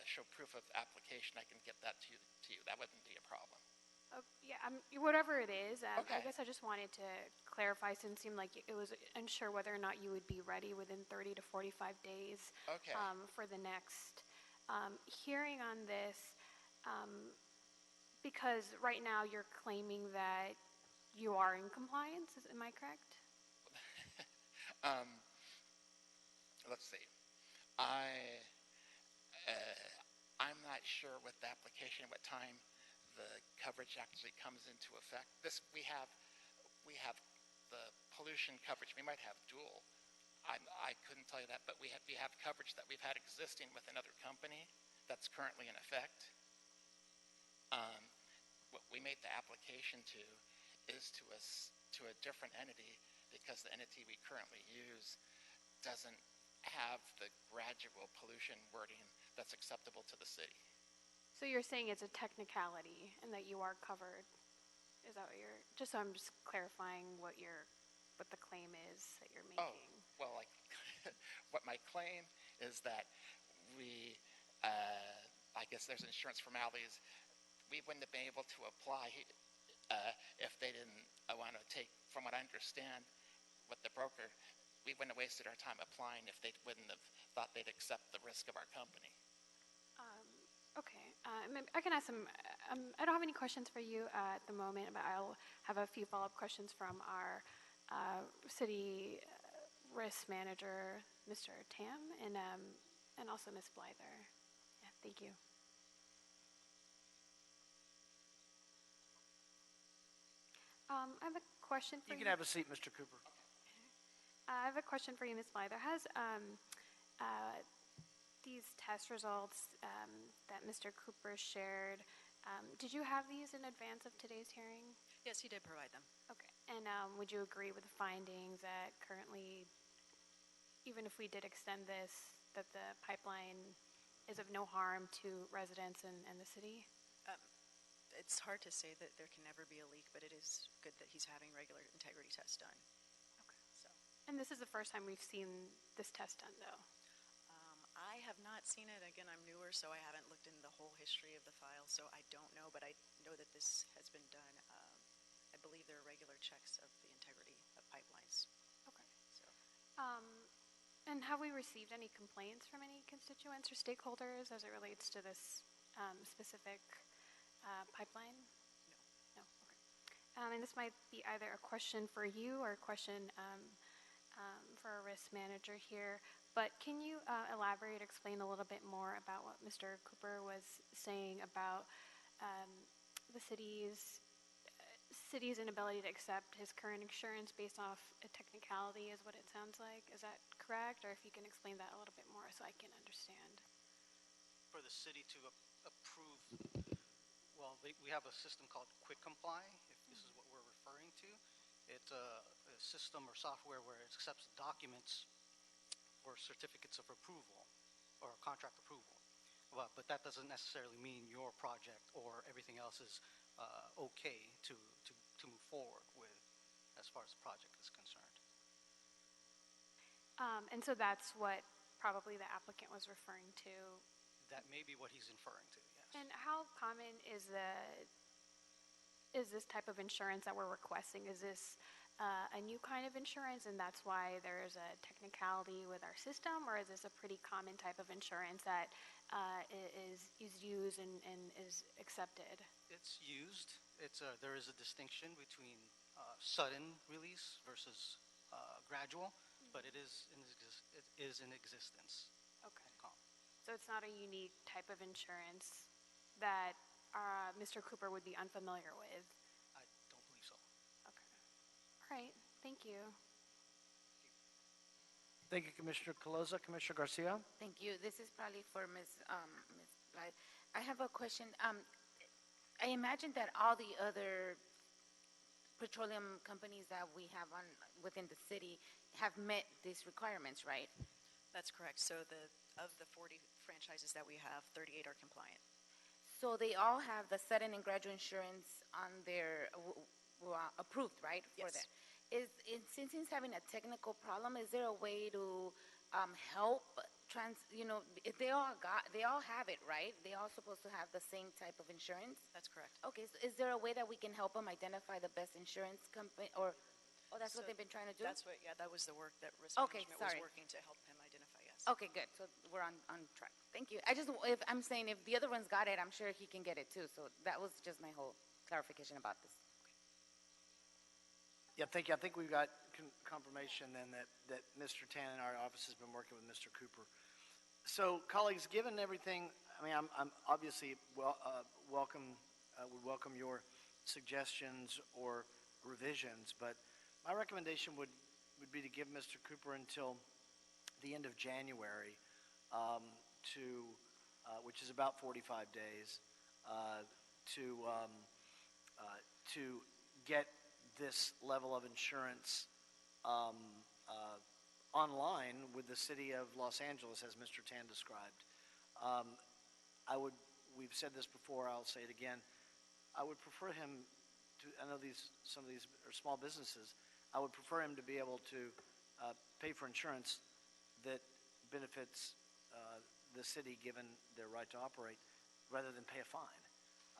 show proof of application. I can get that to you. That wouldn't be a problem. Yeah, whatever it is. I Okay. guess I just wanted to clarify, since it seemed like it was unsure whether or not you would be ready within 30 to 45 days Okay. for the next hearing on this, because right now you're claiming that you are in compliance. Am I correct? Let's see. I'm not sure with the application what time the coverage actually comes into effect. We have the pollution coverage. We might have dual. I couldn't tell you that, but we have coverage that we've had existing with another company that's currently in effect. What we made the application to is to a different entity, because the entity we currently use doesn't have the gradual pollution wording that's acceptable to the city. So you're saying it's a technicality and that you are covered. Is that what you're, just so I'm just clarifying what the claim is that you're making? Oh, well, like, what my claim is that I guess there's insurance formalities. We wouldn't have been able to apply if they didn't want to take, from what I understand, with the broker, we wouldn't have wasted our time applying if they wouldn't have thought they'd accept the risk of our company. Okay. I can ask some. I don't have any questions for you at the moment, but I'll have a few follow-up questions from our city risk manager, Mr. Tam, and also Ms. Blyther. Yeah, thank you. I have a question for you. You can have a seat, Mr. Cooper. I have a question for you, Ms. Blyther. Has these test results that Mr. Cooper shared, did you have these in advance of today's hearing? Yes, he did provide them. Okay. And would you agree with the findings that currently, even if we did extend this, that the pipeline is of no harm to residents and the city? It's hard to say that there can never be a leak, but it is good that he's having regular integrity tests done. Okay. And this is the first time we've seen this test done, though? I have not seen it. Again, I'm newer, so I haven't looked into the whole history of the file, so I don't know, but I know that this has been done. I believe there are regular checks of the integrity of pipelines. Okay. And have we received any complaints from any constituents or stakeholders as it relates to this specific pipeline? No. No. Okay. And this might be either a question for you or a question for a risk manager here. But can you elaborate, explain a little bit more about what Mr. Cooper was saying about the city's inability to accept his current insurance based off a technicality, is what it sounds like? Is that correct? Or if you can explain that a little bit more so I can understand. For the city to approve, well, we have a system called Quick Comply, if this is what we're referring to. It's a system or software where it accepts documents or certificates of approval or contract approval. But that doesn't necessarily mean your project or everything else is okay to move forward with as far as the project is concerned. And so that's what probably the applicant was referring to. That may be what he's inferring to, yes. And how common is this type of insurance that we're requesting? Is this a new kind of insurance, and that's why there's a technicality with our system, or is this a pretty common type of insurance that is used and is accepted? It's used. There is a distinction between sudden release versus gradual, but it is in existence. Okay. So it's not a unique type of insurance that Mr. Cooper would be unfamiliar with? I don't believe so. Okay. All right. Thank you. Thank you, Commissioner Caloza. Commissioner Garcia? Thank you. This is probably for Ms. Blythe. I have a question. I imagine that all the other petroleum companies that we have within the city have met these requirements, right? That's correct. So of the 40 franchises that we have, 38 are compliant. So they all have the sudden and gradual insurance on their approved, right? Yes. For that. since he's having a technical problem, is there a way to help if they all have it, right? They all supposed to have the same type of insurance? That's correct. Okay, so is there a way that we can help them identify the best insurance company, or, that's what they've been trying to do? That was the work that risk Okay, management sorry. was working to help him identify, yes. Okay, good, so we're on track. Thank you. I'm saying if the other one's got it, I'm sure he can get it too, so that was just my whole clarification about this. Yeah, thank you. I think we've got confirmation then that Mr. Tan in our office has been working with Mr. Cooper. So, colleagues, given everything, I mean, I'm obviously would welcome your suggestions or revisions, but my recommendation would be to give Mr. Cooper until the end of January which is about 45 days, to get this level of insurance online with the city of Los Angeles, as Mr. Tan described. We've said this before, I'll say it again, I would prefer him to, I know some of these are small businesses, I would prefer him to be able to pay for insurance that benefits the city given their right to operate rather than pay a fine.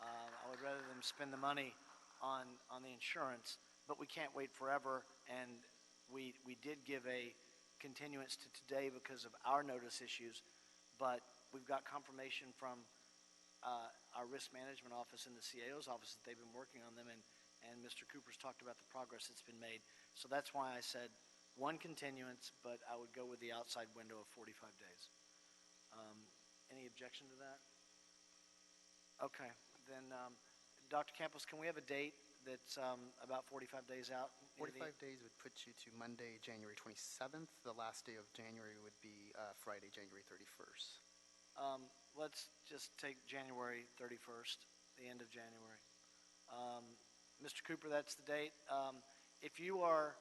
I would rather them spend the money on the insurance, but we can't wait forever, and we did give a continuance to today because of our notice issues, but we've got confirmation from our risk management office and the CAO's office that they've been working on them, and Mr. Cooper's talked about the progress that's been made. So that's why I said one continuance, but I would go with the outside window of 45 days. Any objection to that? Okay, then Dr. Campos, can we have a date that's about 45 days out? 45 days would put you to Monday, January 27th. The last day of January would be Friday, January 31st. Let's just take January 31st, the end of January. Mr. Cooper, that's the date. If you are,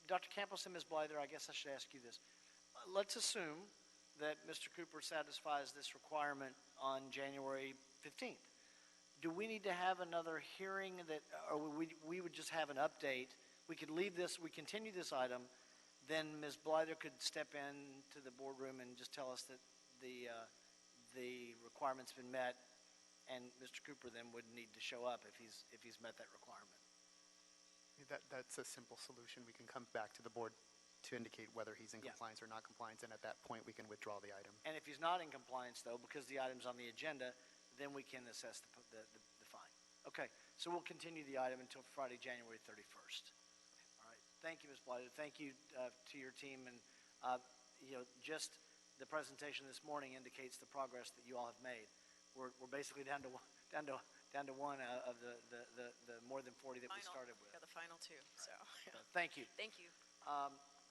Dr. Campos and Ms. Blyther, I guess I should ask you this. Let's assume that Mr. Cooper satisfies this requirement on January 15th. Do we need to have another hearing or we would just have an update? We could leave this, we continue this item, then Ms. Blyther could step into the boardroom and just tell us that the requirement's been met, and Mr. Cooper then wouldn't need to show up if he's met that requirement. That's a simple solution. We can come back to the board to indicate whether he's in compliance or not compliance, and at that point, we can withdraw the item. And if he's not in compliance, though, because the item's on the agenda, then we can assess the fine. Okay, so we'll continue the item until Friday, January 31st. All right, thank you, Ms. Blyther. Thank you to your team, and just the presentation this morning indicates the progress that you all have made. We're basically down to one of the more than 40 that we started with. Yeah, the final two. So thank you. Thank you.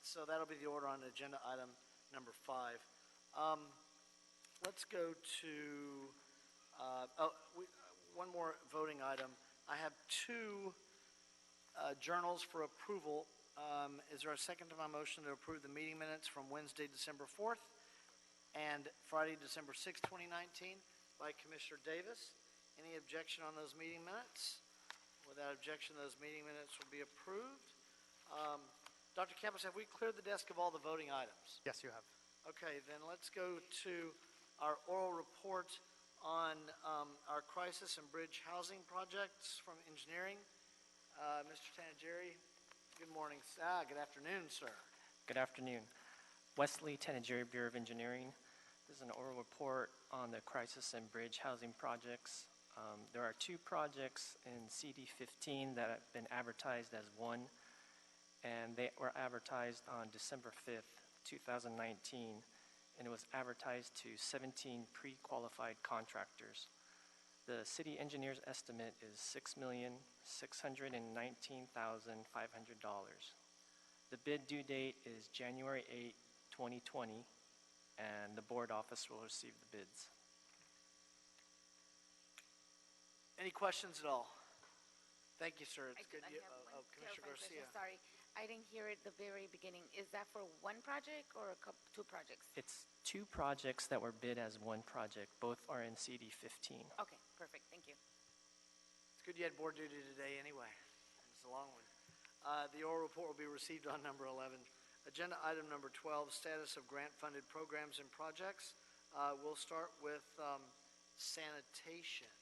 So that'll be the order on agenda item number 5. Let's go to one more voting item. I have 2 journals for approval. Is there a second to my motion to approve the meeting minutes from Wednesday, December 4th and Friday, December 6th, 2019 by Commissioner Davis? Any objection on those meeting minutes? Without objection, those meeting minutes will be approved. Dr. Campos, have we cleared the desk of all the voting items? Yes, you have. Okay, then let's go to our oral report on our crisis and bridge housing projects from engineering. Mr. Tanageri, good morning. Good afternoon, sir. Good afternoon. Wesley Tanageri, Bureau of Engineering. This is an oral report on the crisis and bridge housing projects. There are 2 projects in CD15 that have been advertised as one, and they were advertised on December 5th, 2019, and it was advertised to 17 pre-qualified contractors. The city engineer's estimate is $6,619,500. The bid due date is January 8, 2020, and the board office will receive the bids. Any questions at all? Thank you, sir. It's good. I have one Commissioner clarifying Garcia. question. Sorry, I didn't hear it at the very beginning. Is that for one project or 2 projects? It's 2 projects that were bid as one project. Both are in CD15. Okay, perfect. Thank you. It's good you had board duty today anyway. a long one. The oral report will be received on number 11. Agenda item number 12, status of grant-funded programs and projects. We'll start with sanitation.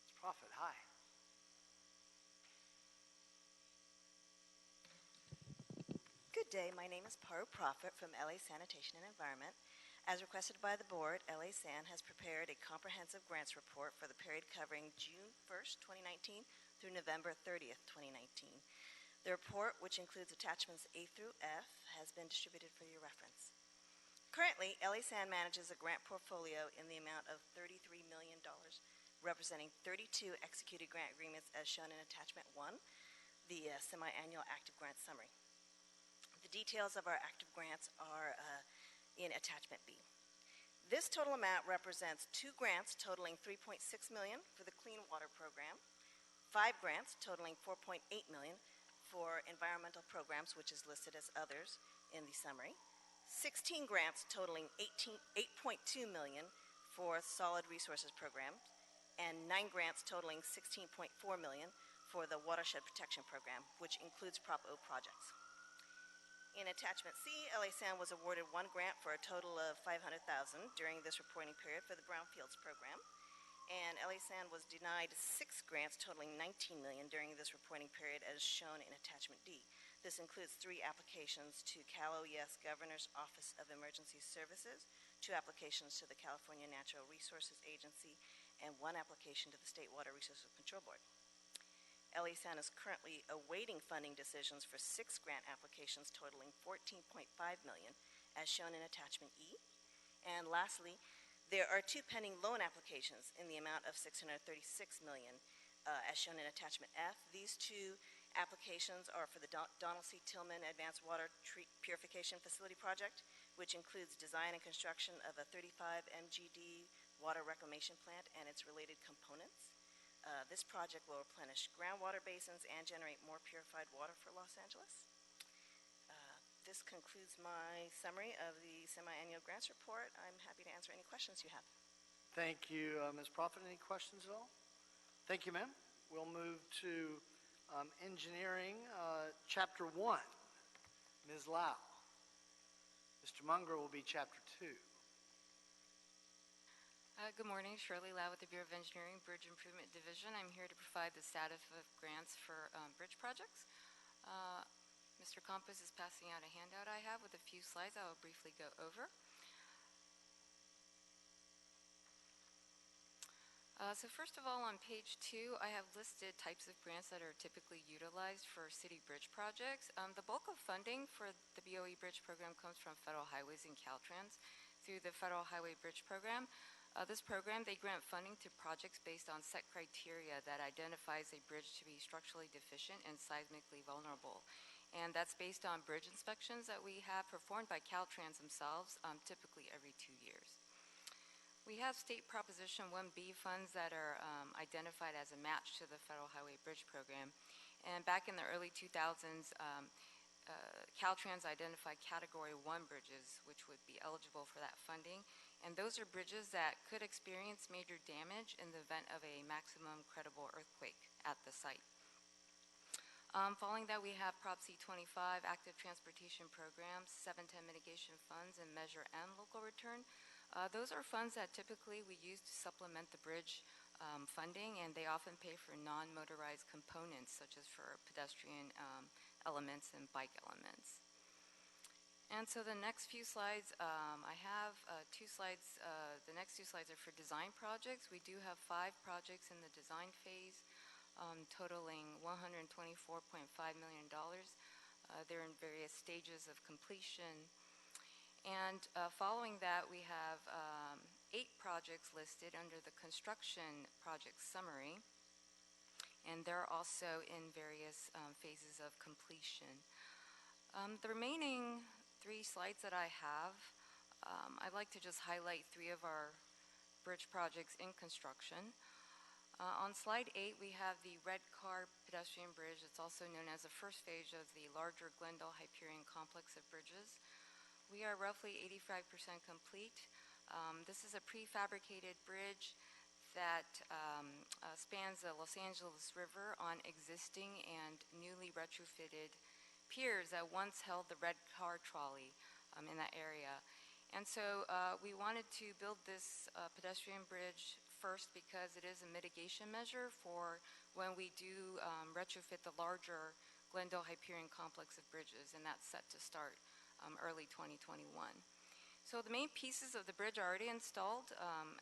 Ms. Prophet, hi. Good day. My name is Paru Prophet from LA Sanitation and Environment. As requested by the board, LA San has prepared a comprehensive grants report for the period covering June 1st, 2019 through November 30th, 2019. The report, which includes attachments A through F, has been distributed for your reference. Currently, LA San manages a grant portfolio in the amount of $33 million, representing 32 executed grant agreements as shown in Attachment 1, the semi-annual active grant summary. The details of our active grants are in Attachment B. This total amount represents 2 grants totaling $3.6 million for the Clean Water Program, 5 grants totaling $4.8 million for environmental programs, which is listed as others in the summary, 16 grants totaling $8.2 million for solid resources programs, and 9 grants totaling $16.4 million for the Watershed Protection Program, which includes Prop O projects. In Attachment C, LA San was awarded 1 grant for a total of $500,000 during this reporting period for the Brownfields program, and LA San was denied 6 grants totaling $19 million during this reporting period as shown in Attachment D. This includes 3 applications to Cal OES Governor's Office of Emergency Services, 2 applications to the California Natural Resources Agency, and 1 application to the State Water Resources Control Board. LA San is currently awaiting funding decisions for 6 grant applications totaling $14.5 million, as shown in Attachment E. And lastly, there are 2 pending loan applications in the amount of $636 million, as shown in Attachment F. These 2 applications are for the Donald C. Tillman Advanced Water Purification Facility Project, which includes design and construction of a 35 MGD water reclamation plant and its related components. This project will replenish groundwater basins and generate more purified water for Los Angeles. This concludes my summary of the semi-annual grants report. I'm happy to answer any questions you have. Thank you, Ms. Prophet. Any questions at all? Thank you, ma'am. We'll move to engineering, Chapter 1. Ms. Lau. Mr. Munger will be Chapter 2. Good morning, Shirley Lau with the Bureau of Engineering, Bridge Improvement Division. I'm here to provide the status of grants for bridge projects. Mr. Campos is passing out a handout I have with a few slides I will briefly go over. So first of all, on page 2, I have listed types of grants that are typically utilized for city bridge projects. The bulk of funding for the BOE bridge program comes from Federal Highways and Caltrans through the Federal Highway Bridge Program. This program, they grant funding to projects based on set criteria that identifies a bridge to be structurally deficient and seismically vulnerable. And that's based on bridge inspections that we have performed by Caltrans themselves, typically every 2 years. We have State Proposition 1B funds that are identified as a match to the Federal Highway Bridge Program. And back in the early 2000s, Caltrans identified Category 1 bridges, which would be eligible for that funding. And those are bridges that could experience major damage in the event of a maximum credible earthquake at the site. Following that, we have Prop C-25, Active Transportation Programs, 710 Mitigation Funds, and Measure M Local Return. Those are funds that typically we use to supplement the bridge funding, and they often pay for non-motorized components, such as for pedestrian elements and bike elements. And so the next few slides, I have 2 slides. The next 2 slides are for design projects. We do have 5 projects in the design phase, totaling $124.5 million. They're in various stages of completion. And following that, we have 8 projects listed under the construction project summary. And they're also in various phases of completion. The remaining 3 slides that I have, I'd like to just highlight 3 of our bridge projects in construction. On slide 8, we have the Red Car Pedestrian Bridge. It's also known as the first phase of the larger Glendale-Hyperion complex of bridges. We are roughly 85% complete. This is a prefabricated bridge that spans the Los Angeles River on existing and newly retrofitted piers that once held the red car trolley in that area. And so we wanted to build this pedestrian bridge first because it is a mitigation measure for when we do retrofit the larger Glendale Hyperion complex of bridges, and that's set to start early 2021. So the main pieces of the bridge are already installed,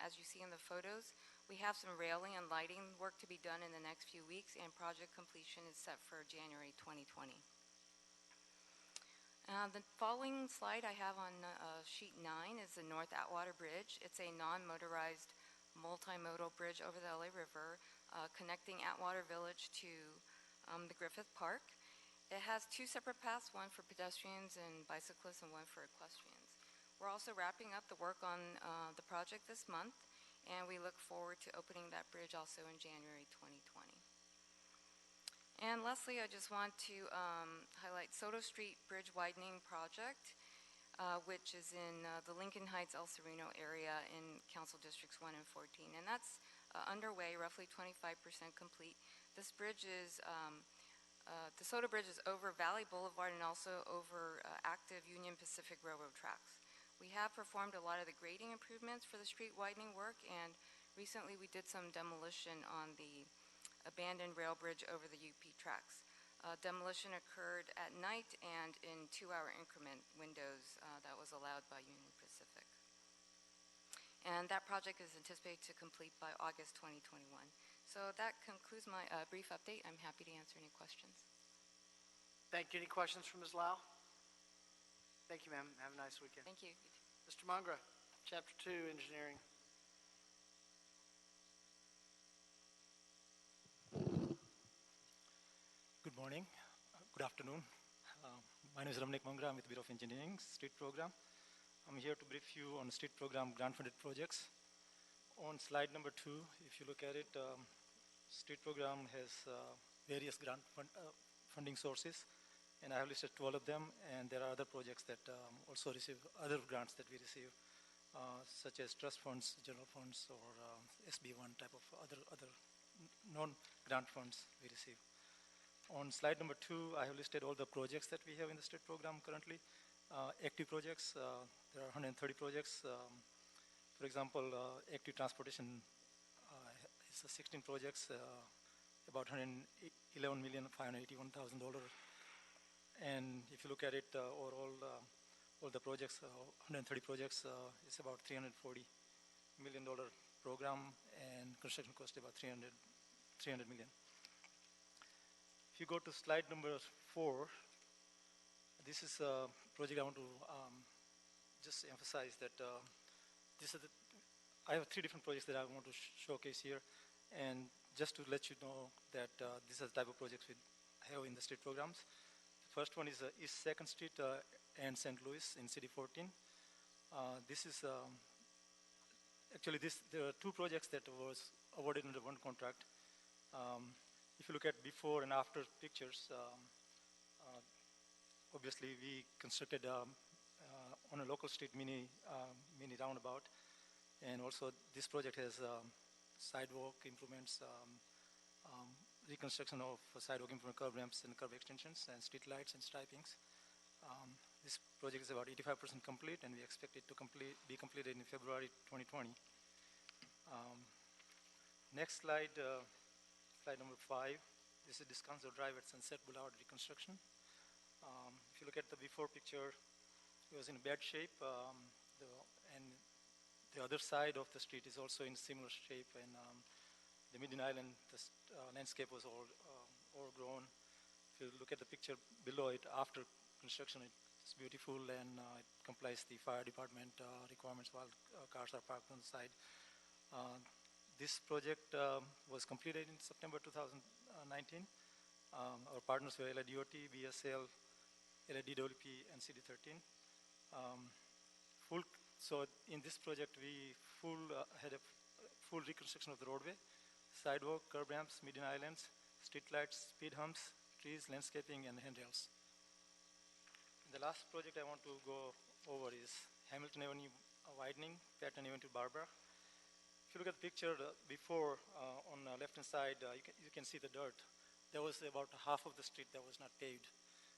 as you see in the photos. We have some railing and lighting work to be done in the next few weeks, and project completion is set for January 2020. The following slide I have on sheet 9 is the North Atwater Bridge. It's a non-motorized multimodal bridge over the LA River connecting Atwater Village to the Griffith Park. It has two separate paths, one for pedestrians and bicyclists and one for equestrians. We're also wrapping up the work on the project this month, and we look forward to opening that bridge also in January 2020. And lastly, I just want to highlight Soto Street Bridge Widening Project, which is in the Lincoln Heights El Sereno area in Council Districts 1 and 14. And that's underway, roughly 25% complete. This bridge is, the Soto Bridge is over Valley Boulevard and also over active Union Pacific Railroad tracks. We have performed a lot of the grading improvements for the street widening work, and recently we did some demolition on the abandoned rail bridge over the UP tracks. Demolition occurred at night and in 2-hour increment windows that was allowed by Union Pacific. And that project is anticipated to complete by August 2021. So that concludes my brief update. I'm happy to answer any questions. Thank you. Any questions from Ms. Lau? Thank you, ma'am. Have a nice weekend. Thank you. Mr. Mongra, Chapter 2, Engineering. Good morning, good afternoon. My name is Ramnik Mangra. I'm with Bureau of Engineering, Street Program. I'm here to brief you on Street Program grant-funded projects. On slide number 2, if you look at it, Street Program has various grant funding sources, and I have listed 12 of them, and there are other projects that also receive other grants that we receive, such as trust funds, general funds, or SB1 type of other non-grant funds we receive. On slide number 2, I have listed all the projects that we have in the state program currently. Active projects, there are 130 projects. For example, active transportation is 16 projects, about $111,581,000. And if you look at it, overall, all the projects, 130 projects, it's about $340 million program, and construction cost about $300 million. If you go to slide number 4, this is a project I want to just emphasize that I have 3 different projects that I want to showcase here, and just to let you know that this is the type of projects we have in the state programs. The first one is East 2nd Street and St. Louis in City 14. This is actually there are 2 projects that was awarded under one contract. If you look at before and after pictures, obviously we constructed on a local street mini roundabout, and also this project has sidewalk improvements, reconstruction of sidewalk improvement, curb ramps and curb extensions, and street lights and stripings. This project is about 85% complete, and we expect it to be completed in February 2020. Next slide. Slide number 5, this is Descanso Drive at Sunset Boulevard reconstruction. If you look at the before picture, it was in bad shape, and the other side of the street is also in similar shape, and the Median Island, the landscape was all overgrown. If you look at the picture below it, after construction, it's beautiful, and it complies the fire department requirements while cars are parked on the side. This project was completed in September 2019. Our partners were LIDOT, BSL, LIDWP, and CD13. So in this project, we had a full reconstruction of the roadway, sidewalk, curb ramps, median islands, street lights, speed humps, trees, landscaping, and handrails. And the last project I want to go over is Hamilton Avenue widening, Patton Avenue to Barbara. If you look at the picture before on the left-hand side, you can see the dirt. There was about half of the street that was not paved.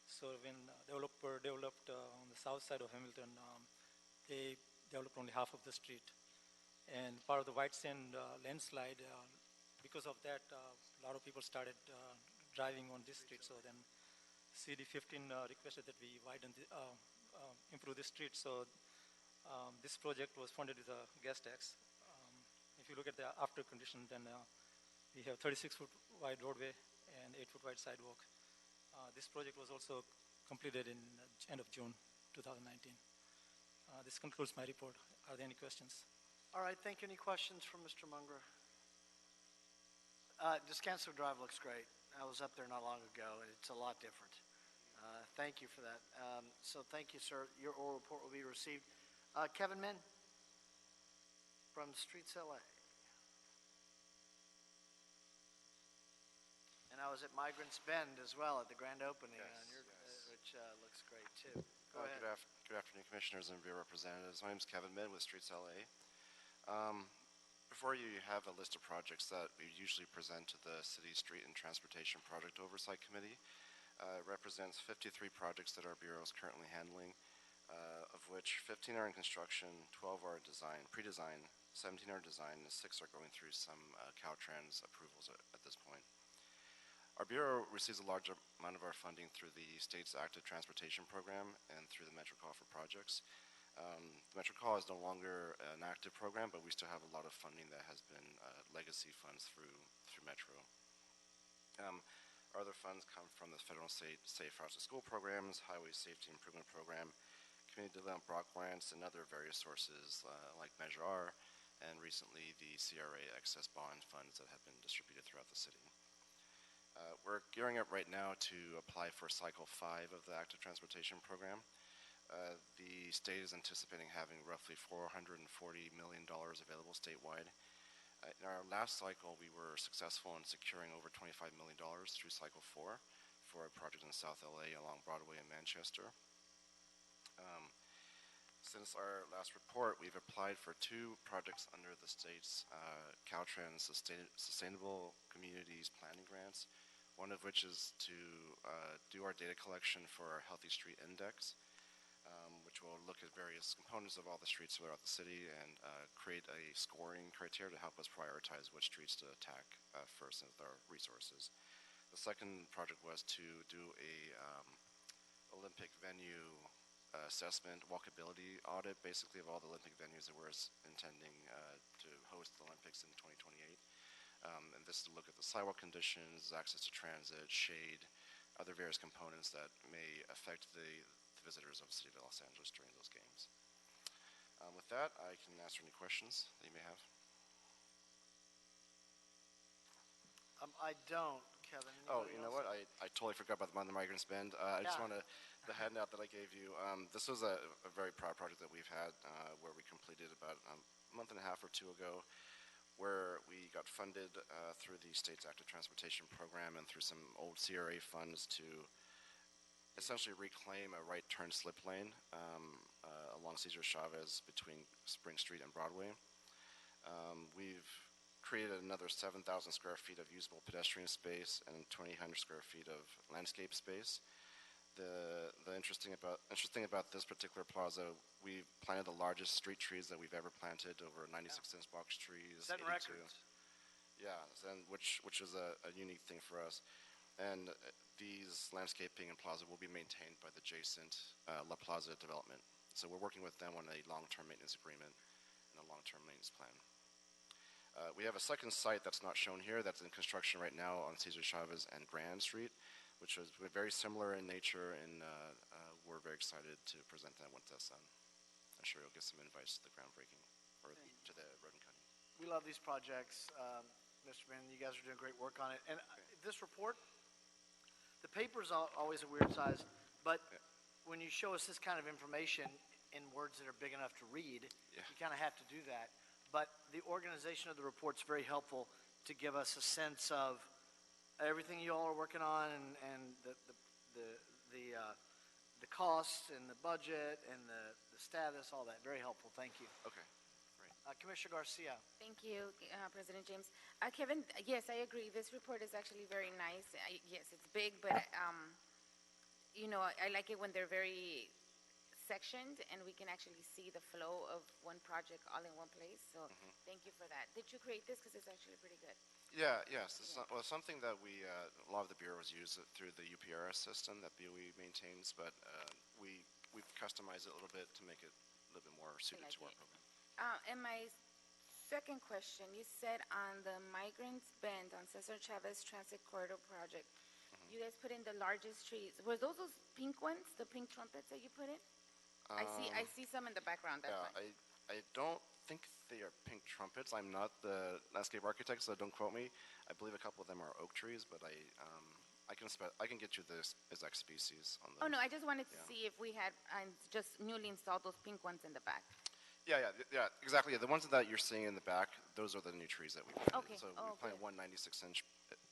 So when developer developed on the south side of Hamilton, they developed only half of the street. And part of the white sand landslide, because of that, a lot of people started driving on this street. So then CD15 requested that we widen, improve the street. So this project was funded with a gas tax. If you look at the after condition, then we have 36-foot wide roadway and 8-foot wide sidewalk. This project was also completed in end of June 2019. This concludes my report. Are there any questions? All right, thank you. Any questions from Mr. Munger? Descanso Drive looks great. I was up there not long ago, and it's a lot different. Thank you for that. So thank you, sir. Your oral report will be received. Kevin Min from Streets LA. And I was at Migrants Bend as well at the grand opening, which looks great too. Go ahead. Good afternoon, Commissioners and Bureau Representatives. My name is Kevin Min with Streets LA. Before you have a list of projects that we usually present to the City Street and Transportation Project Oversight Committee. It represents 53 projects that our Bureau is currently handling, of which 15 are in construction, 12 are pre-design, 17 are design, and 6 are going through some Caltrans approvals at this point. Our Bureau receives a large amount of our funding through the state's active transportation program and through the MetroCall for projects. The MetroCall is no longer an active program, but we still have a lot of funding that has been legacy funds through Metro. Our other funds come from the federal and state Safe Routes to School programs, Highway Safety Improvement Program, Community Development Block Grants, and other various sources like Measure R, and recently the CRA excess bond funds that have been distributed throughout the city. We're gearing up right now to apply for Cycle 5 of the Active Transportation Program. The state is anticipating having roughly $440 million available statewide. In our last cycle, we were successful in securing over $25 million through Cycle 4 for a project in South LA along Broadway and Manchester. Since our last report, we've applied for 2 projects under the state's Caltrans Sustainable Communities Planning Grants, one of which is to do our data collection for our Healthy Street Index, which will look at various components of all the streets throughout the city and create a scoring criteria to help us prioritize which streets to attack first with our resources. The second project was to do a Olympic venue assessment, walkability audit, basically of all the Olympic venues that we're intending to host the Olympics in 2028. And this is to look at the sidewalk conditions, access to transit, shade, other various components that may affect the visitors of the city of Los Angeles during those games. With that, I can answer any questions that you may have. I don't, Kevin. Oh, you know what? I totally forgot about the Migrants Bend. I just want to, the handout that I gave you, this was a very proud project that we've had where we completed about a month and a half or 2 ago, where we got funded through the state's active transportation program and through some old CRA funds to essentially reclaim a right turn slip lane along Cesar Chavez between Spring Street and Broadway. We've created another 7,000 square feet of usable pedestrian space and 2,800 square feet of landscape space. The interesting about this particular plaza, we planted the largest street trees that we've ever planted, over 96-inch box trees. Setting records. Yeah, and which is a unique thing for us. And these landscaping and plaza will be maintained by the adjacent La Plaza development. So we're working with them on a long-term maintenance agreement and a long-term maintenance plan. We have a second site that's not shown here that's in construction right now on Cesar Chavez and Grand Street, which was very similar in nature, and we're very excited to present that once that's done. I'm sure you'll get some invites to the groundbreaking, or to the road and cutting. We love these projects. Mr. Mann, you guys are doing great work on it. And this report, the paper's always a weird size, but when you show us this kind of information in words that are big enough to read, you kind of have to do that. But the organization of the report's very helpful to give us a sense of everything you all are working on and the costs and the budget and the status, all that. Very helpful. Thank you. Okay, great. Commissioner Garcia. Thank you, President James. Kevin, yes, I agree. This report is actually very nice. Yes, it's big, but, I like it when they're very sectioned and we can actually see the flow of one project all in one place. So thank you for that. Did you create this? Because it's actually pretty good. Yes. It's something that a lot of the bureaus use it through the UPRS system that BOE maintains, but we've customized it a little bit to make it a little bit more suited to our program. And my second question, you said on the Migrants Bend on Cesar Chavez Transit Corridor project, you guys put in the largest trees. Were those pink ones, the pink trumpets that you put in? I see some in the background. That's why. I don't think they are pink trumpets. I'm not the landscape architect, so don't quote me. I believe a couple of them are oak trees, but I can get you the exact species on those. Oh no, I just wanted to see if we had just newly installed those pink ones in the back. Yeah, exactly. The ones that you're seeing in the back, those are the new trees that we planted. Okay. So we planted 196-inch,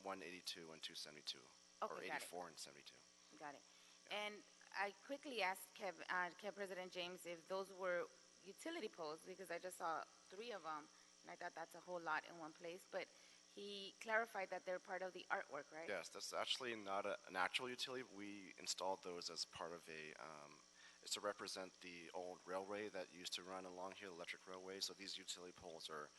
182, and 272, or Okay, got it. 84 and 72. Got it. And I quickly asked President James if those were utility poles because I just saw 3 of them, and I thought that's a whole lot in one place. But he clarified that they're part of the artwork, right? Yes, that's actually not an actual utility. We installed those as part of it's to represent the old railway that used to run along here, the electric railway. So these utility poles are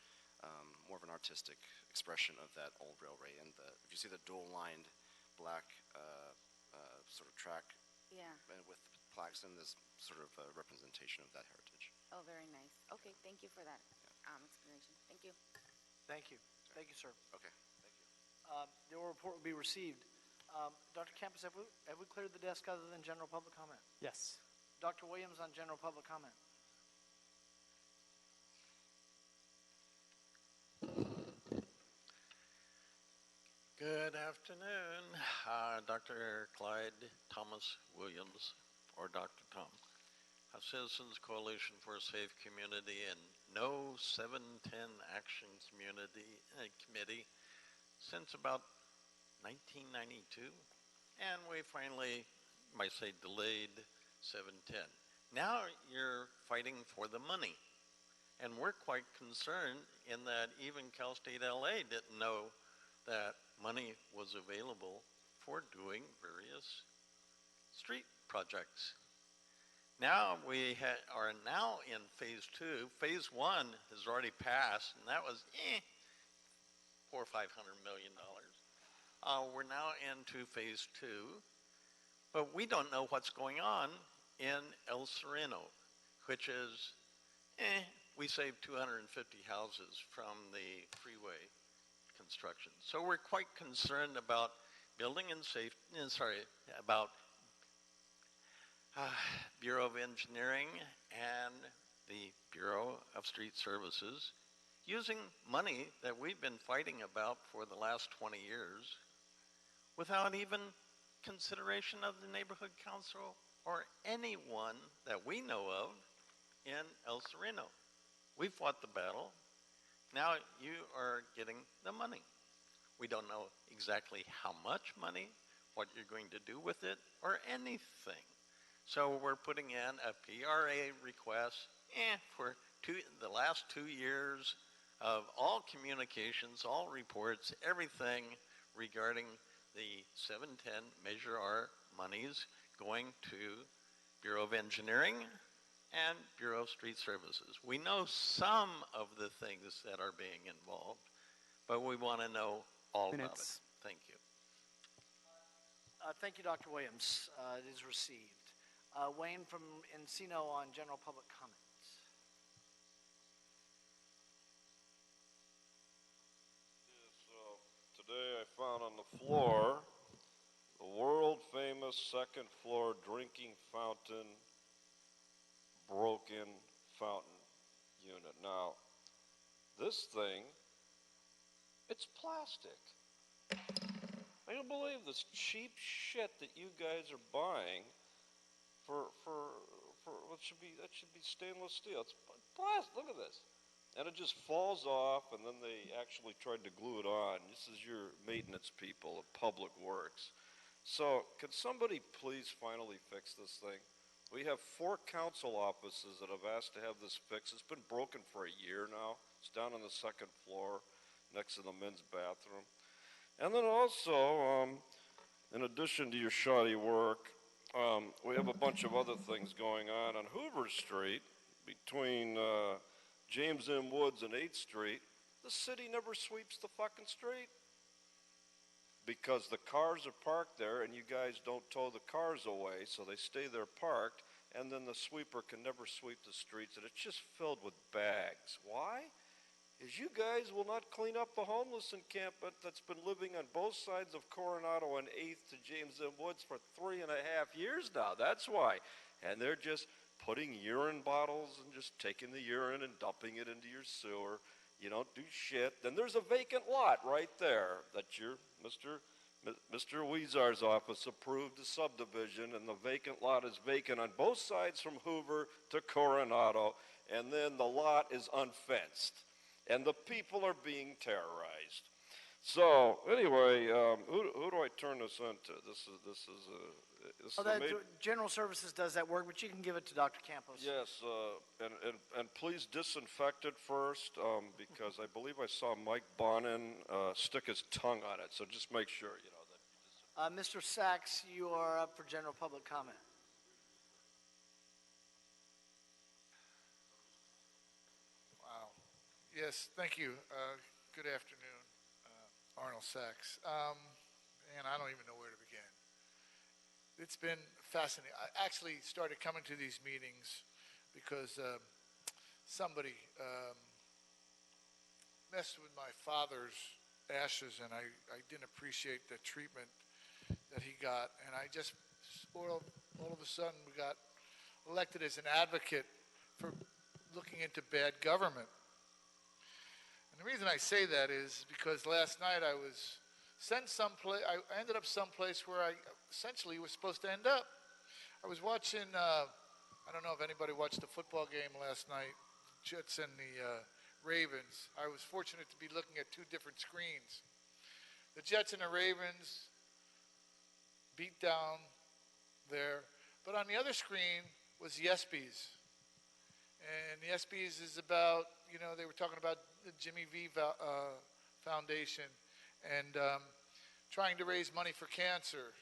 more of an artistic expression of that old railway. And if you see the dual-lined black sort of track, and with plaques in this sort of representation of that heritage. Oh, very nice. Okay, thank you for that explanation. Thank you. Thank you. Thank you, sir. Okay, thank you. The oral report will be received. Dr. Campos, have we cleared the desk other than general public comment? Yes. Dr. Williams on general public comment. Good afternoon, Dr. Clyde Thomas Williams, or Dr. Tom, a Citizens Coalition for a Safe Community and No 710 Action Committee since about 1992, and we finally, might say delayed, 710. Now you're fighting for the money, and we're quite concerned in that even Cal State LA didn't know that money was available for doing various street projects. Now we are now in phase 2. Phase 1 has already passed, and that was $400 or $500 million. We're now into phase 2, but we don't know what's going on in El Sereno, which is, we saved 250 houses from the freeway construction. So we're quite concerned about building and about Bureau of Engineering and the Bureau of Street Services using money that we've been fighting about for the last 20 years without even consideration of the neighborhood council or anyone that we know of in El Sereno. We fought the battle. Now you are getting the money. We don't know exactly how much money, what you're going to do with it, or anything. So we're putting in a PRA request for the last 2 years of all communications, all reports, everything regarding the 710 Measure R monies going to Bureau of Engineering and Bureau of Street Services. We know some of the things that are being involved, but we want to know all about it. Thank you. Thank you, Dr. Williams. It is received. Wayne from Encino on general public comments. Today I found on the floor the world-famous second-floor drinking fountain, broken fountain unit. Now, this thing, it's plastic. I can't believe this cheap shit that you guys are buying for what should be stainless steel. It's plastic. Look at this. And it just falls off, and then they actually tried to glue it on. This is your maintenance people of Public Works. So, could somebody please finally fix this thing? We have 4 council offices that have asked to have this fixed. It's been broken for a year now. It's down on the 2nd floor next to the men's bathroom. And then also, in addition to your shoddy work, we have a bunch of other things going on Hoover Street between James M. Woods and 8th Street. The city never sweeps the fucking street because the cars are parked there and you guys don't tow the cars away, so they stay there parked, and then the sweeper can never sweep the streets, and it's just filled with bags. Why? Is you guys will not clean up the homeless encampment that's been living on both sides of Coronado and 8th to James M. Woods for 3.5 years now. That's why. And they're just putting urine bottles and just taking the urine and dumping it into your sewer. You don't do shit. Then there's a vacant lot right there that your Mr. Weezar's office approved a subdivision, and the vacant lot is vacant on both sides from Hoover to Coronado, and then the lot is unfenced. And the people are being terrorized. So anyway, who do I turn this into? This is General Services does that work, but you can give it to Dr. Campos. Yes, and please disinfect it first, because I believe I saw Mike Bonin stick his tongue on it. So just make sure, you know that. Mr. Sachs, you are up for general public comment. Yes, thank you. Good afternoon, Arnold Sachs. And I don't even know where to begin. It's been fascinating. I actually started coming to these meetings because somebody messed with my father's ashes, and I didn't appreciate the treatment that he got. And I just, all of a sudden, we got elected as an advocate for looking into bad government. And the reason I say that is because last night I was sent someplace, I ended up someplace where I essentially was supposed to end up. I was watching, I don't know if anybody watched the football game last night, Jets and the Ravens. I was fortunate to be looking at 2 different screens. The Jets and the Ravens beat down there, but on the other screen was the ESPYs. And the ESPYs is about, you know, they were talking about the Jimmy V Foundation and trying to raise money for cancer.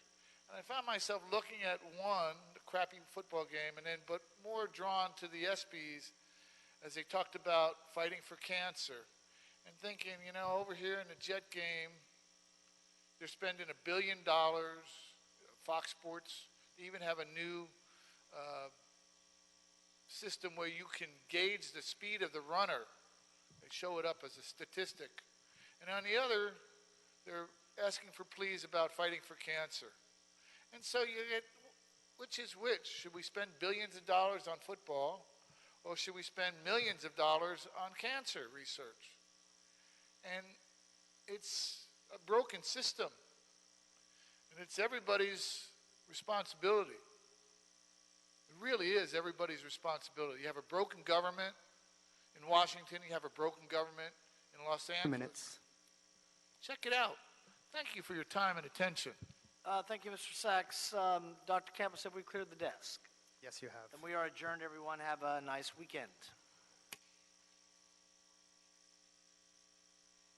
And I found myself looking at the crappy football game, and then but more drawn to the ESPYs as they talked about fighting for cancer, and thinking, you know, over here in the Jet game, they're spending $1 billion. Fox Sports, they even have a new system where you can gauge the speed of the runner. They show it up as a statistic. And on the other, they're asking for pleas about fighting for cancer. And so you get, which is which? Should we spend billions of dollars on football, or should we spend millions of dollars on cancer research? And it's a broken system. And it's everybody's responsibility. It really is everybody's responsibility. You have a broken government in Washington. You have a broken government in Los Angeles. 2 minutes. Check it out. Thank you for your time and attention. Thank you, Mr. Sachs. Dr. Campos, have we cleared the desk? Yes, you have. And we are adjourned, everyone. Have a nice weekend.